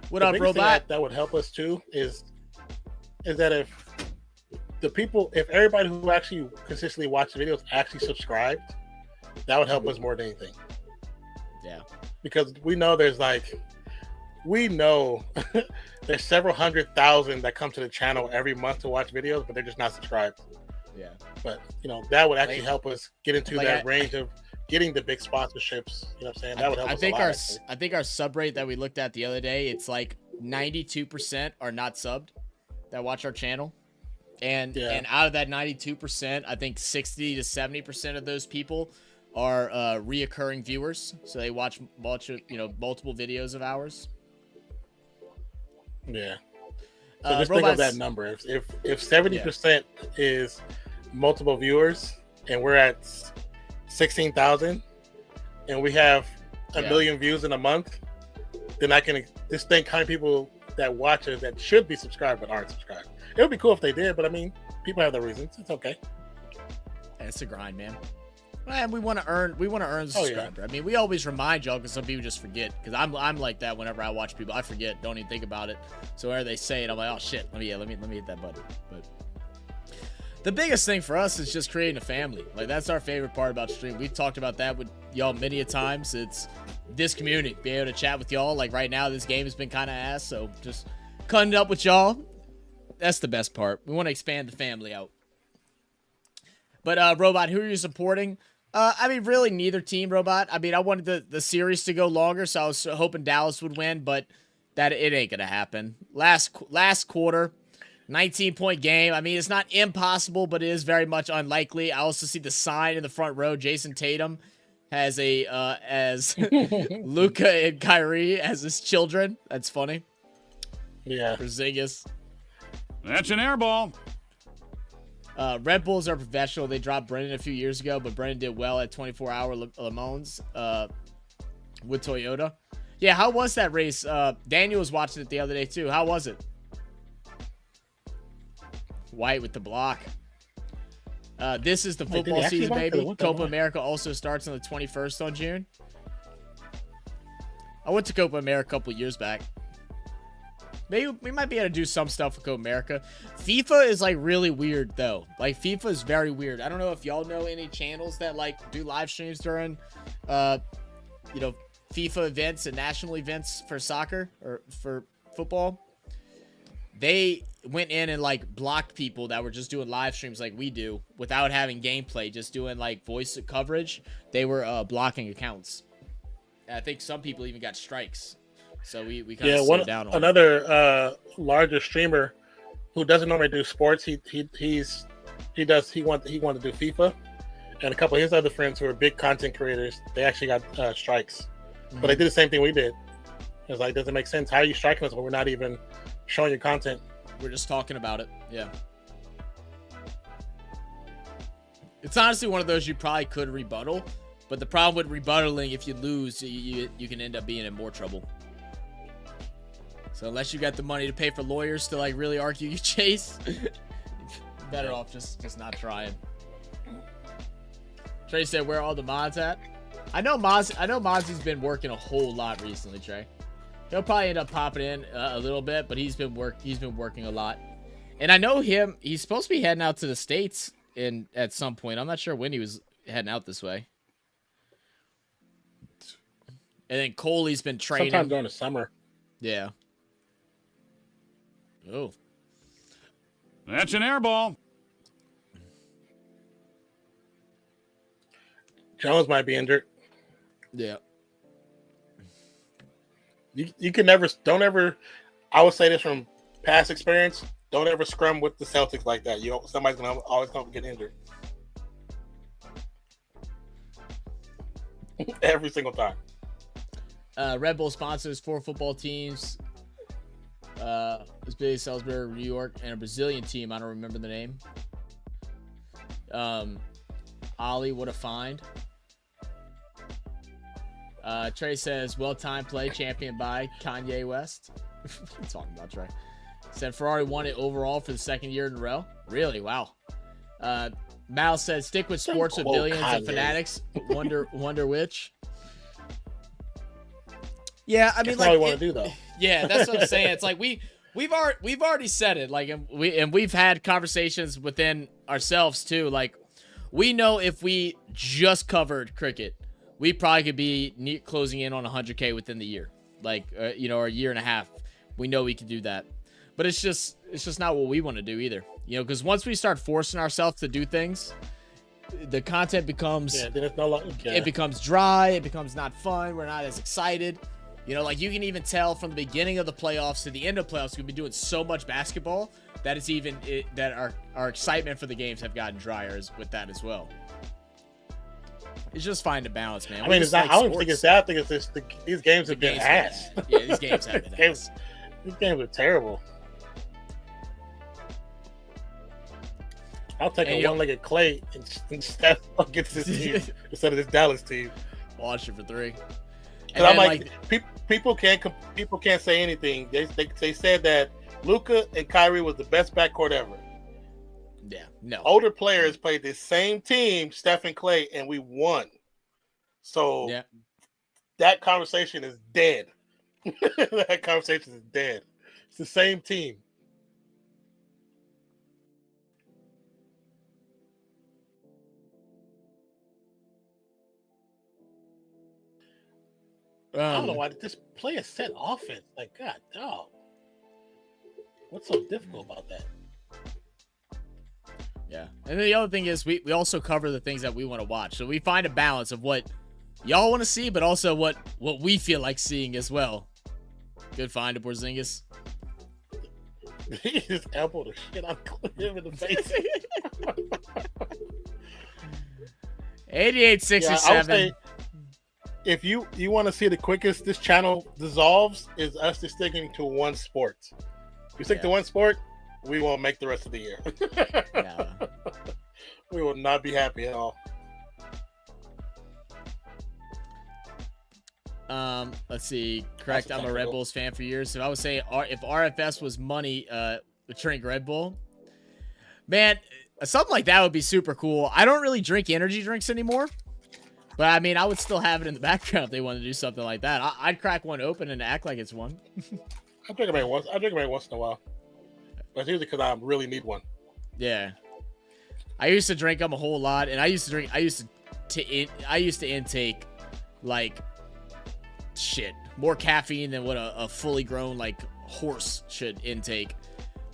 Speaker 1: What up, Robot?
Speaker 2: That would help us too is that if everybody who actually consistently watch the videos actually subscribed, that would help us more than anything.
Speaker 1: Yeah.
Speaker 2: Because we know there's several 100,000 that come to the channel every month to watch videos, but they're just not subscribed.
Speaker 1: Yeah.
Speaker 2: But, that would actually help us get into that range of getting the big sponsorships. You know what I'm saying? That would help us a lot.
Speaker 1: I think our sub rate that we looked at the other day, it's like 92% are not subbed that watch our channel. And out of that 92%, I think 60 to 70% of those people are reoccurring viewers. So they watch multiple videos of ours.
Speaker 2: Yeah. So just think of that number. If 70% is multiple viewers and we're at 16,000 and we have a million views in a month, then I can just think how many people that watch us that should be subscribed but aren't subscribed. It would be cool if they did, but I mean, people have their reasons. It's okay.
Speaker 1: It's a grind, man. And we want to earn subscriber.
Speaker 2: Yeah.
Speaker 1: I mean, we always remind y'all because some people just forget. Because I'm like that whenever I watch people. I forget, don't even think about it. So whenever they say it, I'm like, oh shit, let me hit that button. But the biggest thing for us is just creating a family. Like, that's our favorite part about stream. We've talked about that with y'all many a times. It's this community, being able to chat with y'all. Like right now, this game has been kind of ass, so just cutting it up with y'all. That's the best part. We want to expand the family out. But Robot, who are you supporting? I mean, really neither team, Robot. I mean, I wanted the series to go longer, so I was hoping Dallas would win, but that it ain't gonna happen. Last quarter, 19-point game. I mean, it's not impossible, but it is very much unlikely. I also see the sign in the front row. Jason Tatum has as Luka and Kyrie as his children. That's funny.
Speaker 2: Yeah.
Speaker 1: Porzingis.
Speaker 3: That's an air ball.
Speaker 1: Red Bulls are professional. They dropped Brendan a few years ago, but Brendan did well at 24-hour Le Mans with Toyota. Yeah, how was that race? Daniel was watching it the other day, too. How was it? White with the block. This is the football season, baby. Copa America also starts on the 21st on June. I went to Copa America a couple years back. Maybe we might be able to do some stuff with Copa America. FIFA is like really weird though. Like FIFA is very weird. I don't know if y'all know any channels that like do live streams during, FIFA events and national events for soccer or for football. They went in and like blocked people that were just doing live streams like we do without having gameplay, just doing like voice coverage. They were blocking accounts. And I think some people even got strikes. So we kind of slowed down on
Speaker 2: another larger streamer who doesn't normally do sports. He wanted to do FIFA, and a couple of his other friends who are big content creators, they actually got strikes. But they did the same thing we did. It's like, doesn't make sense. How are you striking us when we're not even showing your content?
Speaker 1: We're just talking about it. Yeah. It's honestly one of those you probably could rebuttal, but the problem with rebuttaling, if you lose, you can end up being in more trouble. So unless you got the money to pay for lawyers to like really argue your case, better off just not trying. Trey said, "Where are all the mods at?" I know Mozzie's been working a whole lot recently, Trey. He'll probably end up popping in a little bit, but he's been working a lot. And I know him. He's supposed to be heading out to the States at some point. I'm not sure when he was heading out this way. And then Coley's been training.
Speaker 2: Sometime during the summer.
Speaker 1: Yeah. Oh.
Speaker 3: That's an air ball.
Speaker 2: Jones might be injured.
Speaker 1: Yeah.
Speaker 2: You can never, don't ever, I would say this from past experience, don't ever scrum with the Celtics like that. Somebody's always going to get injured. Every single time.
Speaker 1: Red Bull sponsors 4 football teams. It's Billy Salisbury, New York, and a Brazilian team. I don't remember the name. Ollie, what a find. Trey says, well-timed play, championed by Kanye West. What are you talking about, Trey? Said Ferrari won it overall for the second year in a row. Really? Wow. Mal said, stick with sports with billions of fanatics. Wonder which. Yeah, I mean,
Speaker 2: that's what we want to do, though.
Speaker 1: Yeah, that's what I'm saying. It's like we've already said it. Like, and we've had conversations within ourselves too. Like, we know if we just covered cricket, we probably could be closing in on 100K within the year. Like, or a year and a half. We know we can do that, but it's just not what we want to do either. Because once we start forcing ourselves to do things, the content becomes
Speaker 2: then it's no longer,
Speaker 1: it becomes dry. It becomes not fun. We're not as excited. Like you can even tell from the beginning of the playoffs to the end of playoffs, we've been doing so much basketball that that our excitement for the games have gotten drier with that as well. It's just finding a balance, man.
Speaker 2: I mean, I don't think it's that. I think it's just these games have been ass.
Speaker 1: Yeah, these games have been ass.
Speaker 2: These games are terrible. I'll take a one-legged Clay instead against this team instead of this Dallas team.
Speaker 1: Watch it for 3.
Speaker 2: And I'm like, people people can't say anything. They said that Luka and Kyrie was the best backcourt ever.
Speaker 1: Yeah, no.
Speaker 2: Older players played the same team, Steph and Clay, and we won. So that conversation is dead. That conversation is dead. It's the same team. I don't know why this play a set offense. Like, God, dog. What's so difficult about that?
Speaker 1: Yeah. And then the other thing is we also cover the things that we want to watch. So we find a balance of what y'all want to see, but also what we feel like seeing as well. Good find of Porzingis.
Speaker 2: He just elbowed the shit out of him in the face.
Speaker 1: 88-67.
Speaker 2: If you want to see the quickest this channel dissolves, is us just sticking to one sport. If we stick to one sport, we won't make the rest of the year. We will not be happy at all.
Speaker 1: Let's see. Correct. I'm a Red Bulls fan for years. So I would say if RFS was money, drink Red Bull. Man, something like that would be super cool. I don't really drink energy drinks anymore. But I mean, I would still have it in the background if they wanted to do something like that. I'd crack one open and act like it's one.
Speaker 2: I drink it once in a while. But it's usually because I really need one.
Speaker 1: Yeah. I used to drink them a whole lot, and I used to intake like shit, more caffeine than what a fully grown like horse should intake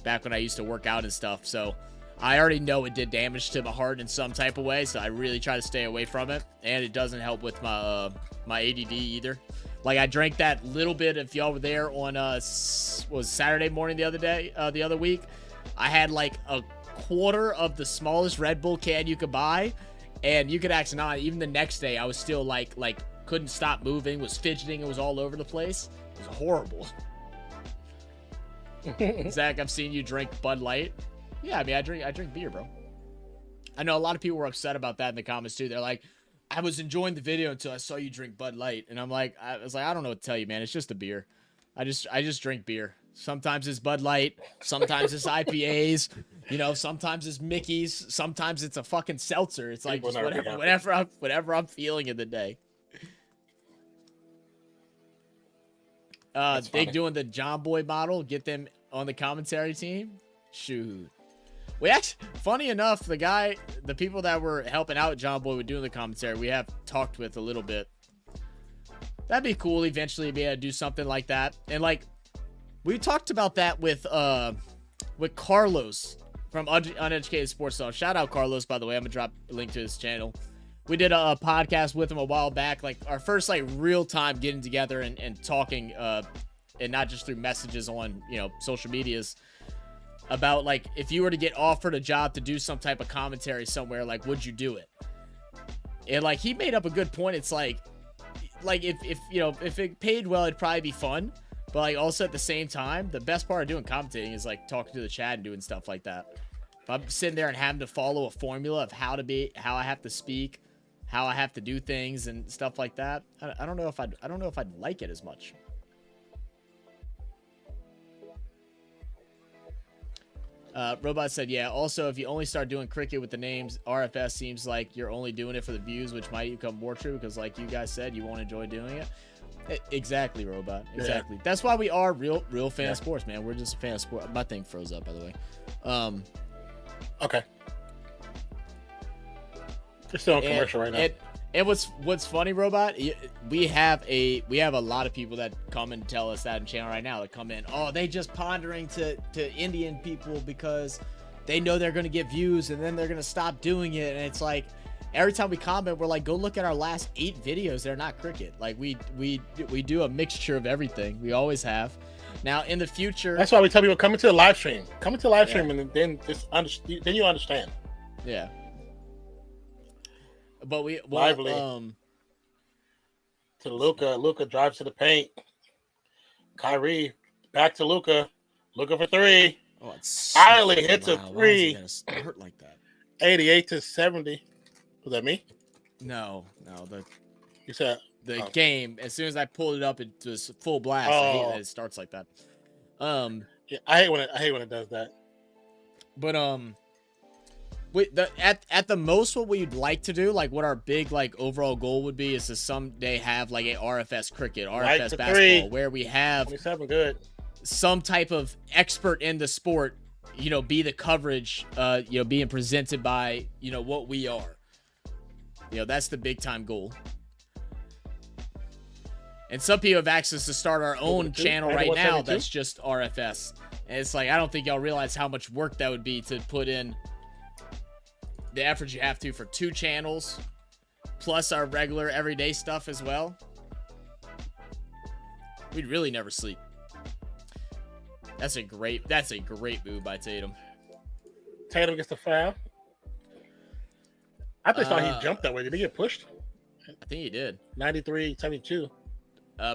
Speaker 1: back when I used to work out and stuff. So I already know it did damage to my heart in some type of way, so I really try to stay away from it. And it doesn't help with my ADD either. Like, I drank that little bit, if y'all were there on was Saturday morning the other week. I had like a quarter of the smallest Red Bull can you could buy, and you could actually not. Even the next day, I was still like couldn't stop moving, was fidgeting, it was all over the place. It was horrible. Zach, I've seen you drink Bud Light. Yeah, I mean, I drink beer, bro. I know a lot of people were upset about that in the comments too. They're like, I was enjoying the video until I saw you drink Bud Light, and I was like, I don't know what to tell you, man. It's just a beer. I just drink beer. Sometimes it's Bud Light, sometimes it's IPAs, you know, sometimes it's Mickey's, sometimes it's a fucking seltzer. It's like just whatever I'm feeling in the day. They doing the John Boy model, get them on the commentary team. Shoot. We actually, funny enough, the people that were helping out John Boy with doing the commentary, we have talked with a little bit. That'd be cool eventually to be able to do something like that. And like, we talked about that with Carlos from Uneducated Sports Talk. Shout out Carlos, by the way. I'm gonna drop a link to his channel. We did a podcast with him a while back, like our first like real time getting together and talking, and not just through messages on, you know, social medias. About like, if you were to get offered a job to do some type of commentary somewhere, like, would you do it? And like, he made up a good point. It's like if you know, if it paid well, it'd probably be fun. But like, also at the same time, the best part of doing commentating is like talking to the chat and doing stuff like that. If I'm sitting there and having to follow a formula of how I have to speak, how I have to do things and stuff like that, I don't know if I'd like it as much. Robot said, yeah, also, if you only start doing cricket with the names RFS, seems like you're only doing it for the views, which might become more true because, like you guys said, you won't enjoy doing it. Exactly, Robot. Exactly. Yeah. That's why we are real fan of sports, man. We're just a fan of sport. My thing froze up, by the way.
Speaker 2: Okay. You're still on commercial right now.
Speaker 1: And what's funny, Robot? We have a lot of people that come and tell us that in channel right now. That come in, oh, they just pandering to Indian people because they know they're gonna get views and then they're gonna stop doing it. And it's like every time we comment, we're like, go look at our last 8 videos. They're not cricket. Like we do a mixture of everything. We always have. Now in the future,
Speaker 2: that's why we tell people come into the live stream. Come into the live stream, and then then you understand.
Speaker 1: Yeah. But
Speaker 2: lively to Luka drives to the paint. Kyrie back to Luka for 3.
Speaker 1: Oh, it's
Speaker 2: Riley hits a 3.
Speaker 1: Why is he gonna start like that?
Speaker 2: 88-70. Was that me?
Speaker 1: No.
Speaker 2: You said
Speaker 1: the game. As soon as I pulled it up, it was full blast. I hate that it starts like that.
Speaker 2: Yeah, I hate when it does that.
Speaker 1: But at the most, what we'd like to do, like what our big like overall goal would be, is to someday have like a RFS cricket, RFS basketball, where we have
Speaker 2: 27 good.
Speaker 1: some type of expert in the sport, you know, be the coverage, you know, being presented by, you know, what we are. You know, that's the big time goal. And some people have asked us to start our own channel right now that's just RFS. And it's like, I don't think y'all realize how much work that would be to put in the effort you have to for 2 channels, plus our regular everyday stuff as well. We'd really never sleep. That's a great move by Tatum.
Speaker 2: Tatum gets the foul. I just thought he jumped that way. Did he get pushed?
Speaker 1: I think he did.
Speaker 2: 93-72.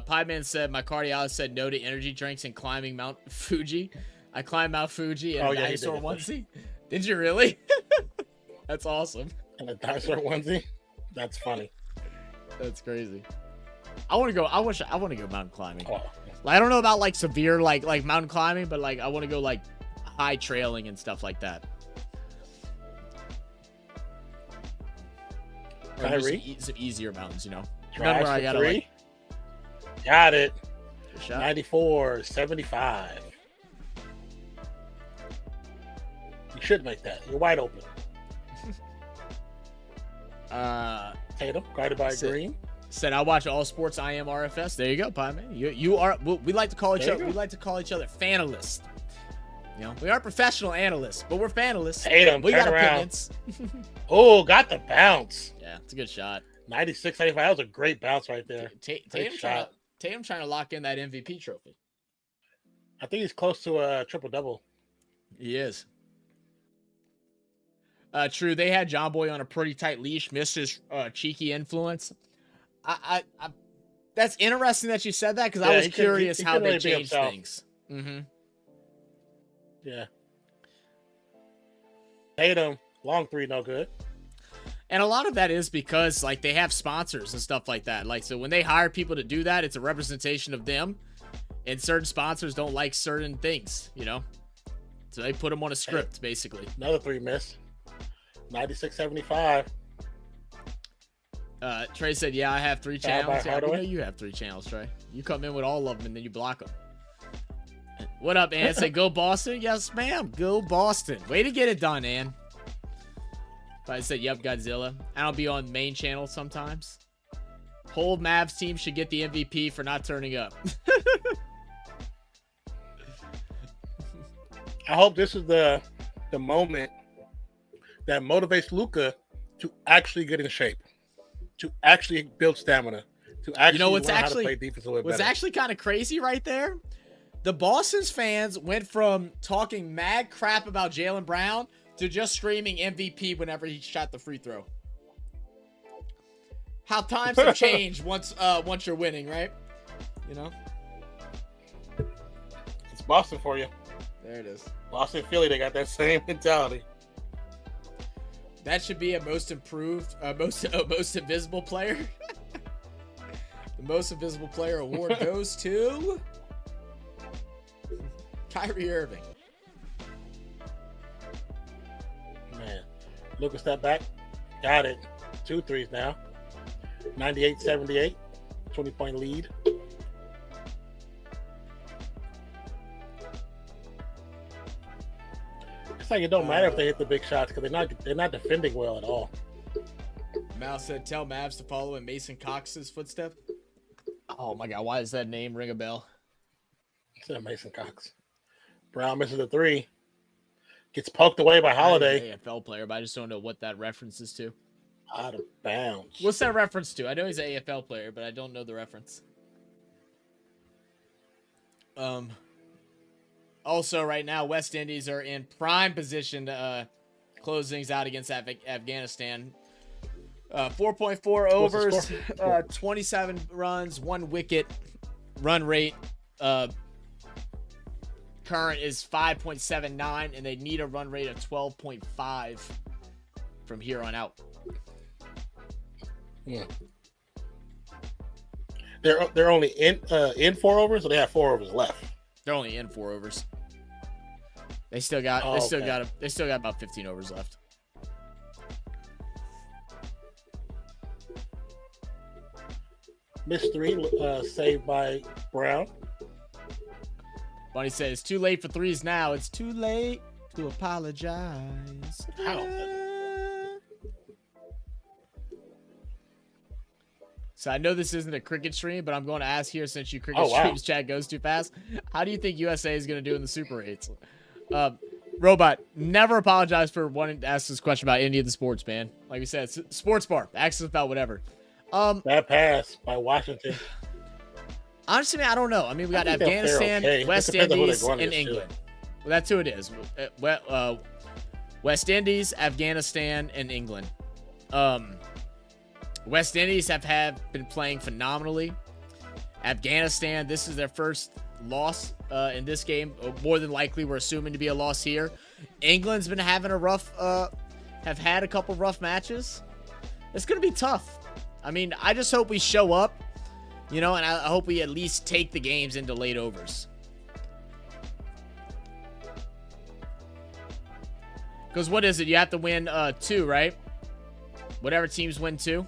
Speaker 1: Pie Man said, my cardiologist said no to energy drinks and climbing Mount Fuji. I climbed Mount Fuji in a dinosaur onesie. Did you really? That's awesome.
Speaker 2: In a dinosaur onesie? That's funny.
Speaker 1: That's crazy. I want to go mountain climbing. Oh. Like, I don't know about like severe like mountain climbing, but like I want to go like high trailing and stuff like that. Some easier mountains, you know.
Speaker 2: Remember I got to got it. 94-75. You should make that. You're wide open. Tatum, guarded by Green.
Speaker 1: Said I watch all sports. I am RFS. There you go, Pie Man. You are. We like to call each other. We like to call each other fanalists. You know, we aren't professional analysts, but we're fanalists.
Speaker 2: Tatum,
Speaker 1: we got
Speaker 2: opinions. Oh, got the bounce.
Speaker 1: Yeah, it's a good shot.
Speaker 2: 96-95. That was a great bounce right there.
Speaker 1: Tatum trying to lock in that MVP trophy.
Speaker 2: I think he's close to a triple-double.
Speaker 1: He is. True, they had John Boy on a pretty tight leash, missed his cheeky influence. I that's interesting that you said that, because I was curious how they changed things. Mm-hmm.
Speaker 2: Yeah. Tatum, long three, no good.
Speaker 1: And a lot of that is because like they have sponsors and stuff like that. Like, so when they hire people to do that, it's a representation of them. And certain sponsors don't like certain things, you know? So they put them on a script, basically.
Speaker 2: Another 3 miss. 96-75.
Speaker 1: Trey said, yeah, I have 3 channels. Yeah, I know you have 3 channels, Trey. You come in with all of them and then you block them. What up, Ann? Say, go Boston? Yes, ma'am. Go Boston. Way to get it done, Ann. I said, yep, Godzilla. I'll be on main channel sometimes. Whole Mavs team should get the MVP for not turning up.
Speaker 2: I hope this is the moment that motivates Luka to actually get in shape, to actually build stamina, to actually learn how to play defense a little better.
Speaker 1: What's actually kind of crazy right there, the Boston's fans went from talking mad crap about Jaylen Brown to just screaming MVP whenever he shot the free throw. How times have changed once you're winning, right? You know?
Speaker 2: It's Boston for you.
Speaker 1: There it is.
Speaker 2: Boston, Philly, they got that same mentality.
Speaker 1: That should be a most improved, most invisible player. The most invisible player award goes to Kyrie Irving.
Speaker 2: Man, Luka step back. Got it. 2 threes now. 98-78. 20-point lead. It's like it don't matter if they hit the big shots because they're not defending well at all.
Speaker 1: Mal said, tell Mavs to follow in Mason Cox's footstep. Oh my God, why does that name ring a bell?
Speaker 2: It's Mason Cox. Brown misses a 3. Gets poked away by Holiday.
Speaker 1: AFL player, but I just don't know what that reference is to.
Speaker 2: Out of bounds.
Speaker 1: What's that reference to? I know he's an AFL player, but I don't know the reference. Also, right now, West Indies are in prime position to close things out against Afghanistan. 4.4 overs, 27 runs, 1 wicket, run rate. Current is 5.79, and they need a run rate of 12.5 from here on out.
Speaker 2: Yeah. They're only in 4 overs, or they have 4 overs left.
Speaker 1: They're only in 4 overs. They still got about 15 overs left.
Speaker 2: Miss 3 saved by Brown.
Speaker 1: Bunny says it's too late for threes now. It's too late to apologize.
Speaker 2: How?
Speaker 1: So I know this isn't a cricket stream, but I'm going to ask here since you cricket streams chat goes too fast. How do you think USA is going to do in the Super 8s? Robot, never apologize for wanting to ask this question about any of the sports, man. Like we said, sports bar. Ask us about whatever.
Speaker 2: Bad pass by Washington.
Speaker 1: Honestly, man, I don't know. I mean, we got Afghanistan, West Indies, and England. Well, that's who it is. West Indies, Afghanistan, and England. West Indies have been playing phenomenally. Afghanistan, this is their first loss in this game. More than likely, we're assuming to be a loss here. England's been having have had a couple rough matches. It's going to be tough. I mean, I just hope we show up, and I hope we at least take the games into late overs. Because what is it? You have to win 2, right? Whatever teams win 2.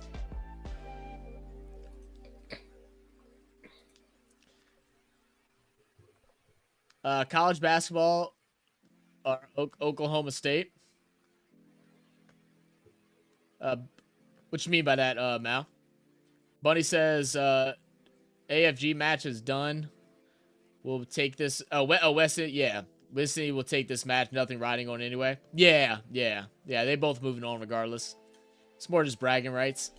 Speaker 1: College basketball, Oklahoma State. What you mean by that, Mal? Bunny says AFG match is done. We'll take this. West Indies will take this match. Nothing riding on anyway. Yeah. They both moving on regardless. It's more just bragging rights.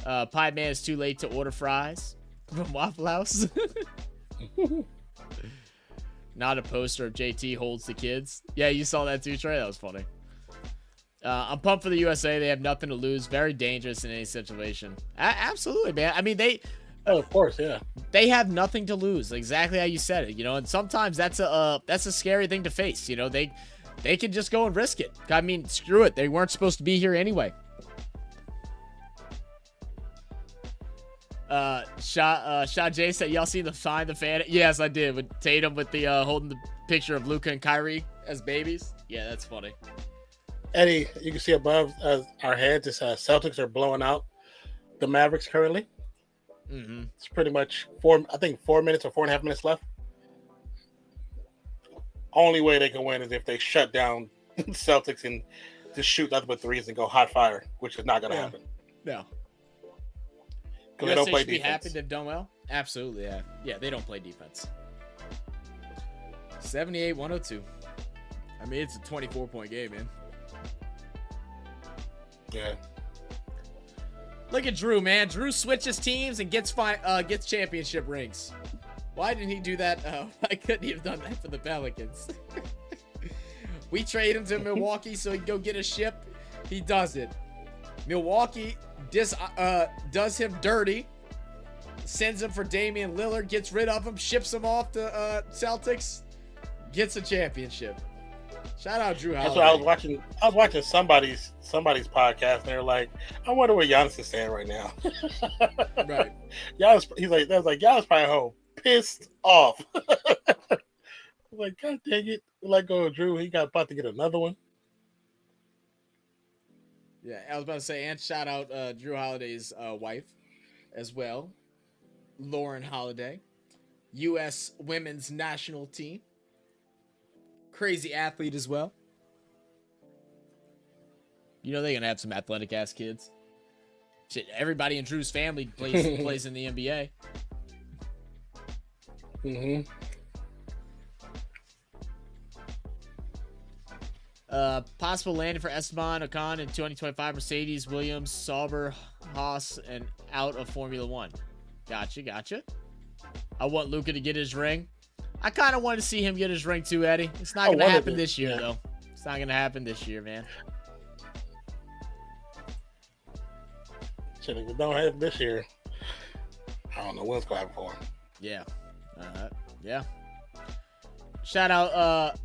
Speaker 1: Pipe Man is too late to order fries from Waffle House. Not a poster of JT holds the kids. Yeah, you saw that too, Trey. That was funny. I'm pumped for the USA. They have nothing to lose. Very dangerous in any situation. Absolutely, man. I mean,
Speaker 2: Oh, of course, yeah.
Speaker 1: They have nothing to lose. Exactly how you said it. And sometimes that's a scary thing to face. They can just go and risk it. I mean, screw it. They weren't supposed to be here anyway. Shot J said, y'all seen the sign the fan? Yes, I did. With Tatum with the holding the picture of Luka and Kyrie as babies. Yeah, that's funny.
Speaker 2: Eddie, you can see above our heads, this Celtics are blowing out the Mavericks currently.
Speaker 1: Mm-hmm.
Speaker 2: It's pretty much 4 minutes or 4.5 minutes left. Only way they can win is if they shut down Celtics and just shoot nothing but threes and go hot fire, which is not going to happen.
Speaker 1: No.
Speaker 2: Because they don't play
Speaker 1: should be
Speaker 2: defense.
Speaker 1: happy they've done well? Absolutely, yeah. Yeah, they don't play defense. 78-102. I mean, it's a 24-point game, man.
Speaker 2: Yeah.
Speaker 1: Look at Drew, man. Drew switches teams and gets championship rings. Why didn't he do that? Why couldn't he have done that for the Pelicans? We trade him to Milwaukee so he can go get a ship. He does it. Milwaukee does him dirty. Sends him for Damian Lillard. Gets rid of him. Ships him off to Celtics. Gets a championship. Shout out Drew Holiday.
Speaker 2: That's what I was watching. I was watching somebody's podcast, and they're like, "I wonder where Giannis is saying right now."
Speaker 1: Right.
Speaker 2: Giannis, Giannis probably home pissed off. I'm like, God dang it! Let go of Drew. He got about to get another one.
Speaker 1: Yeah, I was about to say, and shout out Drew Holiday's wife as well, Lauren Holiday, U.S. Women's National Team. Crazy athlete as well. They're gonna have some athletic ass kids. Shit, everybody in Drew's family plays in the NBA.
Speaker 2: Mm-hmm.
Speaker 1: Possible landing for Esteban Ocon in 2025 Mercedes, Williams, Sauber, Haas, and out of Formula One. Gotcha. I want Luka to get his ring. I kind of want to see him get his ring too, Eddie. It's not going to happen this year, though. It's not going to happen this year, man.
Speaker 2: Shit, if it don't happen this year, I don't know what's going to happen for him.
Speaker 1: Yeah. Yeah. Shout out,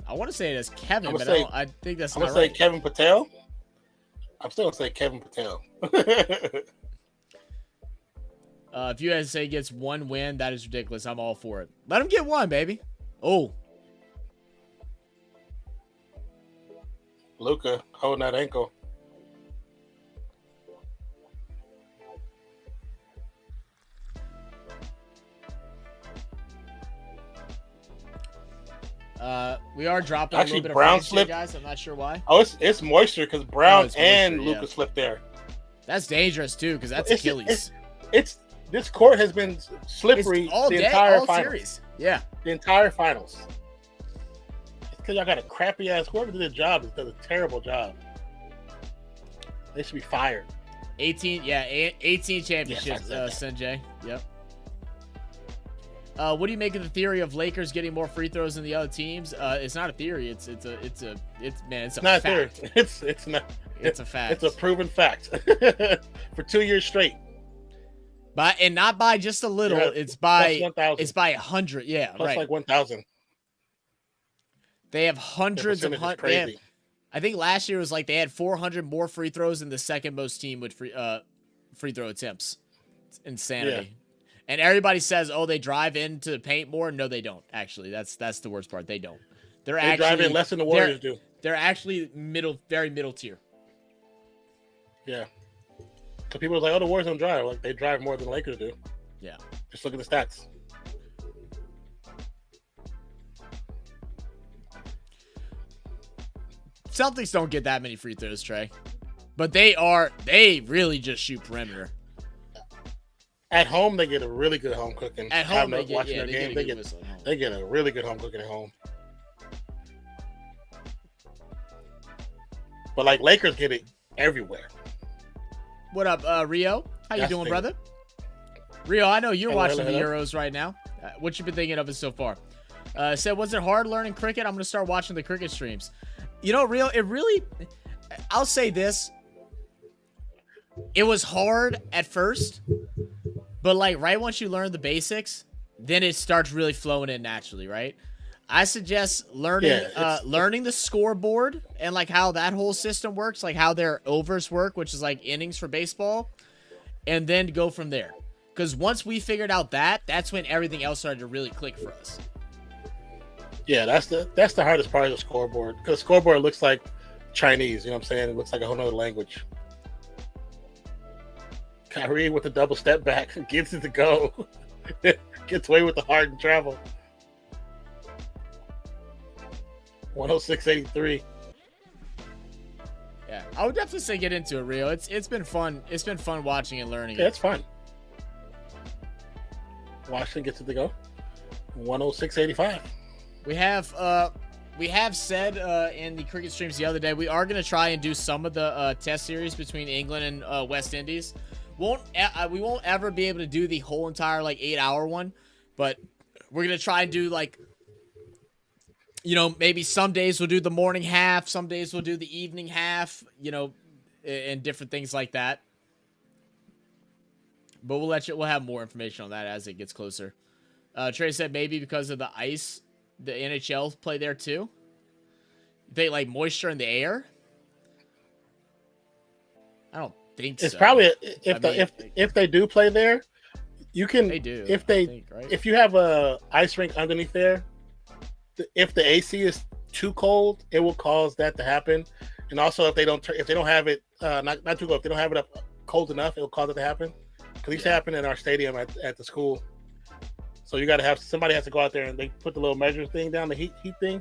Speaker 1: I want to say it as Kevin, but I think that's not right.
Speaker 2: I'm going to say Kevin Patel. I'm still going to say Kevin Patel.
Speaker 1: If USA gets one win, that is ridiculous. I'm all for it. Let them get one, baby. Oh.
Speaker 2: Luka holding that ankle.
Speaker 1: We are dropping
Speaker 2: Actually,
Speaker 1: a little bit
Speaker 2: Brown
Speaker 1: of
Speaker 2: slipped,
Speaker 1: guys. I'm not sure why.
Speaker 2: Oh, it's moisture because Brown
Speaker 1: it's
Speaker 2: and
Speaker 1: moisture,
Speaker 2: Luka slipped there.
Speaker 1: That's dangerous too, because that's Achilles.
Speaker 2: It's this court has been slippery
Speaker 1: It's all
Speaker 2: the
Speaker 1: day,
Speaker 2: entire
Speaker 1: all
Speaker 2: finals.
Speaker 1: series. Yeah,
Speaker 2: The entire finals. It's because y'all got a crappy ass. Whoever did the job does a terrible job. They should be fired.
Speaker 1: 18 championships,
Speaker 2: Yes,
Speaker 1: Sanjay. Yep. What do you make of the theory of Lakers getting more free throws than the other teams? It's not a theory. It's a
Speaker 2: not
Speaker 1: fact.
Speaker 2: a theory. It's not.
Speaker 1: It's a fact.
Speaker 2: It's a proven fact for 2 years straight.
Speaker 1: And not by just a little.
Speaker 2: Yeah,
Speaker 1: it's by
Speaker 2: 1,000.
Speaker 1: It's by 100. Yeah,
Speaker 2: Plus
Speaker 1: right.
Speaker 2: like 1,000.
Speaker 1: They have hundreds of
Speaker 2: hundreds.
Speaker 1: crazy. I think last year was like they had 400 more free throws than the second most team with free throw attempts. It's insanity. Yeah. And everybody says, "Oh, they drive into the paint more." No, they don't. Actually, that's the worst part. They don't. They
Speaker 2: drive in less than the Warriors do.
Speaker 1: They're actually very middle tier.
Speaker 2: Yeah. So people are like, "Oh, the Warriors don't drive." Like they drive more than the Lakers do.
Speaker 1: Yeah.
Speaker 2: Just look at the stats.
Speaker 1: Celtics don't get that many free throws, Trey. But they really just shoot perimeter.
Speaker 2: At home, they get a really good home cooking.
Speaker 1: At home, they get
Speaker 2: a really good home cooking at home. But like Lakers get it everywhere.
Speaker 1: What up, Rio? How you doing, brother? Rio, I know you're watching the Euros right now. What you been thinking of it so far? Said, was it hard learning cricket? I'm gonna start watching the cricket streams. You know, Rio, I'll say this. It was hard at first, but like right once you learn the basics, then it starts really flowing in naturally, right? I suggest learning learning the scoreboard and like how that whole system works, like how their overs work, which is like innings for baseball, and then go from there. Because once we figured out that's when everything else started to really click for us.
Speaker 2: Yeah, that's the hardest part of the scoreboard. Because the scoreboard looks like Chinese, you know what I'm saying? It looks like a whole nother language. Kyrie with the double step back gets it to go. Gets away with the hard and travel. 106.83.
Speaker 1: Yeah, I would definitely say get into it, Rio. It's been fun. It's been fun watching and learning.
Speaker 2: Yeah, it's fun. Washington gets it to go. 106.85.
Speaker 1: We have said in the cricket streams the other day we are going to try and do some of the test series between England and West Indies. We won't ever be able to do the whole entire like 8-hour one, but we're going to try and do like, you know, maybe some days we'll do the morning half, some days we'll do the evening half, you know, and different things like that. But we'll have more information on that as it gets closer. Trey said maybe because of the ice, the NHL play there too. They like moisture in the air. I don't think
Speaker 2: it's
Speaker 1: so.
Speaker 2: Probably if they do play there, you can.
Speaker 1: They do.
Speaker 2: If you have a ice rink underneath there, if the AC is too cold, it will cause that to happen. And also, if they don't have it not too cold, if they don't have it up cold enough, it will cause it to happen. Because it used to happen in our stadium at the school. So you got to have somebody has to go out there and they put the little measure thing down, the heat thing,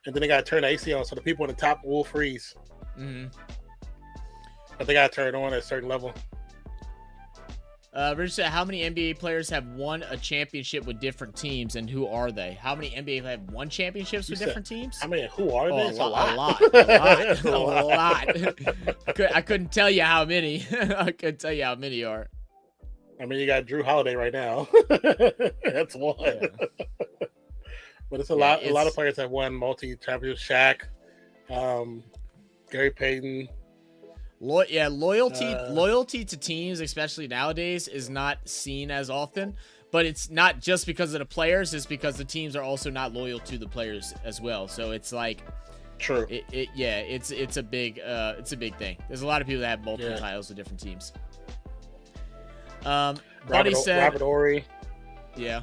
Speaker 2: and then they got to turn the AC on so the people in the top will freeze.
Speaker 1: Mm-hmm.
Speaker 2: But they got to turn it on at a certain level.
Speaker 1: Richard said, how many NBA players have won a championship with different teams, and who are they? How many NBA have won championships with different teams?
Speaker 2: I mean, who are they?
Speaker 1: A lot. I couldn't tell you how many. I couldn't tell you how many are.
Speaker 2: I mean, you got Drew Holiday right now. That's one. Yeah. But it's a lot. A lot of players have won multi-championships. Shaq, Gary Payton.
Speaker 1: Loyalty to teams, especially nowadays, is not seen as often. But it's not just because of the players; it's because the teams are also not loyal to the players as well. So it's like,
Speaker 2: true.
Speaker 1: It's a big thing. There's a lot of people that have multiple titles with different teams. Bunny said,
Speaker 2: Robert Ory.
Speaker 1: Yeah.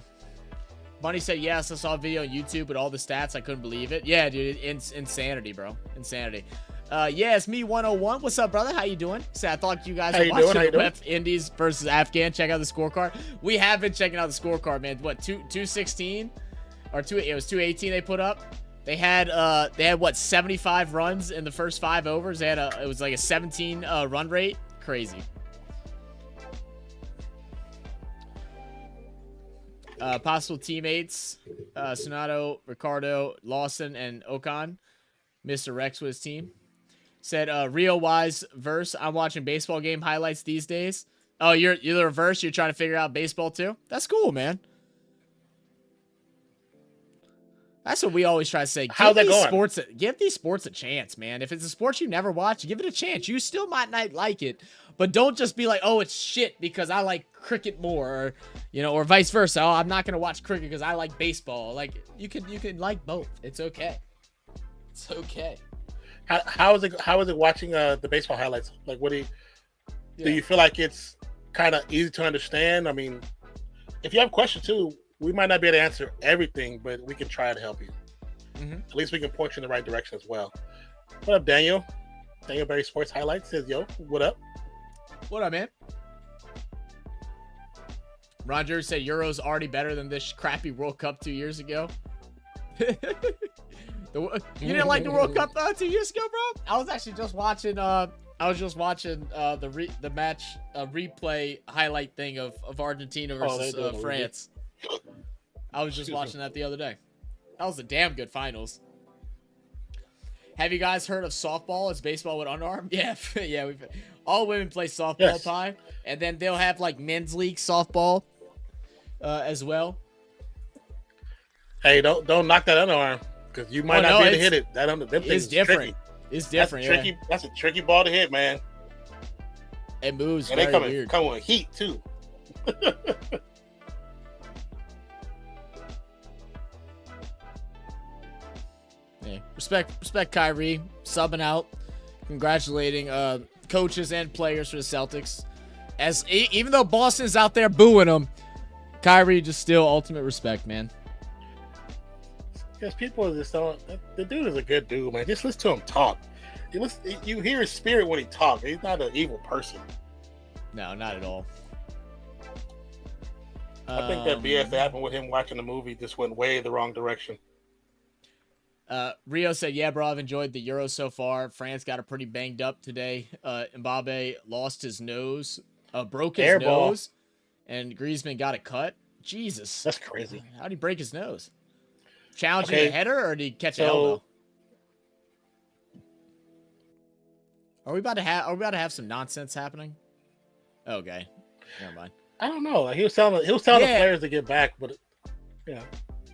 Speaker 1: Bunny said, yes, I saw a video on YouTube with all the stats. I couldn't believe it. Yeah, dude, insanity, bro. Insanity. Yeah, it's me 101. What's up, brother? How you doing? So I thought you guys were watching the West Indies versus Afghan. Check out the scorecard. We have been checking out the scorecard, man. What, 216? Or it was 218 they put up. They had what, 75 runs in the first 5 overs. It was like a 17 run rate. Crazy. Possible teammates, Sonato, Ricardo, Lawson, and Okan. Mr. Rex with his team. Said, Rio-wise verse, I'm watching baseball game highlights these days. Oh, you're the reverse? You're trying to figure out baseball too? That's cool, man. That's what we always try to say.
Speaker 2: How's that going?
Speaker 1: Give these sports a chance, man. If it's a sport you never watch, give it a chance. You still might not like it, but don't just be like, oh, it's shit because I like cricket more, or, or vice versa. Oh, I'm not going to watch cricket because I like baseball. Like, you can like both. It's okay. It's okay.
Speaker 2: How is it watching the baseball highlights? Like, what do you feel like it's kind of easy to understand? I mean, if you have questions too, we might not be able to answer everything, but we can try to help you. At least we can point you in the right direction as well. What up, Daniel? Daniel Berry Sports Highlights says, yo, what up?
Speaker 1: What up, man? Roger said Euro's already better than this crappy World Cup 2 years ago. You didn't like the World Cup 2 years ago, bro? I was actually just watching the match replay highlight thing of Argentina versus France. I was just watching that the other day. That was a damn good finals. Have you guys heard of softball? It's baseball with underarm. Yeah, yeah. All women play softball, Pie, and then they'll have like men's league softball as well.
Speaker 2: Hey, don't knock that underarm because you might not be able to hit it. That
Speaker 1: it's different. Tricky. It's different.
Speaker 2: That's tricky. That's a tricky ball to hit, man.
Speaker 1: It moves.
Speaker 2: And they come with heat too.
Speaker 1: Yeah. Respect Kyrie subbing out, congratulating coaches and players for the Celtics. Even though Boston's out there booing them, Kyrie just still ultimate respect, man.
Speaker 2: Because people just don't. The dude is a good dude, man. Just listen to him talk. You hear his spirit when he talks. He's not an evil person.
Speaker 1: No, not at all.
Speaker 2: I think that BS that happened with him watching the movie just went way the wrong direction.
Speaker 1: Rio said, yeah, bro, I've enjoyed the Euros so far. France got a pretty banged up today. Mbappe lost his nose, broke his nose, and Griezmann got a cut. Jesus.
Speaker 2: That's crazy.
Speaker 1: How'd he break his nose? Challenging a header, or did he catch an elbow? Are we about to have some nonsense happening? Okay. Never mind.
Speaker 2: I don't know. He was telling the players to get back, but yeah.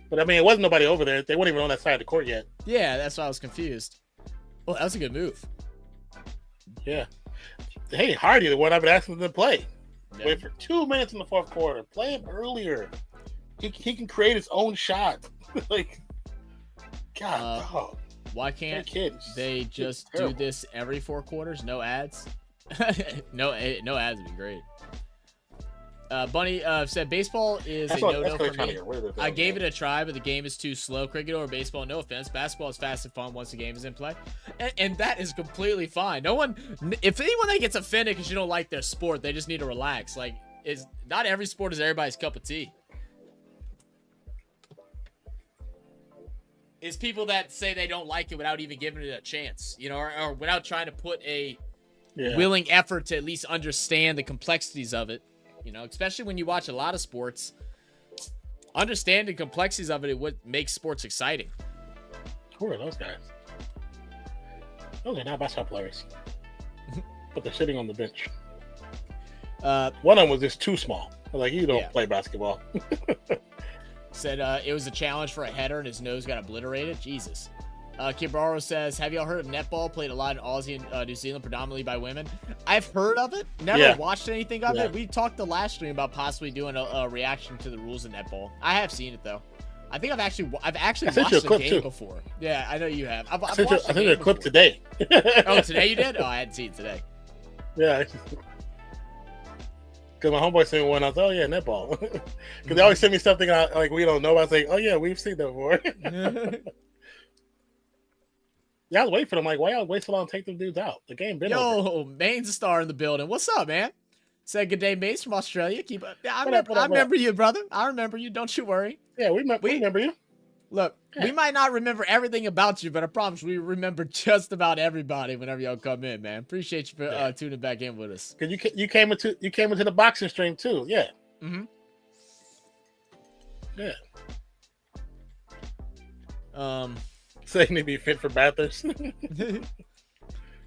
Speaker 2: But I mean, it wasn't nobody over there. They weren't even on that side of the court yet.
Speaker 1: Yeah, that's why I was confused. Well, that was a good move.
Speaker 2: Yeah. Hey, Hardy, the one I've been asking them to play. Yeah. Wait for 2 minutes in the fourth quarter. Play him earlier. He can create his own shot. Like, God, dog.
Speaker 1: Why can't they just do this every 4 quarters? No ads? no ads would be great. Bunny said baseball is a no-no for me. I gave it a try, but the game is too slow. Cricket or baseball, no offense. Basketball is fast and fun once the game is in play. And that is completely fine. If anyone that gets offended because you don't like their sport, they just need to relax. Like, not every sport is everybody's cup of tea. It's people that say they don't like it without even giving it a chance, or without trying to put a willing effort to at least understand the complexities of it. Especially when you watch a lot of sports, understanding complexities of it is what makes sports exciting.
Speaker 2: Who are those guys? Those are not basketball players. But they're sitting on the bench. One of them was just too small. Like, you don't play basketball.
Speaker 1: Said it was a challenge for a header and his nose got obliterated. Jesus. Kibaro says, have y'all heard of netball? Played a lot in Aussie and New Zealand, predominantly by women. I've heard of it. Never watched anything of it. We talked the last stream about possibly doing a reaction to the rules of netball. I have seen it though. I think I've actually watched the game before. Yeah, I know you have. I sent
Speaker 2: you a clip today.
Speaker 1: Oh, today you did? Oh, I hadn't seen it today.
Speaker 2: Yeah. Because my homeboy sent me one. I was like, oh, yeah, netball. Because they always send me something like we don't know. I was like, oh, yeah, we've seen that before. Yeah, I was waiting for them. Like, why y'all wait so long to take them dudes out? The game been over.
Speaker 1: Yo, Maine's a star in the building. What's up, man? Say good day, Mace from Australia. Keep up. I remember you, brother. I remember you. Don't you worry.
Speaker 2: Yeah, we remember you.
Speaker 1: Look, we might not remember everything about you, but I promise we remember just about everybody whenever y'all come in, man. Appreciate you for tuning back in with us.
Speaker 2: Because you came into the boxing stream too. Yeah.
Speaker 1: Mm-hmm.
Speaker 2: Yeah. So you need to be fit for Bathurst.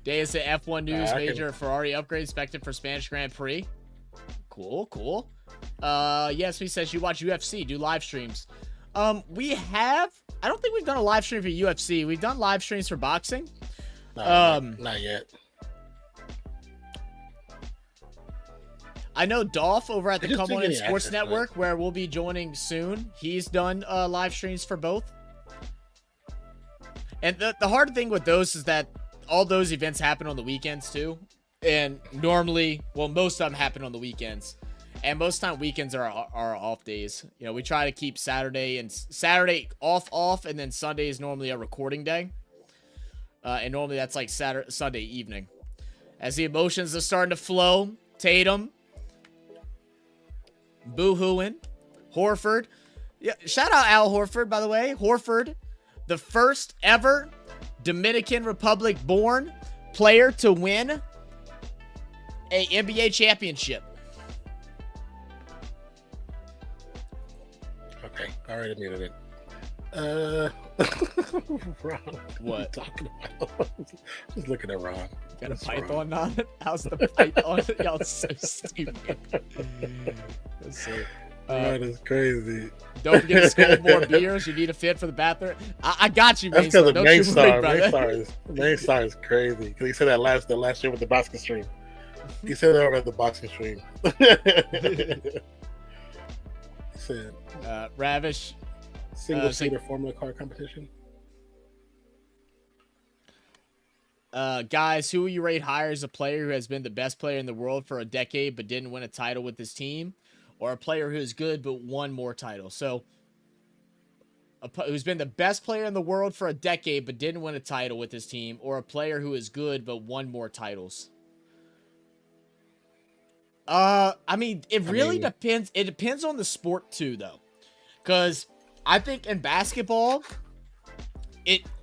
Speaker 1: Day is the F1 news major Ferrari upgrade expected for Spanish Grand Prix. Cool. Yes, he says you watch UFC, do live streams. We have. I don't think we've done a live stream for UFC. We've done live streams for boxing.
Speaker 2: Not yet.
Speaker 1: I know Dolph over at the Come On In Sports Network, where we'll be joining soon. He's done live streams for both. And the hard thing with those is that all those events happen on the weekends too. And normally, well, most of them happen on the weekends. And most time weekends are off days. You know, we try to keep Saturday off, and then Sunday is normally a recording day. And normally that's like Sunday evening. As the emotions are starting to flow, Tatum, boo-hooing, Horford. Yeah, shout out Al Horford, by the way. Horford, the first ever Dominican Republic born player to win a NBA championship.
Speaker 2: Okay, I already muted it. Ron, what are you talking about? Just looking at Ron.
Speaker 1: Got a python on it? How's the python? Y'all so stupid.
Speaker 2: That is crazy.
Speaker 1: Don't forget to score more beers. You need a fit for the bathroom. I got you,
Speaker 2: That's because of Maystar.
Speaker 1: Maystar
Speaker 2: is crazy. Because he said that last year with the boxing stream. He said that over at the boxing stream. He said,
Speaker 1: Ravish.
Speaker 2: Single-seater Formula car competition.
Speaker 1: Guys, who will you rate higher as a player who has been the best player in the world for a decade but didn't win a title with his team? Or a player who is good but won more titles? So, who's been the best player in the world for a decade but didn't win a title with his team, or a player who is good but won more titles? I mean, it really depends. It depends on the sport too, though, because I think in basketball,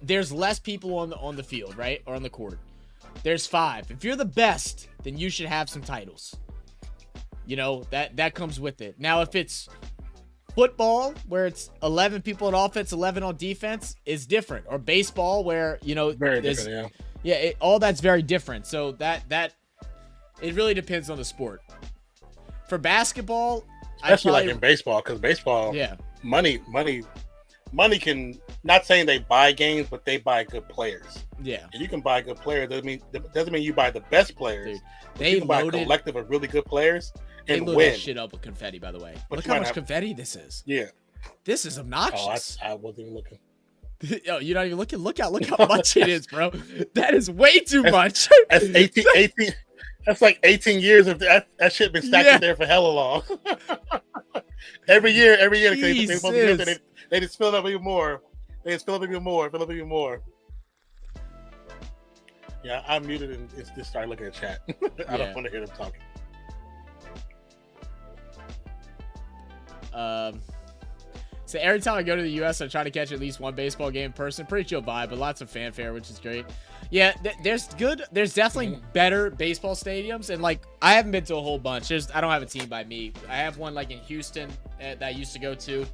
Speaker 1: there's less people on the field, right, or on the court. There's 5. If you're the best, then you should have some titles. You know, that comes with it. Now, if it's football, where it's 11 people on offense, 11 on defense, is different. Or baseball, where, you know,
Speaker 2: very different,
Speaker 1: all that's very different. So that it really depends on the sport. For basketball,
Speaker 2: especially like in baseball, because baseball, money can, not saying they buy games, but they buy good players.
Speaker 1: Yeah,
Speaker 2: and you can buy good players. Doesn't mean you buy the best players.
Speaker 1: Dude, they
Speaker 2: buy a collective of really good players.
Speaker 1: They load that shit up with confetti, by the way. Look how much confetti this is.
Speaker 2: Yeah.
Speaker 1: This is obnoxious.
Speaker 2: Oh, I wasn't even looking.
Speaker 1: Yo, you're not even looking? Look how much it is, bro. That is way too much.
Speaker 2: That's 18. That's like 18 years of that shit been stacked in there for hella long. every year, they just fill it up even more. Fill up even more. Yeah, I muted and just started looking at chat. I don't want to hear them talking.
Speaker 1: So every time I go to the U.S., I try to catch at least one baseball game in person. Pretty chill vibe, but lots of fanfare, which is great. Yeah, there's definitely better baseball stadiums, and like I haven't been to a whole bunch. I don't have a team by me. I have one like in Houston that I used to go to.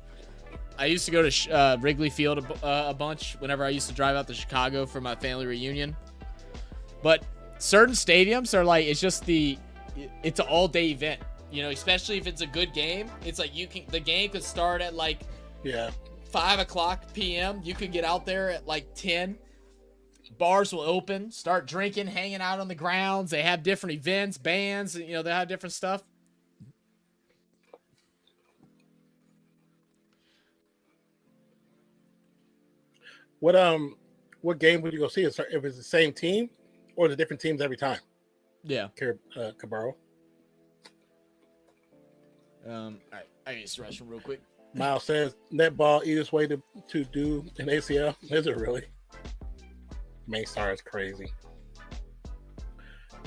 Speaker 1: I used to go to Wrigley Field a bunch whenever I used to drive out to Chicago for my family reunion. But certain stadiums are like, it's an all-day event. You know, especially if it's a good game. It's like the game could start at like 5:00 p.m. You could get out there at like 10. Bars will open, start drinking, hanging out on the grounds. They have different events, bands, you know, they have different stuff.
Speaker 2: What game would you go see? If it's the same team or the different teams every time?
Speaker 1: Yeah.
Speaker 2: Cabral.
Speaker 1: All right, I need to restroom real quick.
Speaker 2: Miles says netball easiest way to do an ACL. Is it really? Maystar is crazy.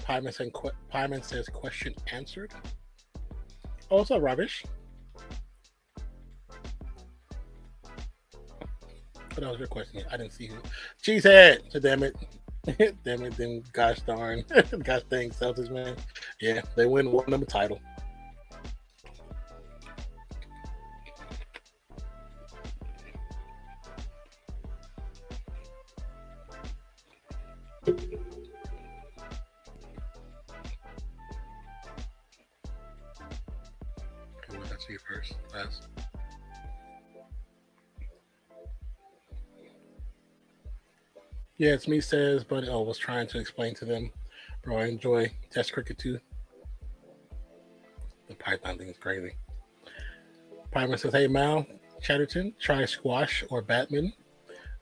Speaker 2: Pyman says question answered. Oh, what's up, Ravish? What was your question? I didn't see you. Cheesehead. So damn it. Damn it. Then gosh darn. Gosh dang Celtics, man. Yeah, they won them a title. Let's see first. Last. Yeah, it's me says, but I was trying to explain to them, bro, I enjoy Test cricket too. The Python thing is crazy. Python says, hey, Mal, Chatterton, try squash or badminton.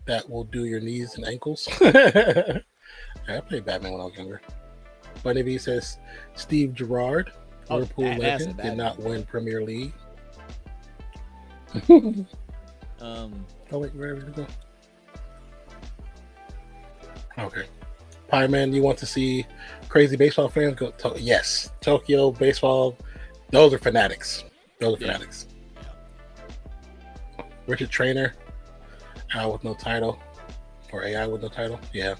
Speaker 2: That will do your knees and ankles. Yeah, I played badminton when I was younger. Bunny V says, Steve Gerrard, Liverpool legend, did not win Premier League. Oh, wait, where did it go? Okay. Pie Man, you want to see crazy baseball fans go? Yes. Tokyo baseball, those are fanatics. Fanatics. Yeah. Richard Trainer, Al with no title, or AI with no title. Yeah.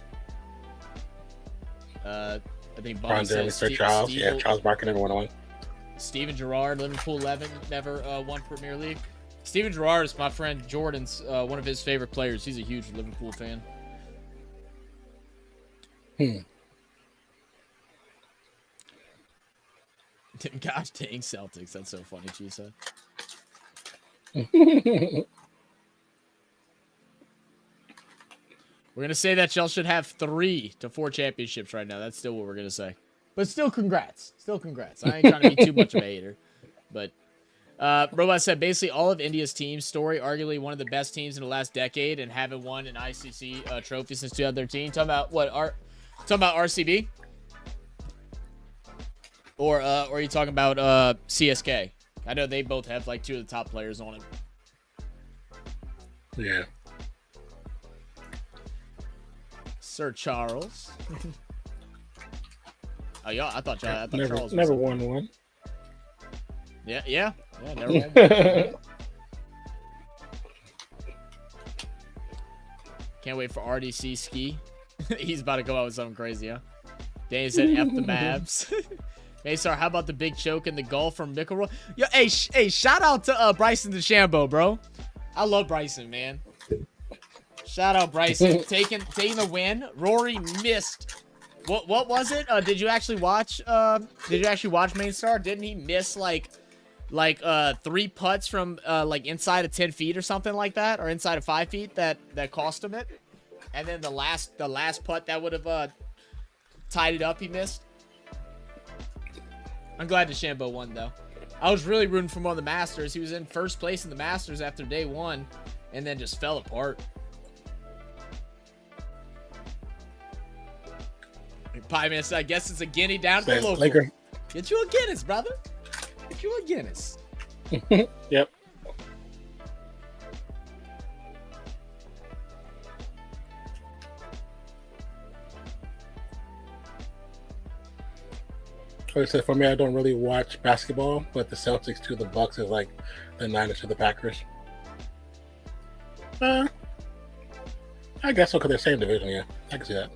Speaker 1: I think
Speaker 2: Ron Jeremy, Sir Charles. Yeah, Charles Barker never won one.
Speaker 1: Steven Gerrard, Liverpool 11, never won Premier League. Steven Gerrard is my friend Jordan's one of his favorite players. He's a huge Liverpool fan. Gosh dang Celtics. That's so funny, she said. We're going to say that y'all should have 3 to 4 championships right now. That's still what we're going to say. But still congrats. Still congrats. I ain't trying to be too much of a hater. But Robot said basically all of India's team story, arguably one of the best teams in the last decade and haven't won an ICC trophy since 2013. Talking about what? Talking about RCB? Or are you talking about CSK? I know they both have like 2 of the top players on it.
Speaker 2: Yeah.
Speaker 1: Sir Charles. Oh, y'all! I thought Charles
Speaker 2: never won one.
Speaker 1: Yeah, never won one. Can't wait for RDC ski. He's about to go out with something crazy, huh? Danny said F the Mavs. Maysar, how about the big choke in the golf from McElroy? Yo, hey, shout out to Bryson DeChambeau, bro. I love Bryson, man. Shout out Bryson taking the win. Rory missed. What was it? Did you actually watch? Mainstar? Didn't he miss like 3 putts from like inside of 10 feet or something like that, or inside of 5 feet that cost him it? And then the last putt that would have tied it up, he missed. I'm glad DeChambeau won though. I was really rooting for him on the Masters. He was in first place in the Masters after day 1, and then just fell apart. Pie Man said, I guess it's a guinea down to the local.
Speaker 2: Laker.
Speaker 1: Get you a Guinness, brother. Get you a Guinness.
Speaker 2: Yep. Like I said, for me, I don't really watch basketball, but the Celtics to the Bucks is like the Niners to the Packers. I guess so, because they're same division. Yeah, I can see that.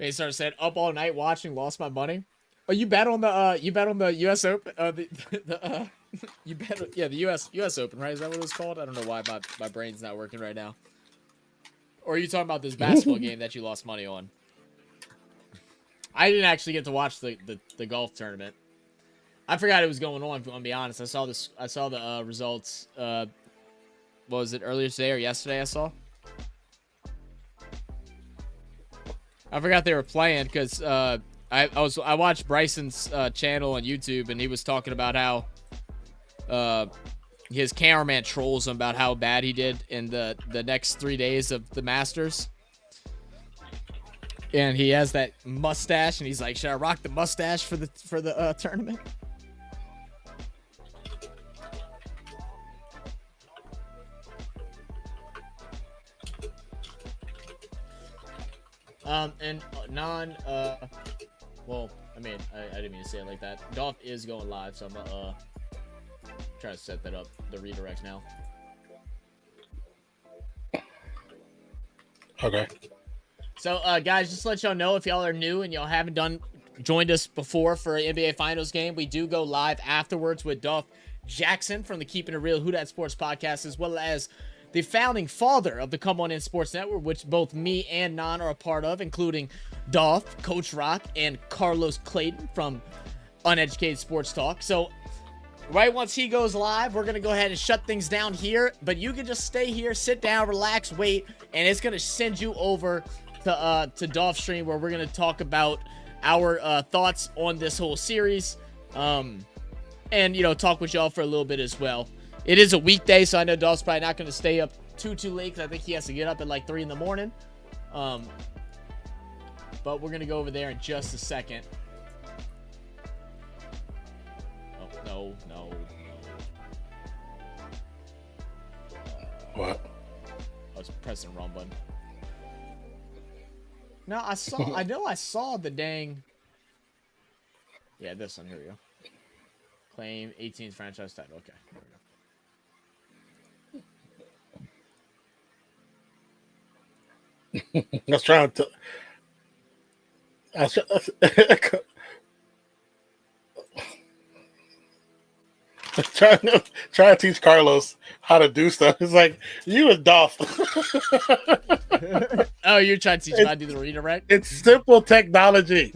Speaker 1: Maystar said, up all night watching, lost my money. Oh, you bet on the US Open. You bet, yeah, the US Open, right? Is that what it was called? I don't know why my brain's not working right now. Or are you talking about this basketball game that you lost money on? I didn't actually get to watch the golf tournament. I forgot it was going on. If I'm be honest, I saw the results. What was it, earlier today or yesterday? I saw. I forgot they were playing because I watched Bryson's channel on YouTube, and he was talking about how his cameraman trolls him about how bad he did in the next 3 days of the Masters. And he has that mustache, and he's like, "Should I rock the mustache for the tournament?" And well, I mean, I didn't mean to say it like that. Dolph is going live, so I'm trying to set that up, the redirects now.
Speaker 2: Okay.
Speaker 1: So, guys, just to let y'all know, if y'all are new and y'all haven't joined us before for an NBA Finals game, we do go live afterwards with Dolph Jackson from the Keeping It Real Who Dat Sports podcast, as well as the founding father of the Come On In Sports Network, which both me and Non are a part of, including Dolph, Coach Rock, and Carlos Clayton from Uneducated Sports Talk. So, right once he goes live, we're going to go ahead and shut things down here, but you can just stay here, sit down, relax, wait, and it's going to send you over to Dolph's stream, where we're going to talk about our thoughts on this whole series, and, you know, talk with y'all for a little bit as well. It is a weekday, so I know Dolph's probably not going to stay up too late, because I think he has to get up at like 3 in the morning. But we're going to go over there in just a second. Oh, no.
Speaker 2: What?
Speaker 1: I was pressing the wrong button. No, I know I saw the dang. Yeah, this one. Here we go. Claim 18th franchise title. Okay, there
Speaker 2: we go. I was trying to. Trying to teach Carlos how to do stuff. It's like, you and Dolph.
Speaker 1: Oh, you're trying to teach him how to do the redirect?
Speaker 2: It's simple technology.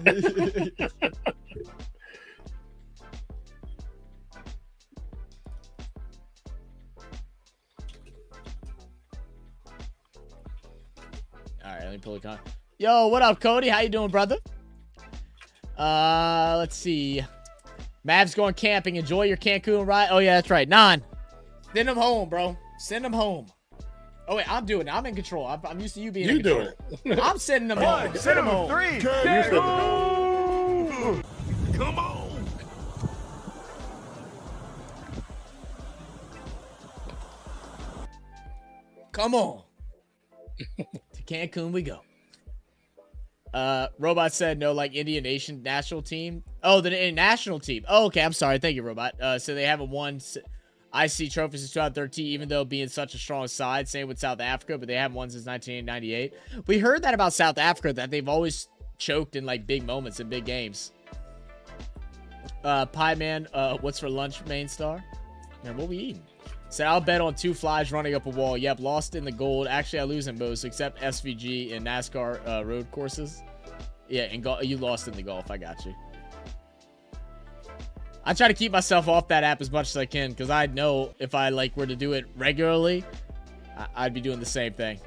Speaker 1: All right, let me pull the con. Yo, what up, Cody? How you doing, brother? Let's see. Mavs going camping. Enjoy your Cancun ride. Oh, yeah, that's right. Non. Send him home, bro. Send him home. Oh, wait, I'm doing it. I'm in control. I'm used to you being in control.
Speaker 2: You do it.
Speaker 1: I'm sending him home. Send him home.
Speaker 3: 3, come on.
Speaker 1: Come on. To Cancun we go. Robot said no, like Indian Nation national team. Oh, the national team. Oh, okay. I'm sorry. Thank you, Robot. So they haven't won IC trophies since 2013, even though being such a strong side. Same with South Africa, but they haven't won since 1998. We heard that about South Africa, that they've always choked in like big moments in big games. Pie Man, what's for lunch, main star? Man, what we eating? Said, I'll bet on 2 flies running up a wall. Yep, lost in the gold. Actually, I lose in most, except SVG and NASCAR road courses. Yeah, and you lost in the golf. I got you. I try to keep myself off that app as much as I can, because I know if I were to do it regularly, I'd be doing the same thing.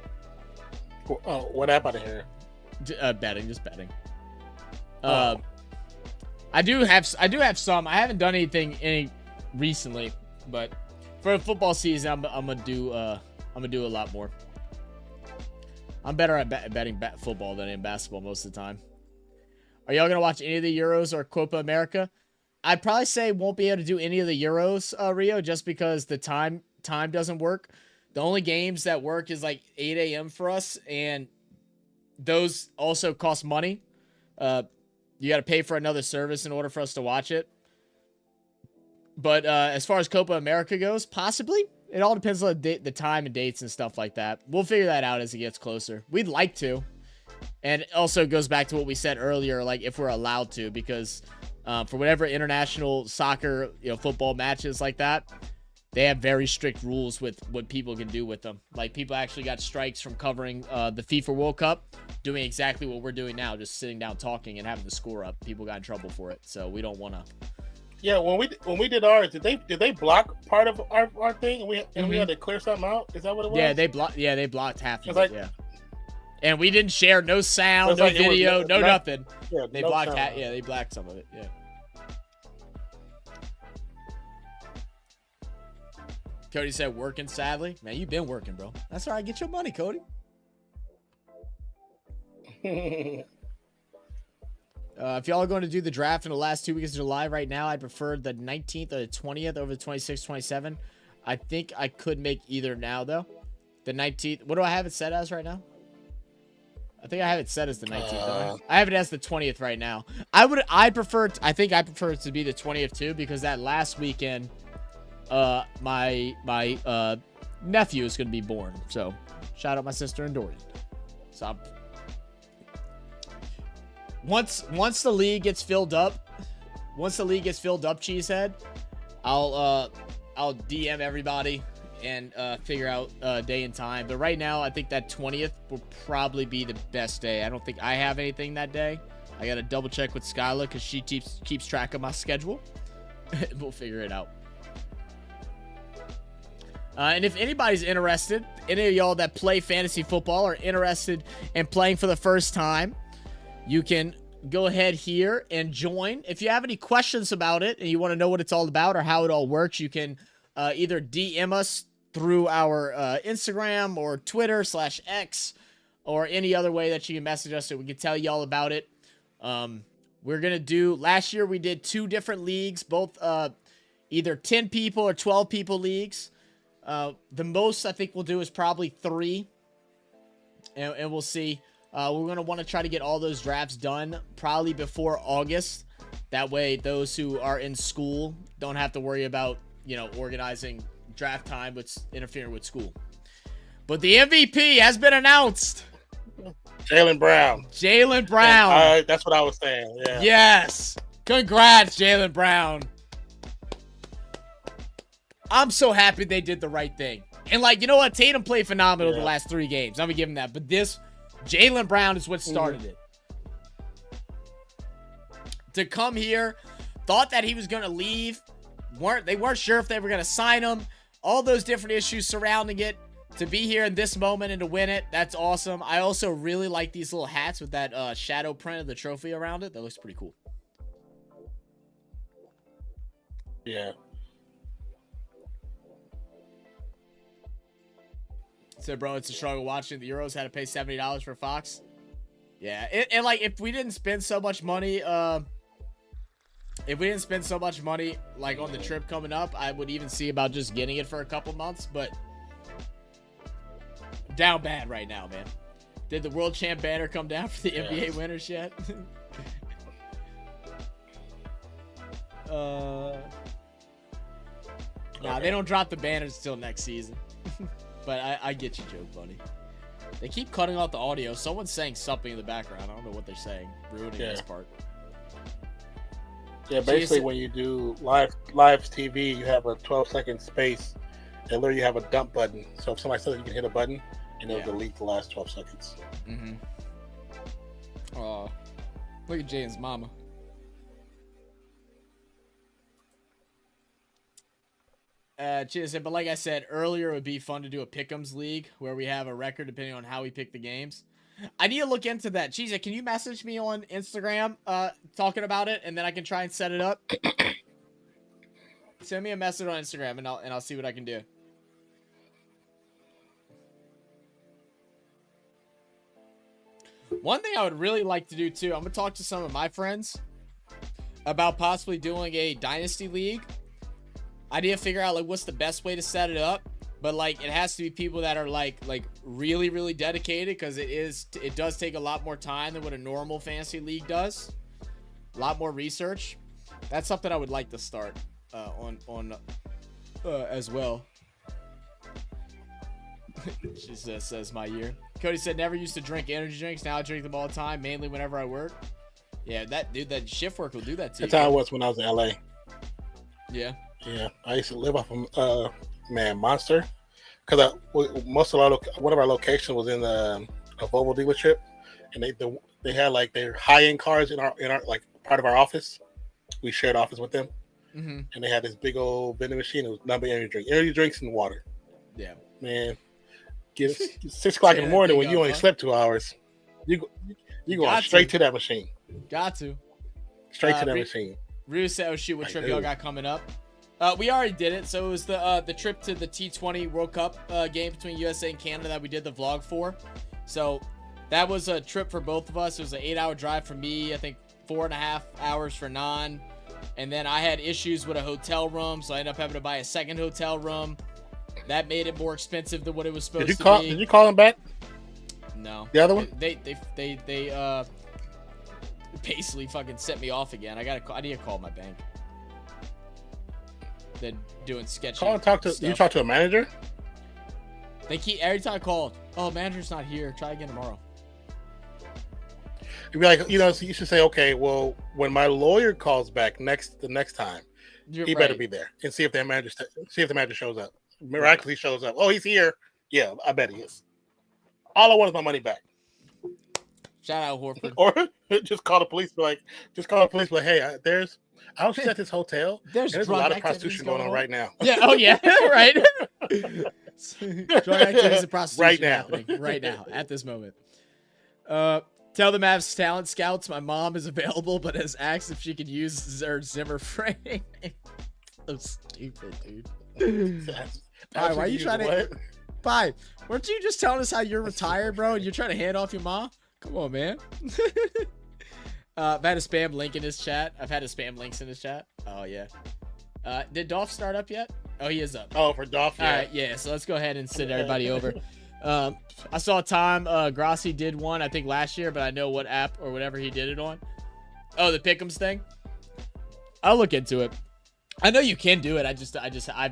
Speaker 2: Oh, what app out of here?
Speaker 1: Betting, just betting. I do have some. I haven't done any recently, but for football season, I'm gonna do a lot more. I'm better at betting football than in basketball most of the time. Are y'all gonna watch any of the Euros or Copa America? I'd probably say won't be able to do any of the Euros, Rio, just because the time doesn't work. The only games that work is like 8 a.m. for us, and those also cost money. You got to pay for another service in order for us to watch it. But as far as Copa America goes, possibly. It all depends on the time and dates and stuff like that. We'll figure that out as it gets closer. We'd like to. And it also goes back to what we said earlier, like if we're allowed to, because for whatever international soccer, football matches like that, they have very strict rules with what people can do with them. Like, people actually got strikes from covering the FIFA World Cup, doing exactly what we're doing now, just sitting down talking and having the score up. People got in trouble for it, so we don't want to.
Speaker 2: Yeah, when we did ours, did they block part of our thing and we had to clear something out? Is that what it was?
Speaker 1: Yeah, they blocked half of it. Yeah. And we didn't share no sound, no video, no nothing. Yeah, they blocked they blocked some of it. Yeah. Cody said working, sadly. Man, you've been working, bro. That's all right. Get your money, Cody. If y'all are going to do the draft in the last 2 weeks of July right now, I'd prefer the 19th or the 20th over the 26th, 27th. I think I could make either now, though. The 19th. What do I have it set as right now? I think I have it set as the 19th. Don't I have it as the 20th right now. I prefer it to be the 20th too, because that last weekend, my nephew is going to be born. So shout out my sister and Dorian. So once the league gets filled up, Cheesehead, I'll DM everybody and figure out day and time. But right now, I think that 20th will probably be the best day. I don't think I have anything that day. I got to double check with Skyla because she keeps track of my schedule. We'll figure it out. And if anybody's interested, any of y'all that play fantasy football are interested in playing for the first time, you can go ahead here and join. If you have any questions about it and you want to know what it's all about or how it all works, you can either DM us through our Instagram or Twitter /X or any other way that you can message us so we can tell you all about it. We're going to do, last year we did 2 different leagues, both either 10 people or 12 people leagues. The most I think we'll do is probably 3, and we'll see. We're going to want to try to get all those drafts done probably before August. That way those who are in school don't have to worry about, organizing draft time with interfering with school. But the MVP has been announced.
Speaker 2: Jaylen Brown. That's what I was saying. Yeah.
Speaker 1: Yes. Congrats, Jaylen Brown. I'm so happy they did the right thing. And you know what? Tatum played phenomenal the last 3 games. I'm going to give him that. But this, Jaylen Brown is what started it. To come here, thought that he was going to leave. They weren't sure if they were going to sign him. All those different issues surrounding it. To be here in this moment and to win it, that's awesome. I also really like these little hats with that shadow print of the trophy around it. That looks pretty cool.
Speaker 2: Yeah.
Speaker 1: Said, bro, it's a struggle watching the Euros. Had to pay $70 for Fox. Yeah, and if we didn't spend so much money, on the trip coming up, I would even see about just getting it for a couple months. But down bad right now, man. Did the world champ banner come down for the NBA winners yet? Nah, they don't drop the banners until next season. But I get you, Joe Bunny. They keep cutting out the audio. Someone's saying something in the background. I don't know what they're saying. Ruining this part.
Speaker 2: Yeah, basically when you do live TV, you have a 12-second space, and literally you have a dump button. So if somebody says you can hit a button, and it'll delete the last 12 seconds.
Speaker 1: Mm-hmm. Oh, look at Jaden's mama. Cheers. But like I said earlier, it would be fun to do a Pick'ems league where we have a record depending on how we pick the games. I need to look into that. Cheese, can you message me on Instagram talking about it, and then I can try and set it up? Send me a message on Instagram, and I'll see what I can do. One thing I would really like to do too, I'm gonna talk to some of my friends about possibly doing a dynasty league. I need to figure out what's the best way to set it up, but it has to be people that are really, really dedicated, because it does take a lot more time than what a normal fantasy league does. A lot more research. That's something I would like to start on as well. She says my year. Cody said never used to drink energy drinks. Now I drink them all the time, mainly whenever I work. Yeah, that shift work will do that to you.
Speaker 2: That's how it was when I was in LA.
Speaker 1: Yeah.
Speaker 2: Yeah, I used to live off of Monster, because one of our locations was in a Volvo dealership, and they had their high-end cars in our part of our office. We shared office with them, and they had this big old vending machine. It was nothing but energy drinks and water.
Speaker 1: Yeah,
Speaker 2: man, get 6 o'clock in the morning when you only slept 2 hours. You go straight to that machine.
Speaker 1: Got to
Speaker 2: straight to that machine.
Speaker 1: Rue said, "Oh shoot, what trip y'all got coming up?" We already did it. So it was the trip to the T20 World Cup game between USA and Canada that we did the vlog for. So that was a trip for both of us. It was an 8-hour drive for me. I think 4.5 hours for Non. And then I had issues with a hotel room, so I ended up having to buy a second hotel room. That made it more expensive than what it was supposed to be.
Speaker 2: Did you call him back?
Speaker 1: No.
Speaker 2: The other one?
Speaker 1: They basically fucking set me off again. I need to call my bank. They're doing sketchy stuff.
Speaker 2: You talk to a manager?
Speaker 1: They keep every time I call, oh, manager's not here. Try again tomorrow.
Speaker 2: You'd be like, so you should say, okay, well, when my lawyer calls back the next time, he better be there and see if the manager shows up. Miraculously shows up. Oh, he's here. Yeah, I bet he is. All I want is my money back.
Speaker 1: Shout out Horford.
Speaker 2: Or just call the police. Hey, I was at this hotel. There's a lot of prostitution going on right now.
Speaker 1: Yeah. Oh yeah. Right. Drug activities and prostitution happening right now at this moment. Tell the Mavs talent scouts my mom is available, but has asked if she could use their Zimmer frame. So stupid, dude. Why are you trying to? Bye. Weren't you just telling us how you're retired, bro? And you're trying to hand off your mom? Come on, man. I've had a spam link in his chat. I've had a spam links in his chat. Oh yeah. Did Dolph start up yet? Oh, he is up.
Speaker 2: Oh, for Dolph. Yeah.
Speaker 1: All right, yeah. So let's go ahead and send everybody over. I saw Tom Grassi did one, I think last year, but I know what app or whatever he did it on. Oh, the Pick'ems thing. I'll look into it. I know you can do it. I've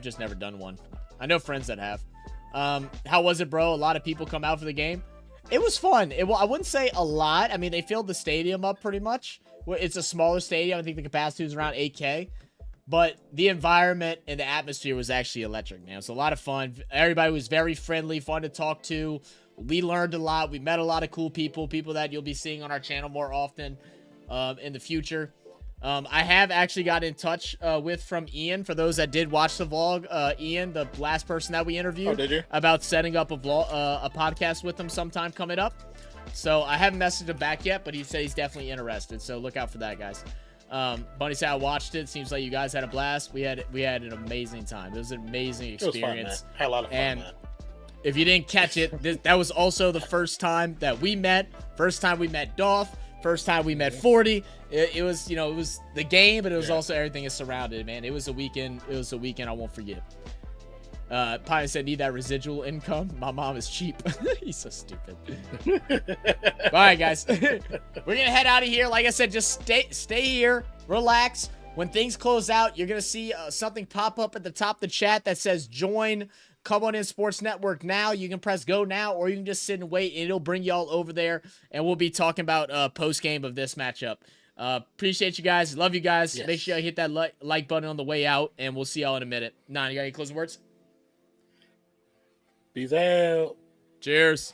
Speaker 1: just never done one. I know friends that have. How was it, bro? A lot of people come out for the game. It was fun. I wouldn't say a lot. I mean, they filled the stadium up pretty much. It's a smaller stadium. I think the capacity was around 8K. But the environment and the atmosphere was actually electric, man. It was a lot of fun. Everybody was very friendly, fun to talk to. We learned a lot. We met a lot of cool people that you'll be seeing on our channel more often in the future. I have actually got in touch from Ian. For those that did watch the vlog, Ian, the last person that we interviewed, about setting up a podcast with him sometime coming up. So I haven't messaged him back yet, but he said he's definitely interested. So look out for that, guys. Bunny said I watched it. Seems like you guys had a blast. We had an amazing time. It was an amazing experience.
Speaker 2: It was fun, man. Had a lot of fun,
Speaker 1: and
Speaker 2: man.
Speaker 1: If you didn't catch it, that was also the first time that we met. First time we met Dolph. First time we met 40. It was, it was the game, but it was also everything that surrounded it, man. It was a weekend. It was a weekend I won't forget. Pine said, need that residual income. My mom is cheap. He's so stupid. All right, guys. We're going to head out of here. Like I said, just stay here. Relax. When things close out, you're going to see something pop up at the top of the chat that says join Come On In Sports Network now. You can press go now, or you can just sit and wait, and it'll bring y'all over there, and we'll be talking about post-game of this matchup. Appreciate you guys. Love you guys. Yes. Make sure you hit that like button on the way out, and we'll see y'all in a minute. Nah, you got any closing words?
Speaker 2: Peace out.
Speaker 1: Cheers.